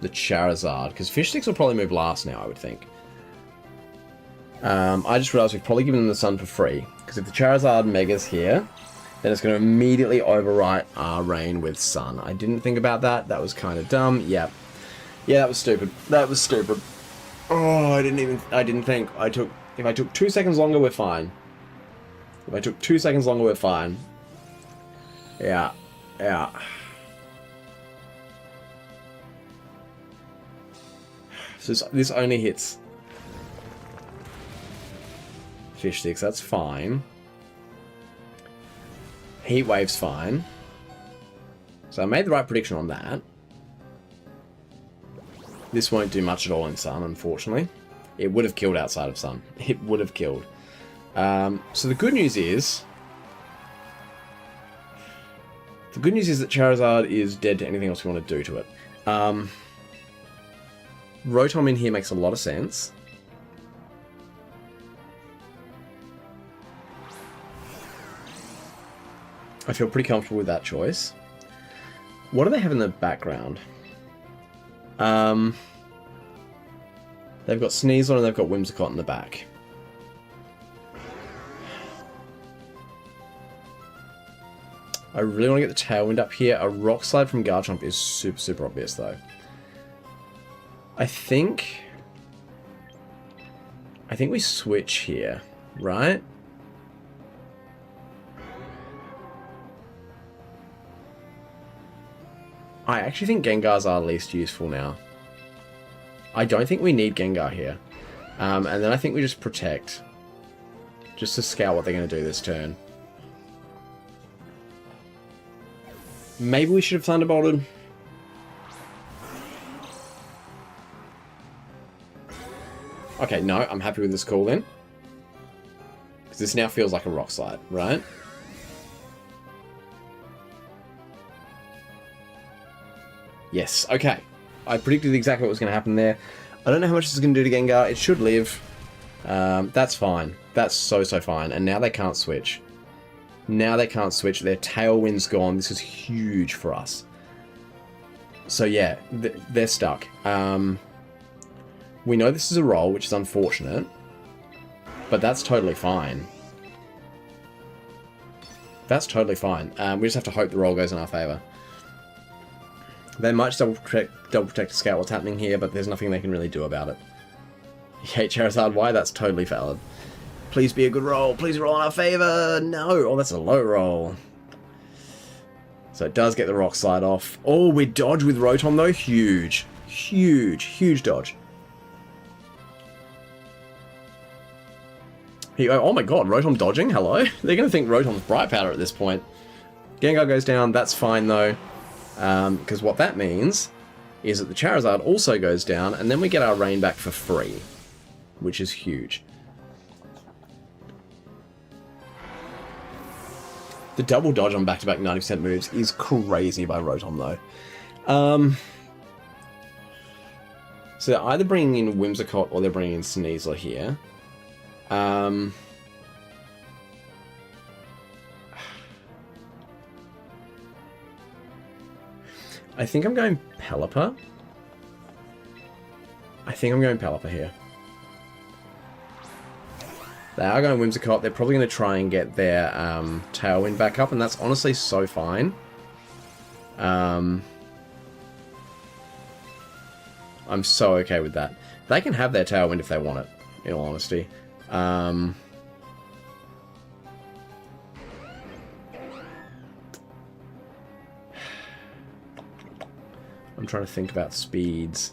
the Charizard. Because Fish Sticks will probably move last now, I would think. I just realized we've probably given them the sun for free. Because if the Charizard Mega's here, then it's going to immediately overwrite our rain with sun. I didn't think about that. That was kind of dumb. Yeah. Yeah, that was stupid. That was stupid. Oh, I didn't think. If I took 2 seconds longer, we're fine. If I took 2 seconds longer, we're fine. Yeah. Yeah. So this only hits Fish Sticks, that's fine. Heat Wave's fine. So I made the right prediction on that. This won't do much at all in Sun, unfortunately. It would have killed outside of Sun. It would have killed. So the good news is... that Charizard is dead to anything else we want to do to it. Rotom in here makes a lot of sense. I feel pretty comfortable with that choice. What do they have in the background? They've got Sneasler and they've got Whimsicott in the back. I really want to get the Tailwind up here. A Rock Slide from Garchomp is super, super obvious though. I think we switch here, right? I actually think Gengars are least useful now. I don't think we need Gengar here. And then I think we just protect. Just to scout what they're going to do this turn. Maybe we should have Thunderbolted. Okay, no, I'm happy with this call then. Because this now feels like a Rock Slide, right? Yes, okay. I predicted exactly what was going to happen there. I don't know how much this is going to do to Gengar. It should live. That's fine. That's so fine. And now they can't switch. Now they can't switch. Their Tailwind's gone. This is huge for us. So yeah, they're stuck. We know this is a roll, which is unfortunate. But that's totally fine. That's totally fine. We just have to hope the roll goes in our favour. They might just double protect to scout what's happening here, but there's nothing they can really do about it. You hate Charizard? Why? That's totally valid. Please be a good roll. Please roll in our favour. No. Oh, that's a low roll. So it does get the Rock Slide off. Oh, we dodge with Rotom though. Huge. Huge. Huge dodge. Oh my god, Rotom dodging? Hello? They're going to think Rotom's Bright Powder at this point. Gengar goes down. That's fine though. Because what that means is that the Charizard also goes down, and then we get our rain back for free, which is huge. The double dodge on back-to-back 90% moves is crazy by Rotom, though. So they're either bringing in Whimsicott or they're bringing in Sneasler here. I think I'm going Pelipper. Here. They are going Whimsicott. They're probably going to try and get their Tailwind back up, and that's honestly so fine. I'm so okay with that. They can have their Tailwind if they want it, in all honesty. I'm trying to think about speeds.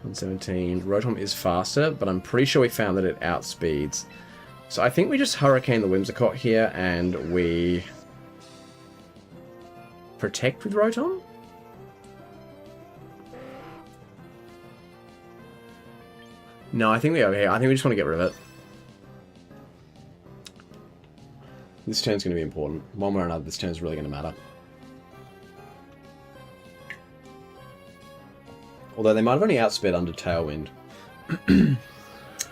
117. Rotom is faster, but I'm pretty sure we found that it outspeeds. So I think we just Hurricane the Whimsicott here, and we protect with Rotom? No, I think we over here. I think we just want to get rid of it. This turn's going to be important. One way or another, this turn's really going to matter. Although they might have only outsped under Tailwind.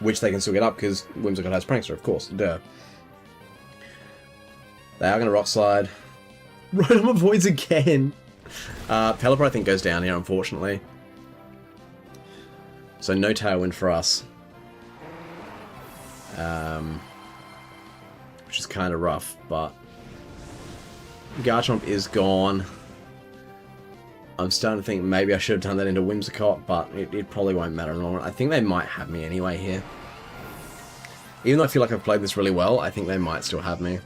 Which they can still get up because Whimsicott has Prankster, of course. Duh. They are going to Rock Slide. Rotom avoids again. Pelipper, I think, goes down here, unfortunately. So no Tailwind for us. Which is kind of rough, but Garchomp is gone. I'm starting to think maybe I should have done that into Whimsicott, but it probably won't matter in the long run. I think they might have me anyway here. Even though I feel like I've played this really well, I think they might still have me.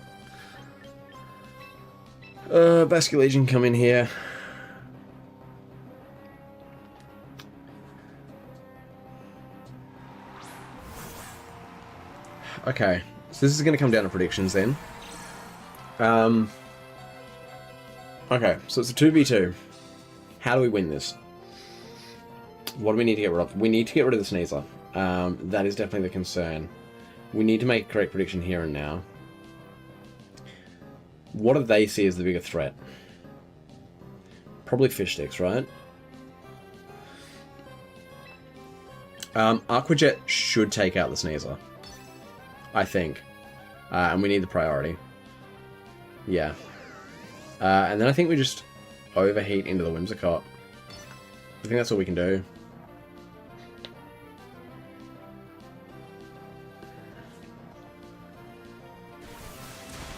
Basculegion come in here. Okay, so this is going to come down to predictions then. Okay, so it's a 2v2. How do we win this? What do we need to get rid of? We need to get rid of the Sneasler. That is definitely the concern. We need to make a correct prediction here and now. What do they see as the bigger threat? Probably Fish Sticks, right? Aqua Jet should take out the Sneasler. I think. And we need the priority. Yeah. And then I think we just overheat into the Whimsicott. I think that's all we can do.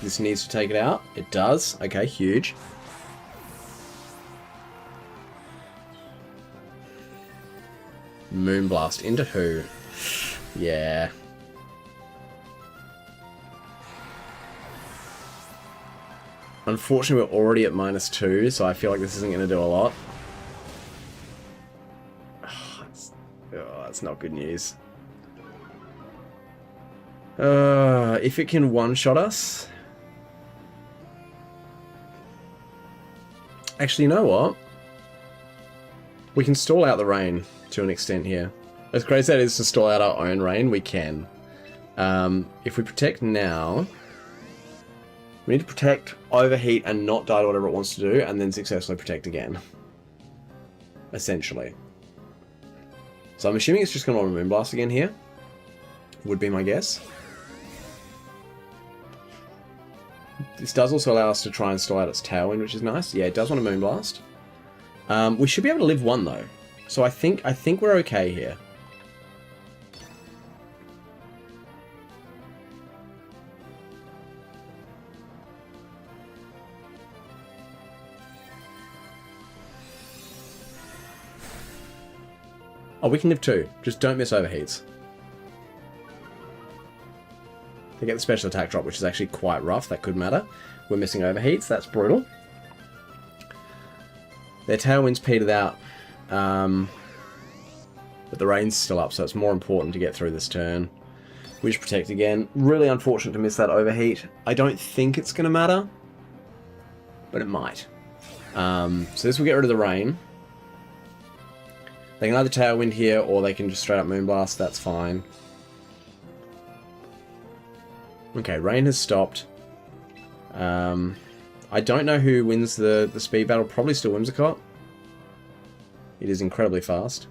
This needs to take it out. It does. Okay, huge. Moonblast. Into who? Yeah. Unfortunately, we're already at -2, so I feel like this isn't going to do a lot. Oh, that's not good news. If it can one-shot us... Actually, you know what? We can stall out the rain to an extent here. As crazy as that is to stall out our own rain, we can. If we protect now... We need to protect, overheat, and not die to whatever it wants to do, and then successfully protect again. Essentially. So I'm assuming it's just going to want to Moonblast again here. Would be my guess. This does also allow us to try and stall out its Tailwind, which is nice. Yeah, it does want to Moonblast. We should be able to live one, though. So I think we're okay here. Oh, we can live 2. Just don't miss overheats. They get the special attack drop, which is actually quite rough. That could matter. We're missing overheats. That's brutal. Their Tailwind's petered out. But the rain's still up, so it's more important to get through this turn. We just protect again. Really unfortunate to miss that overheat. I don't think it's going to matter. But it might. So this will get rid of the rain. They can either Tailwind here, or they can just straight up Moonblast. That's fine. Okay, rain has stopped. I don't know who wins the speed battle. Probably still Whimsicott. It is incredibly fast.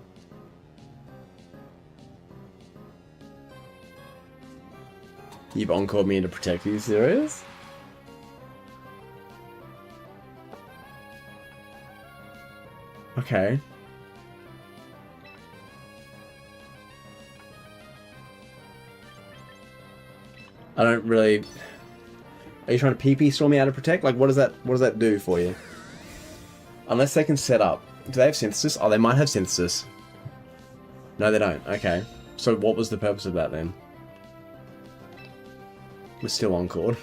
You've encored me into Protect. Are you serious? Okay. I don't really... Are you trying to PP Storm me out of Protect? Like, what does that do for you? Unless they can set up. Do they have Synthesis? Oh, they might have Synthesis. No, they don't. Okay. So what was the purpose of that then? We're still Encored.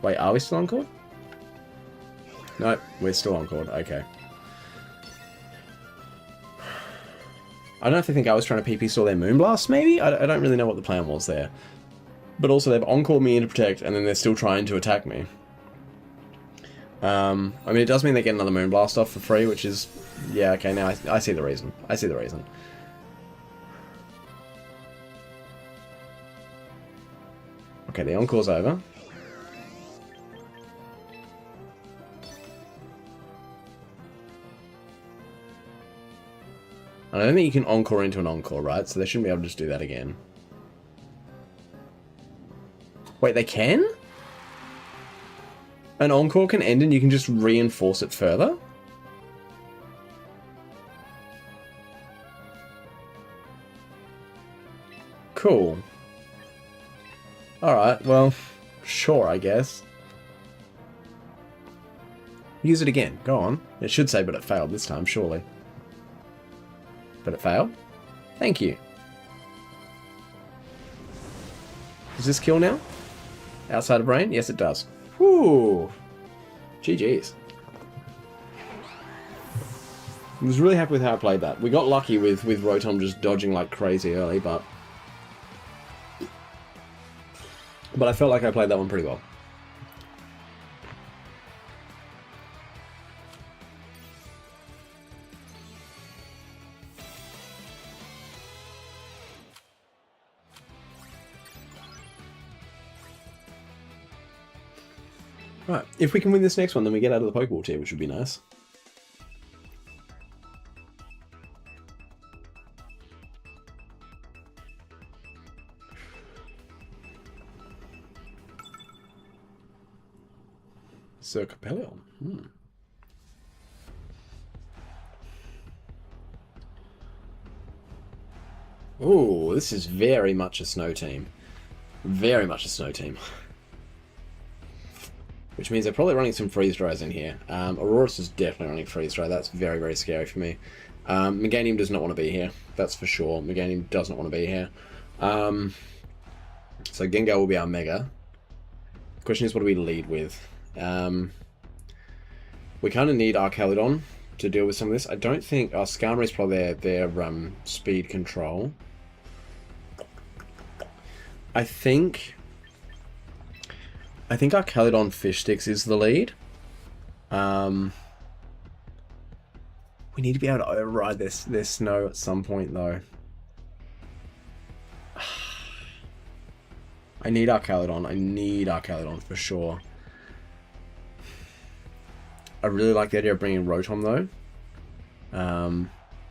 Wait, are we still Encored? No, we're still Encored. Okay. I don't know if they think I was trying to PP Storm their Moonblast, maybe? I don't really know what the plan was there. But also, they've Encored me into Protect, and then they're still trying to attack me. I mean, it does mean they get another Moonblast off for free, which is... Yeah, okay, now I see the reason. I see the reason. Okay, the Encore's over. I don't think you can Encore into an Encore, right? So they shouldn't be able to just do that again. Wait, they can? An Encore can end and you can just reinforce it further? Cool. Alright, well, sure, I guess. Use it again. Go on. It should say, but it failed this time, surely. But it failed? Thank you. Does this kill now? Outside of rain? Yes, it does. Whew. GG's. I was really happy with how I played that. We got lucky with Rotom just dodging like crazy early, but I felt like I played that one pretty well. Right, if we can win this next one, then we get out of the Pokeball tier, which would be nice. Sir Capellion. Oh, this is very much a snow team. Very much a snow team. which means they're probably running some freeze dries in here. Aurorus is definitely running freeze dry. That's very, very scary for me. Meganium does not want to be here. That's for sure. Meganium does not want to be here. So Gengar will be our Mega. The question is, what do we lead with? We kind of need Archaludon to deal with some of this. I don't think... Skarmory is probably their speed control. I think Archaludon Fish Sticks is the lead. We need to be able to override their snow at some point, though. I need Archaludon. I need Archaludon for sure. I really like the idea of bringing Rotom, though.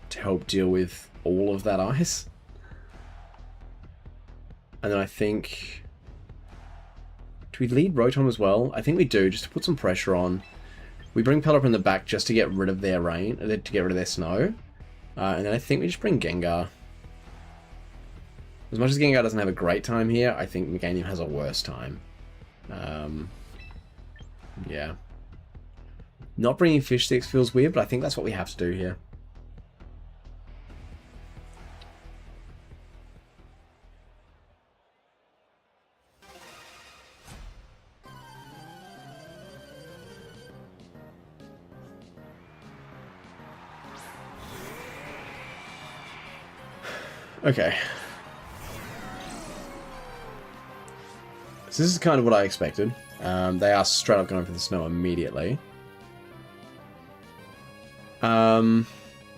To help deal with all of that ice. And then I think... Do we lead Rotom as well? I think we do, just to put some pressure on. We bring Pelipper in the back just to get rid of their rain, to get rid of their snow. And then I think we just bring Gengar. As much as Gengar doesn't have a great time here, I think Meganium has a worse time. Yeah. Not bringing Fish Sticks feels weird, but I think that's what we have to do here. Okay. So this is kind of what I expected. They are straight up going for the snow immediately.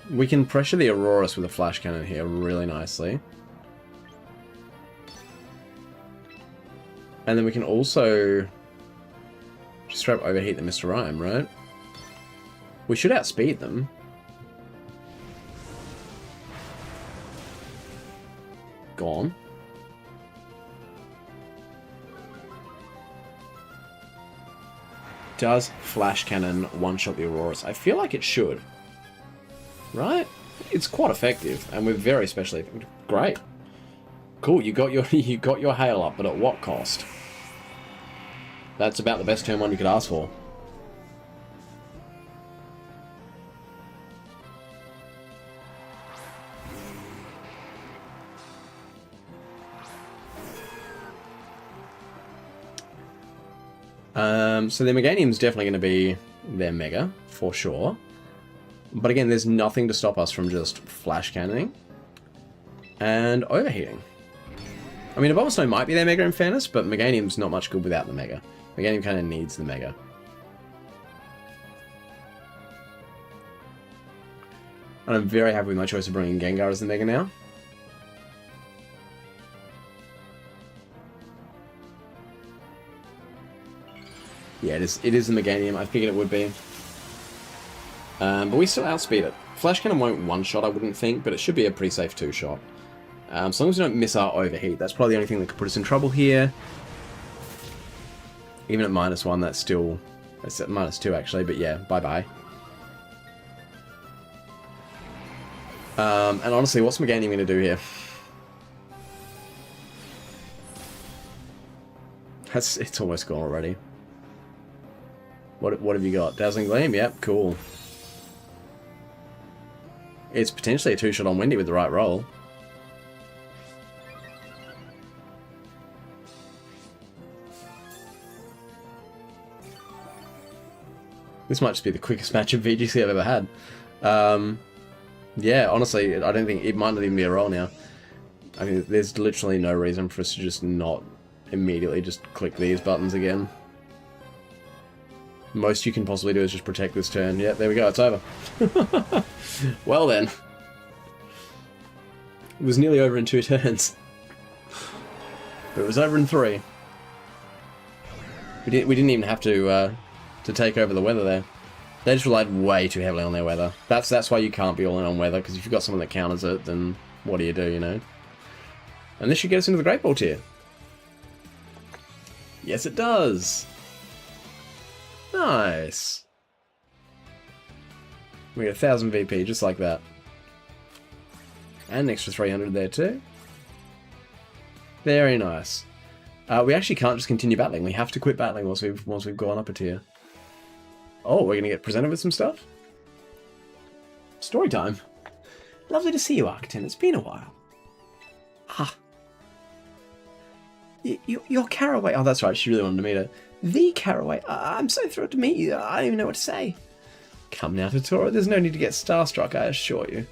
We can pressure the Aurorus with a Flash Cannon here really nicely. And then we can also just straight up overheat the Mr. Rime, right? We should outspeed them. Gone. Does Flash Cannon one-shot the Aurorus? I feel like it should. Right? It's quite effective, and we're very specially great. Cool, you got your hail up, but at what cost? That's about the best turn one you could ask for. So the Meganium's definitely going to be their Mega, for sure. But again, there's nothing to stop us from just Flash Cannoning and overheating. I mean, Bulbasaur might be their Mega in fairness, but Meganium's not much good without the Mega. Meganium kind of needs the Mega. And I'm very happy with my choice of bringing Gengar as the Mega now. Yeah, it is the Meganium. I figured it would be. But we still outspeed it. Flash Cannon won't one-shot, I wouldn't think, but it should be a pretty safe two-shot. As long as we don't miss our overheat, that's probably the only thing that could put us in trouble here. Even at -1, that's still... That's at -2, actually, but yeah, bye-bye. And honestly, what's Meganium going to do here? It's almost gone already. What have you got? Dazzling Gleam? Yep, cool. It's potentially a two-shot on Windy with the right roll. This might just be the quickest match of VGC I've ever had. Yeah, honestly, I don't think... It might not even be a roll now. I mean, there's literally no reason for us to just not immediately just click these buttons again. Most you can possibly do is just protect this turn. Yeah, there we go, it's over. Well then. It was nearly over in 2 turns. But it was over in 3. We didn't even have to take over the weather there. They just relied way too heavily on their weather. That's why you can't be all in on weather, because if you've got someone that counters it, then what do, you know? And this should get us into the Great Ball tier. Yes, it does! Nice. We get 1000 VP, just like that. And an extra 300 there too. Very nice. We actually can't just continue battling. We have to quit battling once we've gone up a tier. Oh, we're gonna get presented with some stuff? Story time. Lovely to see you, Arctin. It's been a while. Ah. You're Caraway. Oh, that's right. She really wanted to meet her. The Caraway. I'm so thrilled to meet you. I don't even know what to say. Come now, Totoro. There's no need to get starstruck, I assure you.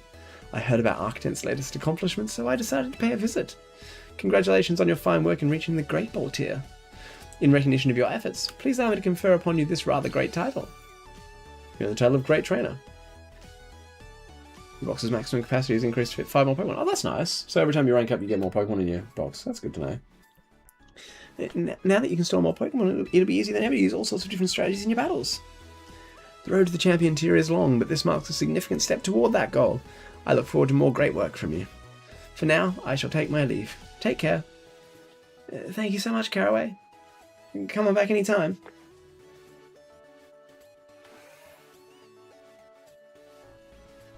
I heard about Arctin's latest accomplishments, so I decided to pay a visit. Congratulations on your fine work in reaching the Great Ball tier. In recognition of your efforts, please allow me to confer upon you this rather great title. You're the title of Great Trainer. Your box's maximum capacity is increased to fit 5 more Pokemon. Oh, that's nice. So every time you rank up, you get more Pokemon in your box. That's good to know. Now that you can store more Pokemon, it'll be easier than ever to use all sorts of different strategies in your battles. The road to the champion tier is long, but this marks a significant step toward that goal. I look forward to more great work from you. For now, I shall take my leave. Take care. Thank you so much, Caraway. Come on back anytime.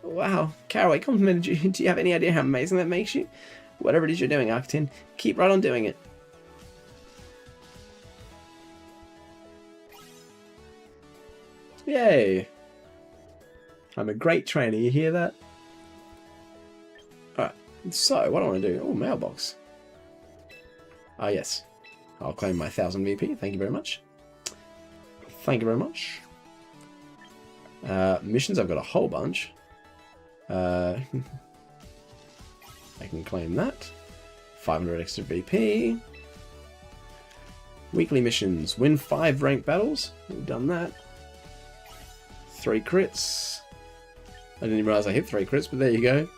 Wow, Caraway complimented you. Do you have any idea how amazing that makes you? Whatever it is you're doing, Arctin, keep right on doing it. Yay! I'm a great trainer, you hear that? Alright, so what do I want to do? Oh, mailbox. Ah, yes. I'll claim my 1000 VP, thank you very much. Thank you very much. Missions, I've got a whole bunch. I can claim that. 500 extra VP. Weekly missions. Win 5 ranked battles. We've done that. 3 crits. I didn't even realize I hit 3 crits, but there you go.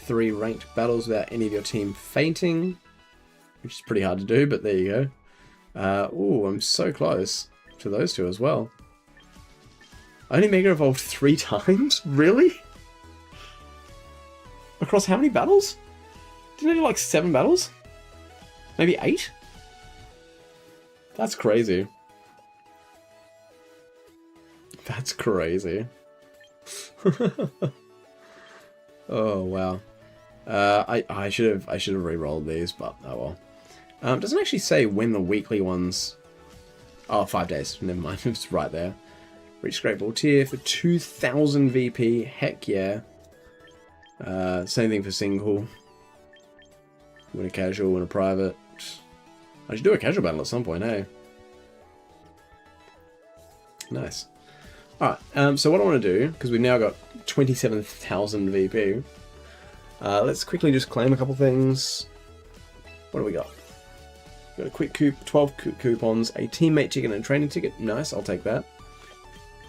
3 ranked battles without any of your team fainting, which is pretty hard to do, but there you go. Ooh, I'm so close to those 2 as well. I only Mega Evolved 3 times? Really? Across how many battles? Didn't I do like 7 battles? Maybe 8? That's crazy. That's crazy. Oh wow. I should have re-rolled these, but oh well. It doesn't actually say when the weekly ones. Oh, 5 days. Never mind. It's right there. Reach Great Ball tier for 2000 VP. Heck yeah. Same thing for single. Win a casual, win a private. I should do a casual battle at some point, hey? Nice. Alright, so what I want to do, because we've now got 27,000 VP, let's quickly just claim a couple things. What do we got? Got a quick 12 coupons, a teammate ticket and a training ticket. Nice, I'll take that.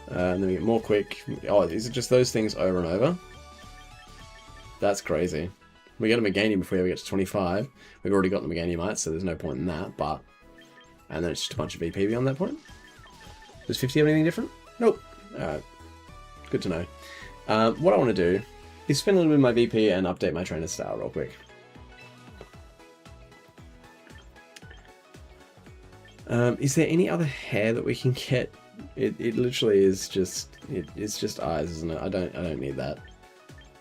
And then we get more quick. Oh, is it just those things over and over? That's crazy. We get a Meganium before we ever get to 25. We've already got the Meganiumite, so there's no point in that, but... And then it's just a bunch of VP beyond that point. Does 50 have anything different? Nope. Alright. Good to know. What I want to do is spend a little bit of my VP and update my trainer style real quick. Is there any other hair that we can get? It literally is just it's just eyes, isn't it? I don't need that.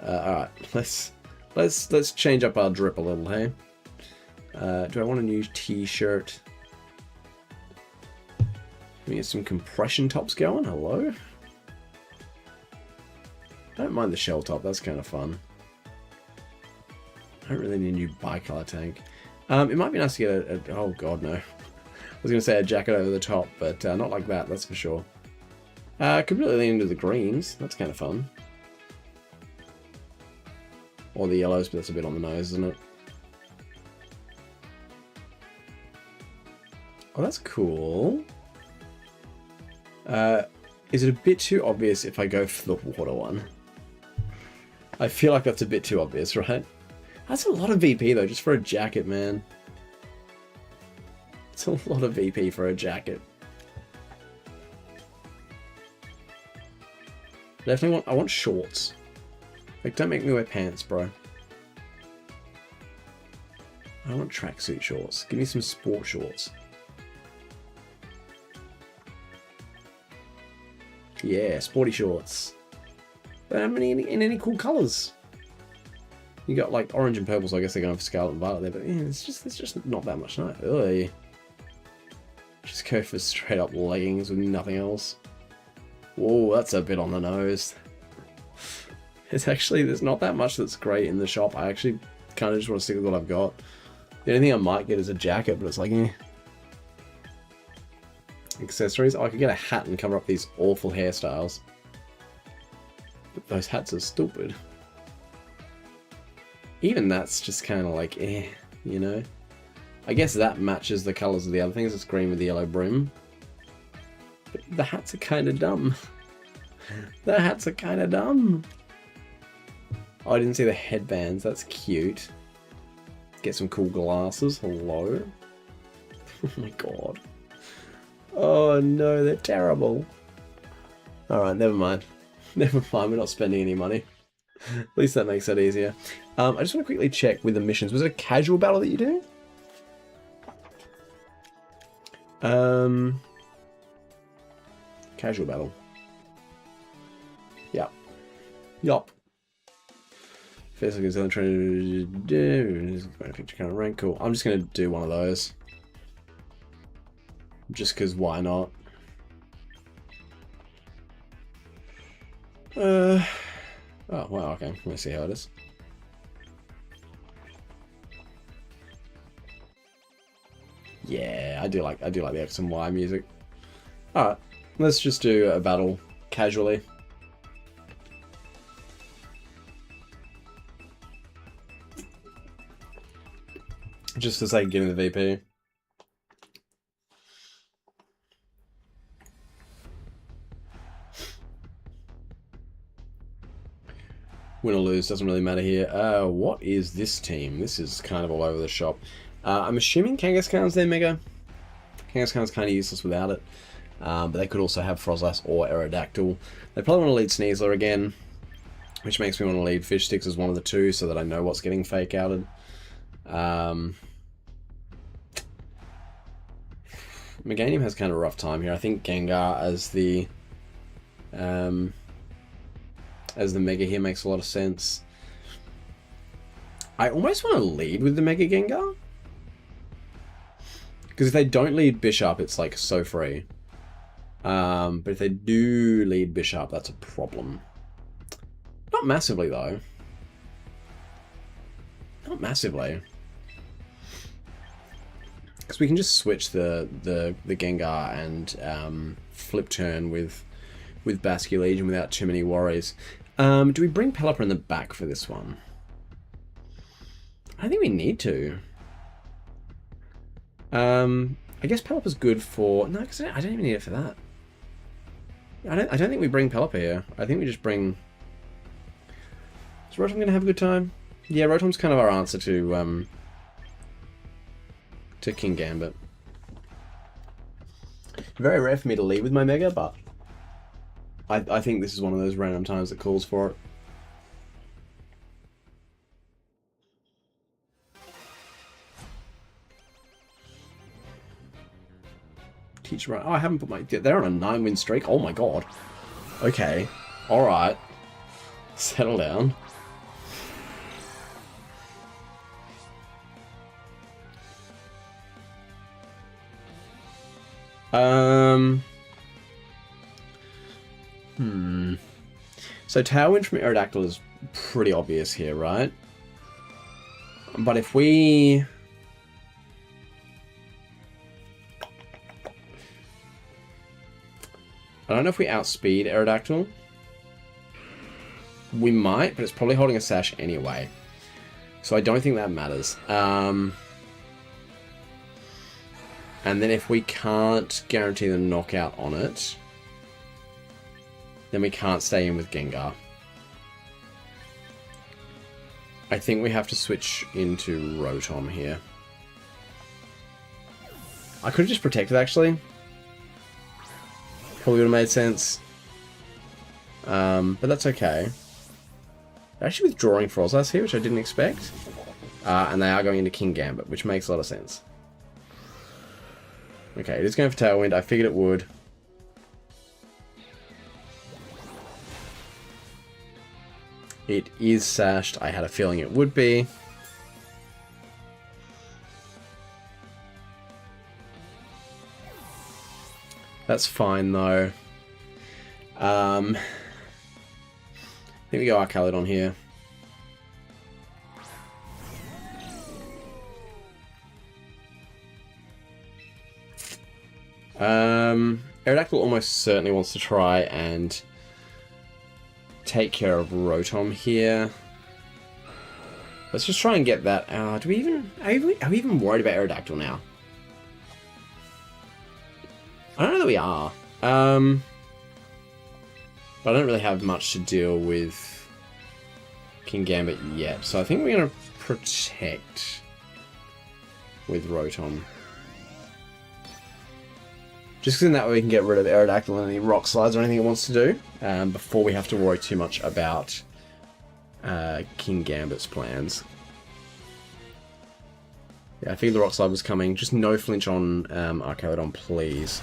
Alright, let's change up our drip a little, hey? Do I want a new t-shirt? Let me get some compression tops going. Hello? I don't mind the shell top, that's kind of fun. I don't really need a new bicolor tank. It might be nice to get a oh god, no. I was going to say a jacket over the top, but not like that, that's for sure. Could really lean into the greens, that's kind of fun. Or the yellows, but that's a bit on the nose, isn't it? Oh, that's cool. Is it a bit too obvious if I go for the water one? I feel like that's a bit too obvious, right? That's a lot of VP though, just for a jacket, man. It's a lot of VP for a jacket. Definitely I want shorts. Like, don't make me wear pants, bro. I want tracksuit shorts. Give me some sport shorts. Yeah, sporty shorts. But I'm in any cool colours. You got like orange and purple, so I guess they're going for Scarlet and Violet there, but yeah, it's just not that much night. Ugh. Just go for straight up leggings with nothing else. Whoa, that's a bit on the nose. There's not that much that's great in the shop. I actually kind of just want to stick with what I've got. The only thing I might get is a jacket, but it's like, eh. Accessories? Oh, I could get a hat and cover up these awful hairstyles. But those hats are stupid. Even that's just kind of like, eh, you know? I guess that matches the colours of the other things. It's green with the yellow brim. But the hats are kind of dumb. The hats are kind of dumb. Oh, I didn't see the headbands. That's cute. Get some cool glasses. Hello. Oh my god. Oh no, they're terrible. Alright, never mind. Never mind, we're not spending any money. At least that makes it easier. I just want to quickly check with the missions. Was it a casual battle that you do? Casual battle. Yep. Yup. First look is trying to do picture current rank. Cool. I'm just gonna do one of those. Just because why not? Oh wow, okay. Let me see how it is. Yeah, I do like the X and Y music. Alright, let's just do a battle casually. Just for sake of getting the VP. Win or lose, doesn't really matter here. What is this team? This is kind of all over the shop. I'm assuming Kangaskhan's their Mega. Kangaskhan's kind of useless without it. But they could also have Frozlass or Aerodactyl. They probably want to lead Sneasler again, which makes me want to lead Fish Sticks as one of the two so that I know what's getting fake outed. Meganium has kind of a rough time here. I think Gengar as the Mega here makes a lot of sense. I almost want to lead with the Mega Gengar. Because if they don't lead Bishop, it's like so free. But if they do lead Bishop, that's a problem. Not massively though. Not massively. Because we can just switch the Gengar and flip turn with Basculegion without too many worries. Do we bring Pelipper in the back for this one? I think we need to. I guess Pelipper's good for... No, because I don't even need it for that. I don't think we bring Pelipper here. I think we just bring... Is Rotom going to have a good time? Yeah, Rotom's kind of our answer to Kingambit. Very rare for me to lead with my Mega, but I think this is one of those random times that calls for it. Teach right. Oh, I haven't put my... They're on a 9-win streak. Oh my god. Okay. Alright. Settle down. So Tailwind from Aerodactyl is pretty obvious here, right? But if we... I don't know if we outspeed Aerodactyl. We might, but it's probably holding a sash anyway. So I don't think that matters. And then if we can't guarantee the knockout on it, then we can't stay in with Gengar. I think we have to switch into Rotom here. I could have just protected, actually. Probably would have made sense. But that's okay. They're actually withdrawing Frozlass here, which I didn't expect. And they are going into Kingambit, which makes a lot of sense. Okay, it is going for Tailwind. I figured it would. It is sashed. I had a feeling it would be. That's fine, though. I think we go Archaludon here. Aerodactyl almost certainly wants to try and take care of Rotom here. Let's just try and get that. Do we even are we even worried about Aerodactyl now? I don't know that we are. But I don't really have much to deal with Kingambit yet, so I think we're gonna protect with Rotom. Just because in that way we can get rid of Aerodactyl and any Rock Slides or anything it wants to do, before we have to worry too much about Kingambit's plans. Yeah, I think the Rock Slide was coming. Just no flinch on Archaludon, please.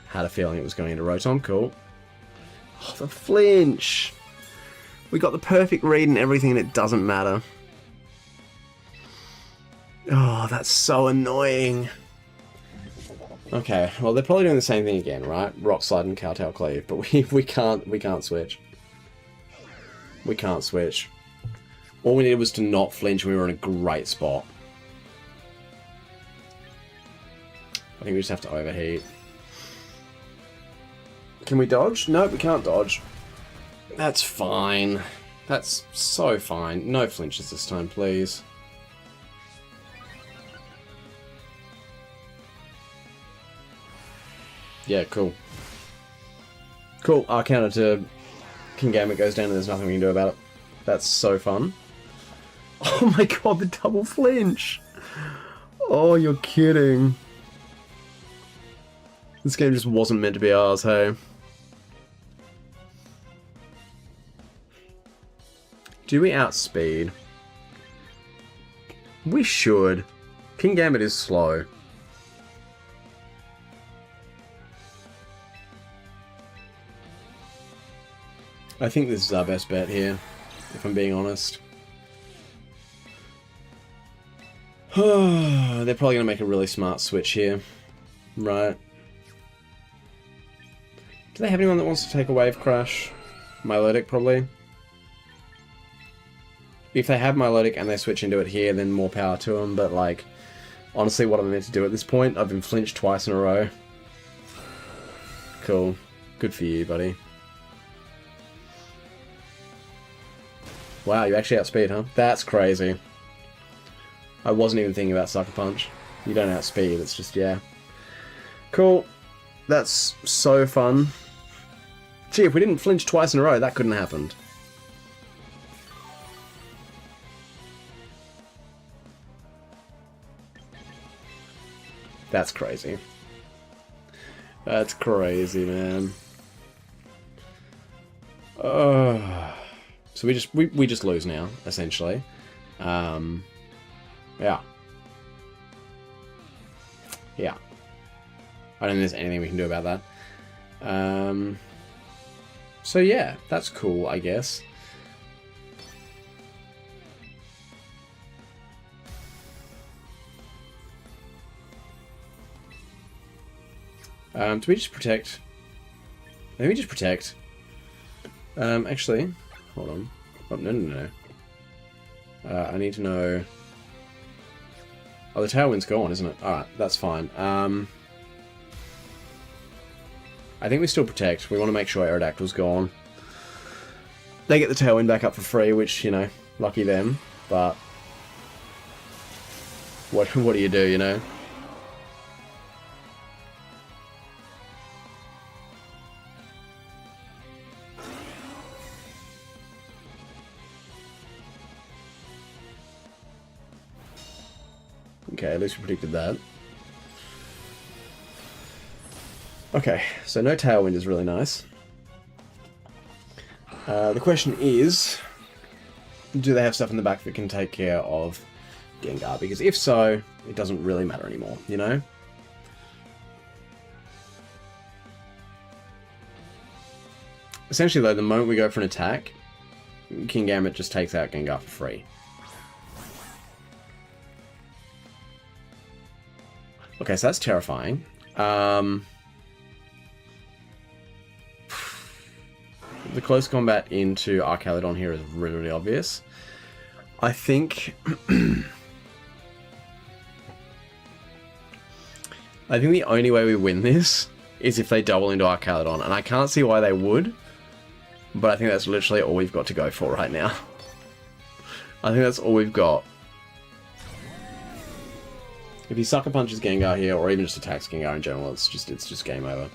Had a feeling it was going into Rotom. Cool. Oh, the flinch! We got the perfect read and everything, and it doesn't matter. Oh, that's so annoying. Okay, well they're probably doing the same thing again, right? Rock Slide and Cowtail Cleave, but we can't switch. We can't switch. All we needed was to not flinch, and we were in a great spot. I think we just have to overheat. Can we dodge? Nope, we can't dodge. That's fine. That's so fine. No flinches this time, please. Yeah, cool. Cool, our counter to Kingambit goes down and there's nothing we can do about it. That's so fun. Oh my god, the double flinch! Oh, you're kidding. This game just wasn't meant to be ours, hey? Do we outspeed? We should. Kingambit is slow. I think this is our best bet here, if I'm being honest. They're probably going to make a really smart switch here. Right. Do they have anyone that wants to take a Wave Crash? Milotic, probably. If they have Milotic and they switch into it here, then more power to them, but like, honestly, what am I meant to do at this point? I've been flinched twice in a row. Cool. Good for you, buddy. Wow, you actually outspeed, huh? That's crazy. I wasn't even thinking about Sucker Punch. You don't outspeed, it's just, yeah. Cool. That's so fun. Gee, if we didn't flinch twice in a row, that couldn't have happened. That's crazy. That's crazy, man. So we just lose now, essentially. Yeah. Yeah. I don't think there's anything we can do about that. So yeah, that's cool, I guess. Do we just protect? Let me just protect. Actually, hold on. Oh, no. I need to know... Oh, the Tailwind's gone, isn't it? Alright, that's fine. I think we still protect. We want to make sure Aerodactyl's gone. They get the Tailwind back up for free, which, you know, lucky them. But... What do you do, you know? Okay, at least we predicted that. Okay, so no Tailwind is really nice. The question is, do they have stuff in the back that can take care of Gengar, because if so, it doesn't really matter anymore, you know? Essentially, though, the moment we go for an attack, Kingambit just takes out Gengar for free. Okay, so that's terrifying. The close combat into Archaludon here is really, really obvious. I think... I think the only way we win this is if they double into Archaludon, and I can't see why they would, but I think that's literally all we've got to go for right now. I think that's all we've got. If he Sucker Punches Gengar here, or even just attacks Gengar in general, it's just game over.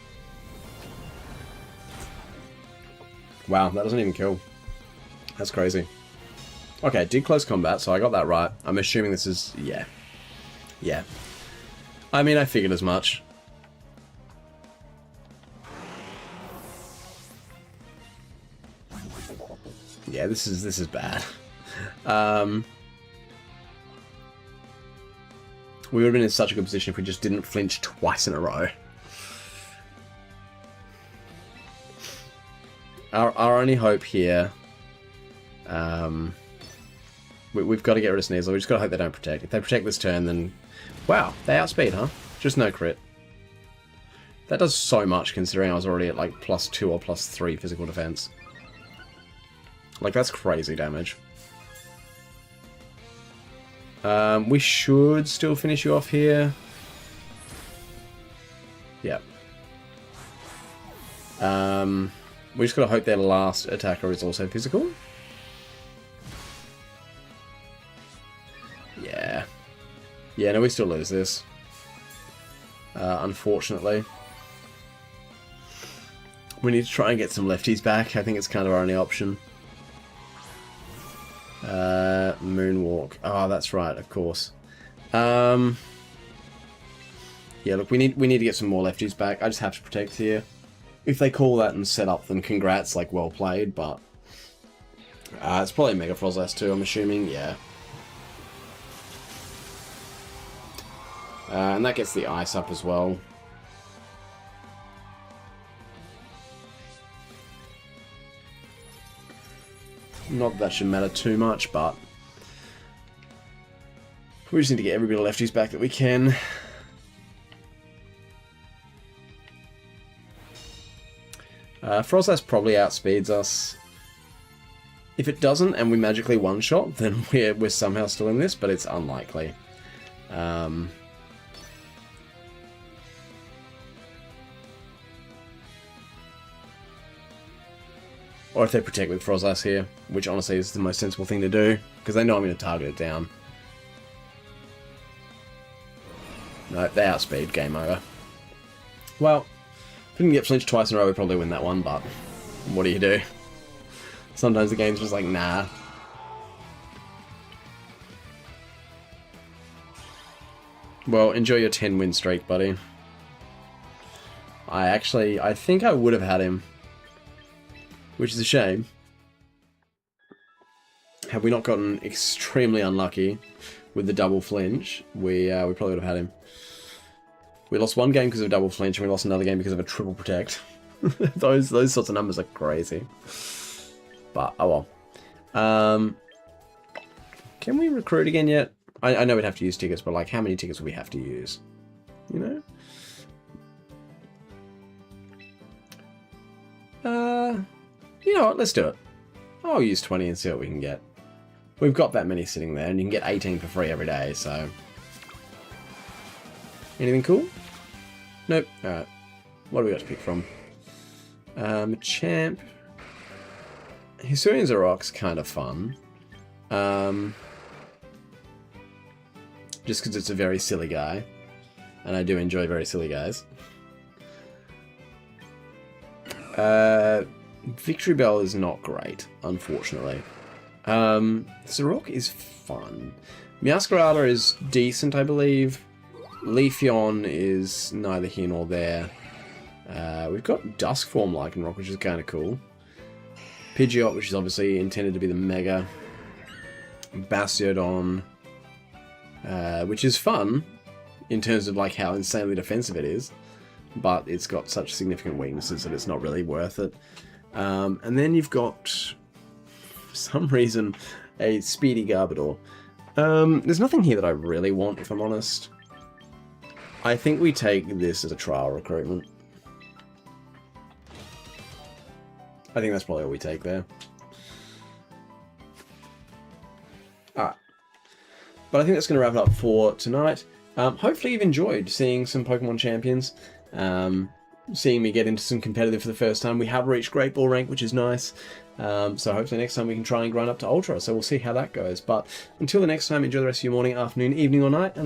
Wow, that doesn't even kill. That's crazy. Okay, did close combat, so I got that right. I'm assuming this is... yeah. Yeah. I mean, I figured as much. Yeah, this is bad. We would have been in such a good position if we just didn't flinch twice in a row. Our only hope here... we've got to get rid of Sneasel. We just got to hope they don't protect. If they protect this turn, then... wow, they outspeed, huh? Just no crit. That does so much, considering I was already at, like, +2 or +3 physical defense. Like, that's crazy damage. We should still finish you off here. Yep. We just gotta hope their last attacker is also physical. Yeah. Yeah, no, we still lose this. Unfortunately. We need to try and get some lefties back. I think it's kind of our only option. Moonwalk. Oh, that's right, of course. Yeah, look, we need to get some more lefties back. I just have to protect here. If they call that and set up, then congrats, like, well played, but... it's probably Mega Frozlass too, I'm assuming, yeah. And that gets the ice up as well. Not that, that should matter too much, but... we just need to get every bit of lefties back that we can. Frozlass probably outspeeds us. If it doesn't, and we magically one-shot, then we're somehow still in this, but it's unlikely. Or if they protect with Frozlass here, which honestly is the most sensible thing to do, because they know I'm going to target it down. No, they outspeed, game over. Well, if we didn't get flinched twice in a row, we'd probably win that one, but what do you do? Sometimes the game's just like, nah. Well, enjoy your 10-win streak, buddy. I think I would have had him. Which is a shame. Had we not gotten extremely unlucky with the double flinch, we probably would have had him. We lost one game because of a double flinch, and we lost another game because of a triple protect. those sorts of numbers are crazy. But, oh well. Can we recruit again yet? I know we'd have to use tickets, but like, how many tickets would we have to use? You know? You know what, let's do it. I'll use 20 and see what we can get. We've got that many sitting there, and you can get 18 for free every day, so... anything cool? Nope. Alright. What do we got to pick from? Champ. Hisuian Zarok's kind of fun. Just because it's a very silly guy. And I do enjoy very silly guys. Victory Bell is not great, unfortunately. Zarok is fun. Meowscarada is decent, I believe. Leafeon is neither here nor there. We've got Duskform Lycanroc, which is kind of cool. Pidgeot, which is obviously intended to be the Mega. Bastiodon. which is fun in terms of like how insanely defensive it is, but it's got such significant weaknesses that it's not really worth it. And then you've got, for some reason, a speedy Garbodor. There's nothing here that I really want, if I'm honest. I think we take this as a trial recruitment. I think that's probably all we take there. Alright. But I think that's going to wrap it up for tonight. Hopefully you've enjoyed seeing some Pokemon Champions. Seeing me get into some competitive for the first time. We have reached Great Ball rank, which is nice. So hopefully next time we can try and grind up to Ultra. So we'll see how that goes. But until the next time, enjoy the rest of your morning, afternoon, evening or night. And